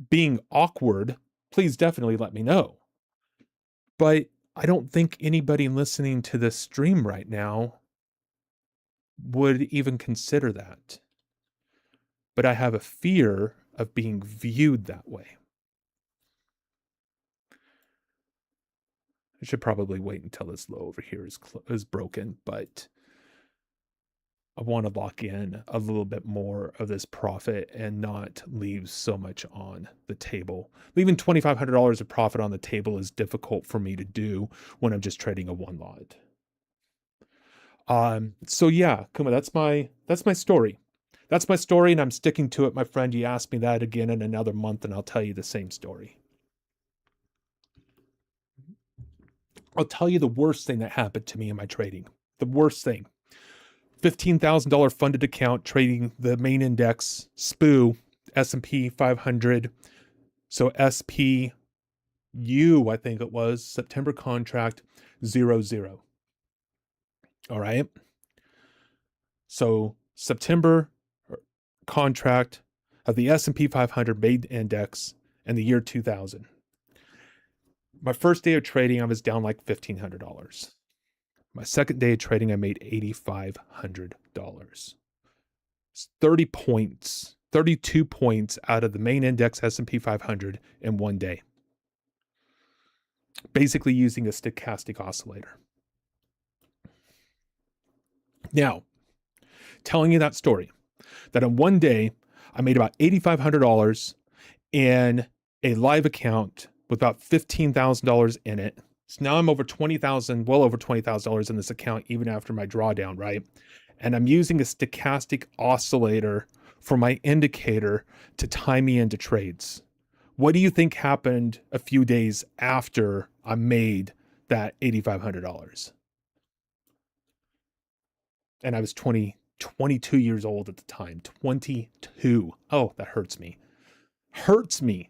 being awkward, please definitely let me know. But I don't think anybody listening to this stream right now would even consider that. But I have a fear of being viewed that way. I should probably wait until this low over here is broken, but I want to lock in a little bit more of this profit and not leave so much on the table. Leaving $2,500 of profit on the table is difficult for me to do when I'm just trading a one lot. So yeah, Kuma, that's my story. That's my story, and I'm sticking to it, my friend. You ask me that again in another month, and I'll tell you the same story. I'll tell you the worst thing that happened to me in my trading. The worst thing. $15,000 funded account trading the main index, SPU, S&P 500. So SPU, I think it was, September contract 00. All right. So September contract of the S&P 500 main index in the year 2000. My first day of trading, I was down like $1,500. My second day of trading, I made $8,500. It's 30 points, 32 points out of the main index S&P 500 in one day. Basically using a stochastic oscillator. Now, telling you that story, that in one day, I made about $8,500 in a live account with about $15,000 in it. So now I'm over $20,000, well over $20,000 in this account, even after my drawdown, right? And I'm using a stochastic oscillator for my indicator to time me into trades. What do you think happened a few days after I made that $8,500? And I was 22 years old at the time. 22. Oh, that hurts me. Hurts me.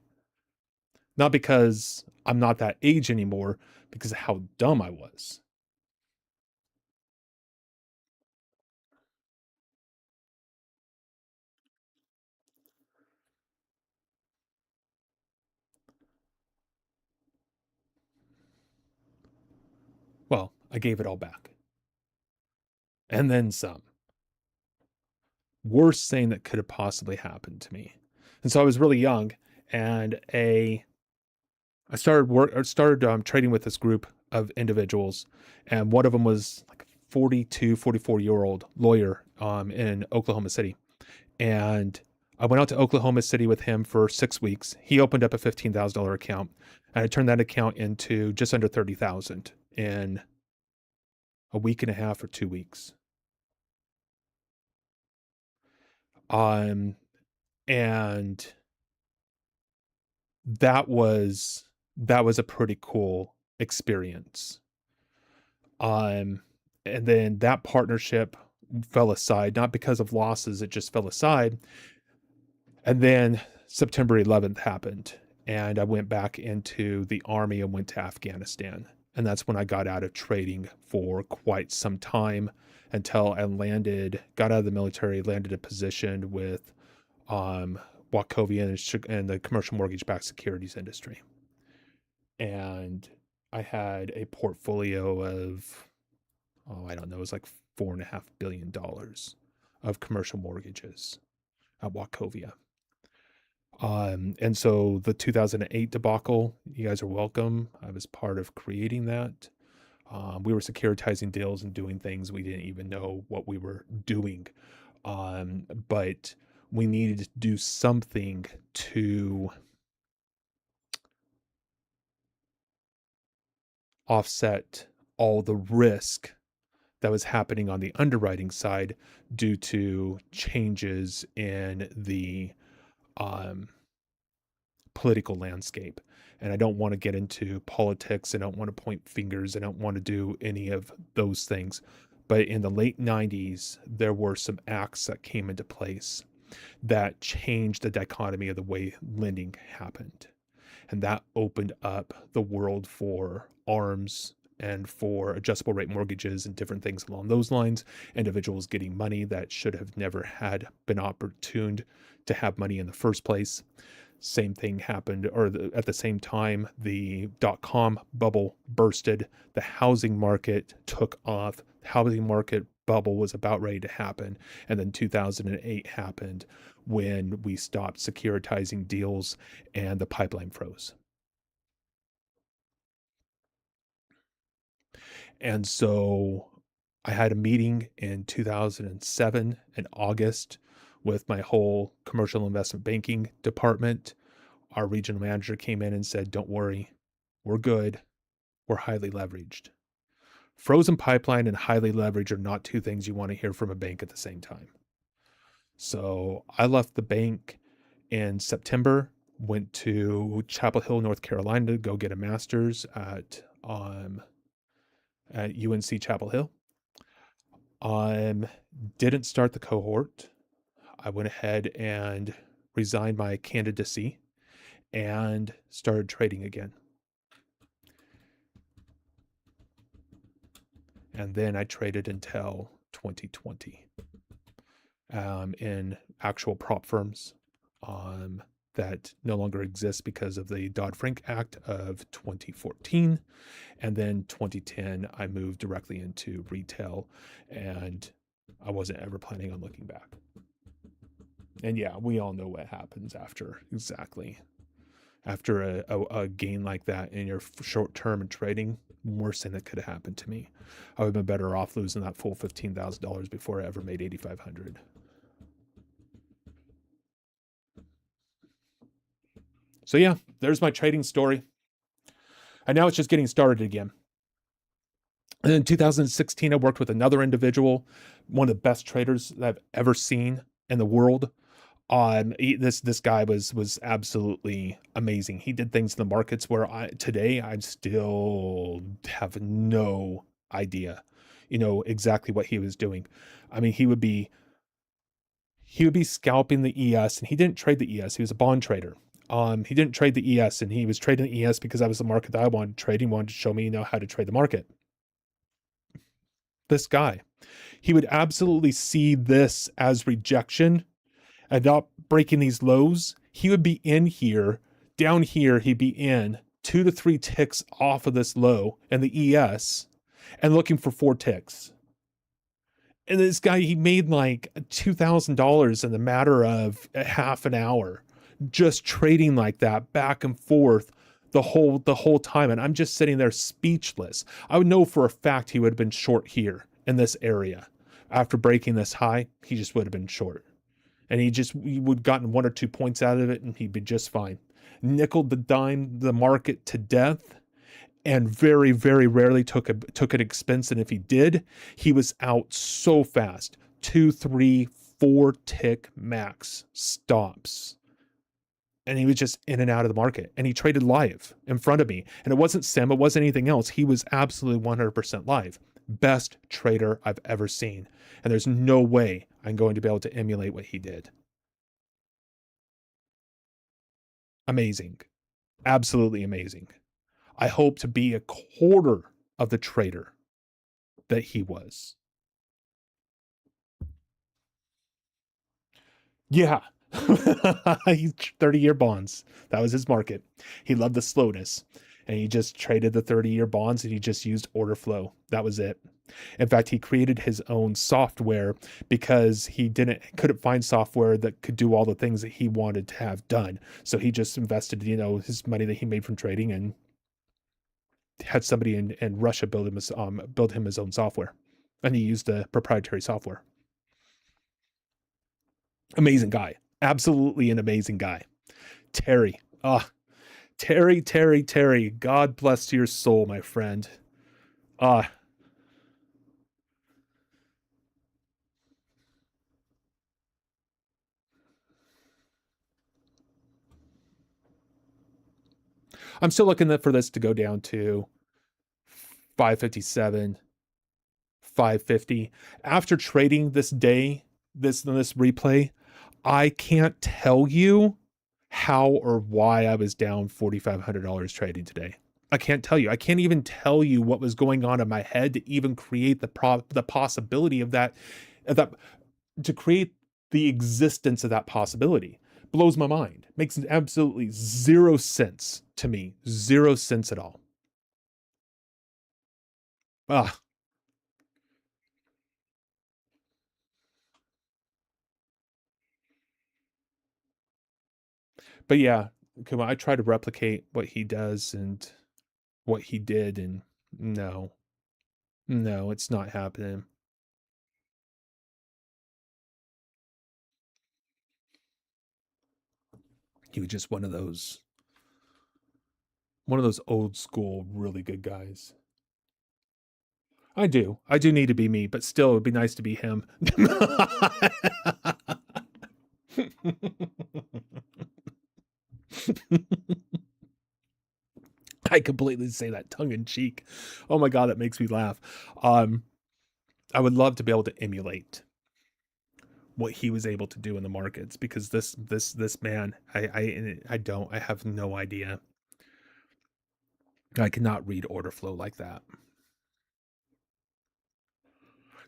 Not because I'm not that age anymore, because of how dumb I was. Well, I gave it all back. And then some. Worst thing that could have possibly happened to me. And so I was really young, and I started trading with this group of individuals, and one of them was like a 42, 44-year-old lawyer in Oklahoma City. And I went out to Oklahoma City with him for 6 weeks. He opened up a $15,000 account, and I turned that account into just under $30,000 in a week and a half or 2 weeks. And that was a pretty cool experience. And then that partnership fell aside, not because of losses, it just fell aside. And then September 11th happened, and I went back into the army and went to Afghanistan. And that's when I got out of trading for quite some time, until I got out of the military, landed a position with Wachovia and the commercial mortgage-backed securities industry. And I had a portfolio of, I don't know, it was like $4.5 billion of commercial mortgages at Wachovia. And so the 2008 debacle, you guys are welcome. I was part of creating that. We were securitizing deals and doing things we didn't even know what we were doing. But we needed to do something to offset all the risk that was happening on the underwriting side due to changes in the political landscape. And I don't want to get into politics. I don't want to point fingers. I don't want to do any of those things. But in the late 90s, there were some acts that came into place that changed the dichotomy of the way lending happened. And that opened up the world for ARMs and for adjustable rate mortgages and different things along those lines. Individuals getting money that should have never had been opportuned to have money in the first place. same thing happened, or at the same time, the dot-com bubble bursted. The housing market took off. The housing market bubble was about ready to happen. And then 2008 happened when we stopped securitizing deals and the pipeline froze. And so I had a meeting in 2007 in August with my whole commercial investment banking department. Our regional manager came in and said, "Don't worry, we're good. We're highly leveraged." Frozen pipeline and highly leveraged are not two things you want to hear from a bank at the same time. So I left the bank in September, went to Chapel Hill, North Carolina to go get a master's at UNC Chapel Hill. Didn't start the cohort. I went ahead and resigned my candidacy and started trading again. And then I traded until 2020 in actual prop firms that no longer exist because of the Dodd-Frank Act of 2014. And then 2010, I moved directly into retail, and I wasn't ever planning on looking back. And yeah, we all know what happens after a gain like that in your short term in trading. Worst thing that could have happened to me. I would have been better off losing that full $15,000 before I ever made $8,500. So yeah, there's my trading story. And now it's just getting started again. And in 2016, I worked with another individual, one of the best traders that I've ever seen in the world. This guy was absolutely amazing. He did things in the markets where today I still have no idea, exactly what he was doing. I mean, he would be scalping the ES, and he didn't trade the ES. He was a bond trader. He didn't trade the ES, and he was trading the ES because that was the market that I wanted to trade. He wanted to show me, how to trade the market. This guy, he would absolutely see this as rejection and not breaking these lows. He would be in here, down here, he'd be in 2 to 3 ticks off of this low and the ES and looking for 4 ticks. And this guy, he made like $2,000 in the matter of a half an hour, just trading like that back and forth the whole time. And I'm just sitting there speechless. I would know for a fact he would have been short here in this area. After breaking this high, he just would have been short. And he would have gotten 1 or 2 points out of it, and he'd be just fine. Nickel to dime the market to death, and very, very rarely took an expense. And if he did, he was out so fast. 2, 3, 4 tick max stops. And he was just in and out of the market. And he traded live in front of me. And it wasn't sim, it wasn't anything else. He was absolutely 100% live. Best trader I've ever seen. And there's no way I'm going to be able to emulate what he did. Amazing. Absolutely amazing. I hope to be a quarter of the trader that he was. Yeah. He's 30-year bonds. That was his market. He loved the slowness, and he just traded the 30-year bonds, and he just used order flow. That was it. In fact, he created his own software because he couldn't find software that could do all the things that he wanted to have done. So he just invested, his money that he made from trading, and had somebody in Russia build him his own software, and he used the proprietary software. Amazing guy. Absolutely an amazing guy. Terry. Terry. God bless your soul, my friend. I'm still looking for this to go down to 557, 550. After trading this day, this replay, I can't tell you how or why I was down $4,500 trading today. I can't tell you. I can't even tell you what was going on in my head to even create the possibility of that, to create the existence of that possibility. Blows my mind. Makes absolutely zero sense to me. Zero sense at all. Ah. But yeah, Kuma, I try to replicate what he does and what he did, and no, no, it's not happening. He was just one of those old school, really good guys. I do need to be me, but still, it'd be nice to be him. I completely say that tongue in cheek. Oh my god, that makes me laugh. Um, I would love to be able to emulate what he was able to do in the markets, because this man, I have no idea. I cannot read order flow like that.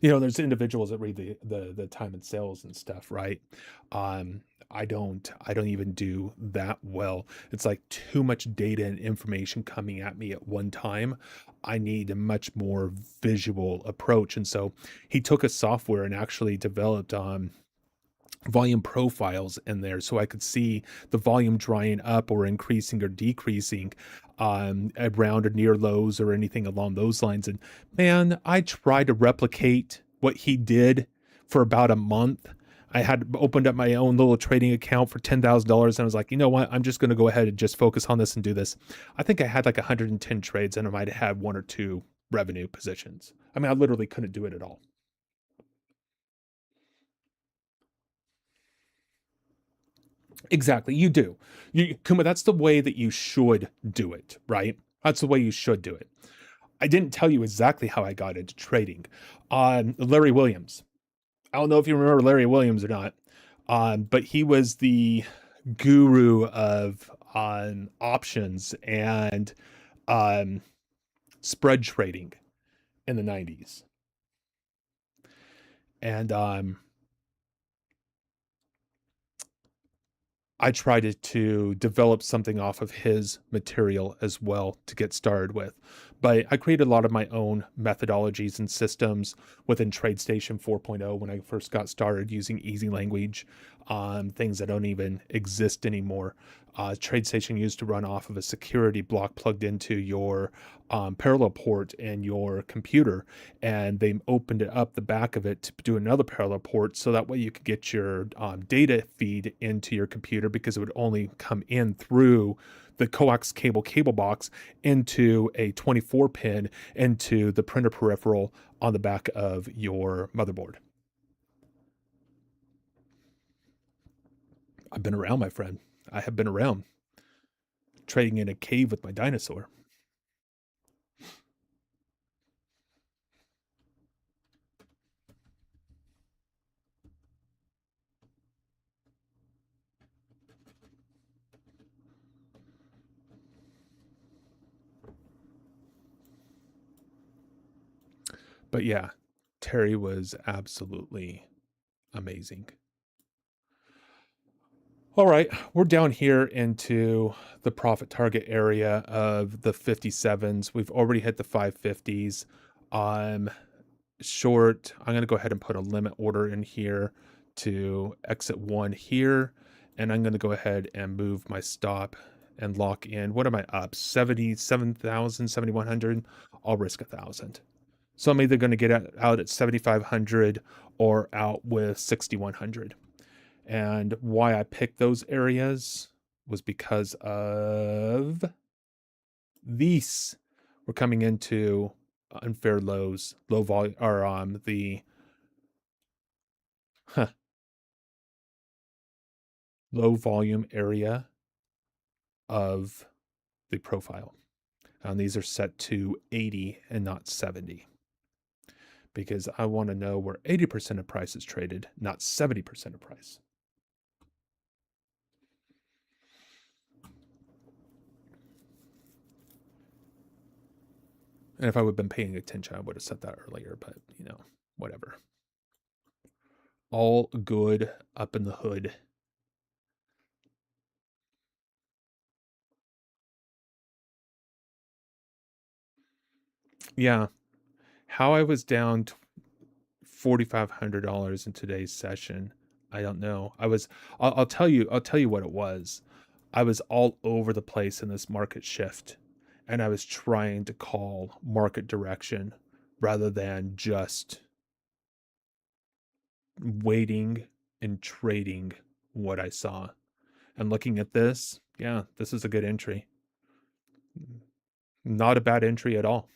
You know, there's individuals that read the time and sales and stuff, right? Um, I don't even do that well. It's like too much data and information coming at me at one time. I need a much more visual approach. And so he took a software and actually developed volume profiles in there so I could see the volume drying up or increasing or decreasing around or near lows or anything along those lines. And man, I tried to replicate what he did for about a month. I had opened up my own little trading account for $10,000, and I was like, you know what? I'm just going to go ahead and just focus on this and do this. I think I had like 110 trades, and I might have had one or two revenue positions. I mean, I literally couldn't do it at all. Exactly, you do. Kuma, that's the way that you should do it, right? That's the way you should do it. I didn't tell you exactly how I got into trading. Larry Williams. I don't know if you remember Larry Williams or not, but he was the guru of options and um, spread trading in the 90s. And I tried to develop something off of his material as well to get started with. But I created a lot of my own methodologies and systems within TradeStation 4.0 when I first got started using easy language, things that don't even exist anymore. TradeStation used to run off of a security block plugged into your parallel port in your computer, and they opened it up the back of it to do another parallel port so that way you could get your data feed into your computer, because it would only come in through the coax cable box into a 24 pin into the printer peripheral on the back of your motherboard. I've been around, my friend. I have been around, trading in a cave with my dinosaur. But yeah, Terry was absolutely amazing. All right, we're down here into the profit target area of the 57s. We've already hit the 550s. I'm short. I'm going to go ahead and put a limit order in here to exit one here. And I'm going to go ahead and move my stop and lock in. What am I up? 77,000, 7,100. I'll risk 1,000. So I'm either going to get out at 7,500 or out with 6,100. And why I picked those areas was because of these. We're coming into unfair lows, low volume, or the low volume area of the profile. And these are set to 80 and not 70, because I want to know where 80% of price is traded, not 70% of price. And if I would have been paying attention, I would have said that earlier, but you know, whatever. All good up in the hood. Yeah. How I was down $4,500 in today's session, I don't know. I'll tell you, what it was. I was all over the place in this market shift, and I was trying to call market direction rather than just waiting and trading what I saw. And looking at this, yeah, this is a good entry. Not a bad entry at all.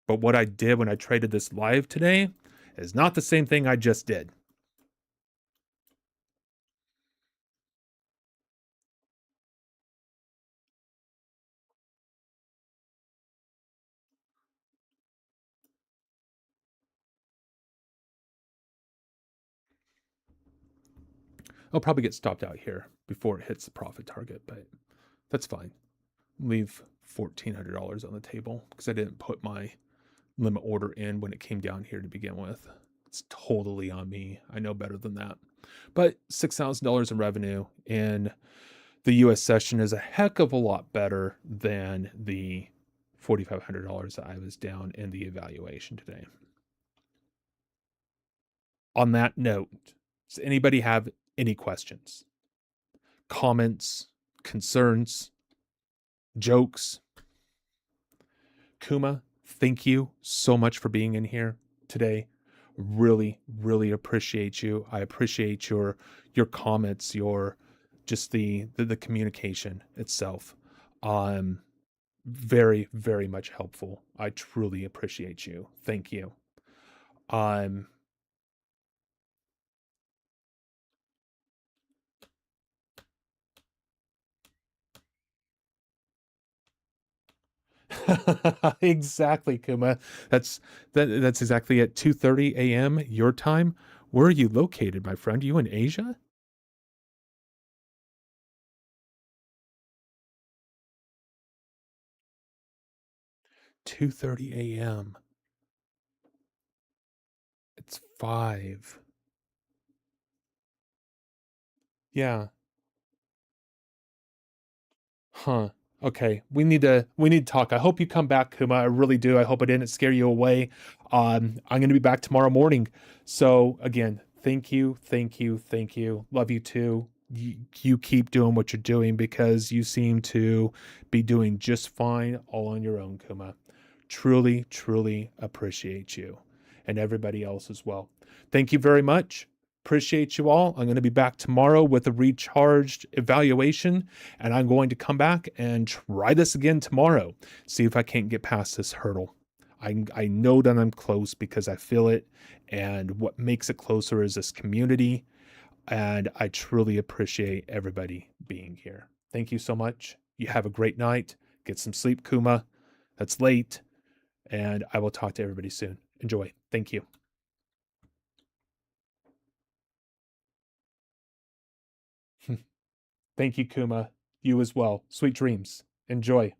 But what I did when I traded this live today is not the same thing I just did. I'll probably get stopped out here before it hits the profit target, but that's fine. Leave $1,400 on the table because I didn't put my limit order in when it came down here to begin with. It's totally on me. I know better than that. But $6,000 in revenue in the US session is a heck of a lot better than the $4,500 that I was down in the evaluation today. On that note, does anybody have any questions, comments, concerns, jokes? Kuma, thank you so much for being in here today. Really, really appreciate you. I appreciate your comments, your just the communication itself. Very, very much helpful. I truly appreciate you. Thank you. Um exactly, Kuma. That's exactly at 2:30 a.m. your time. Where are you located, my friend? Are you in Asia? 2:30 a.m. It's 5. Yeah. Huh. Okay. We need to talk. I hope you come back, Kuma. I really do. I hope I didn't scare you away. I'm gonna be back tomorrow morning. So again, thank you, thank you, thank you. Love you too. You keep doing what you're doing because you seem to be doing just fine all on your own, Kuma. Truly, truly appreciate you and everybody else as well. Thank you very much. Appreciate you all. I'm going to be back tomorrow with a recharged evaluation, and I'm going to come back and try this again tomorrow. See if I can't get past this hurdle. I know that I'm close because I feel it, and what makes it closer is this community. And I truly appreciate everybody being here. Thank you so much. You have a great night. Get some sleep, Kuma. That's late. And I will talk to everybody soon. Enjoy. Thank you. Thank you, Kuma. You as well. Sweet dreams. Enjoy.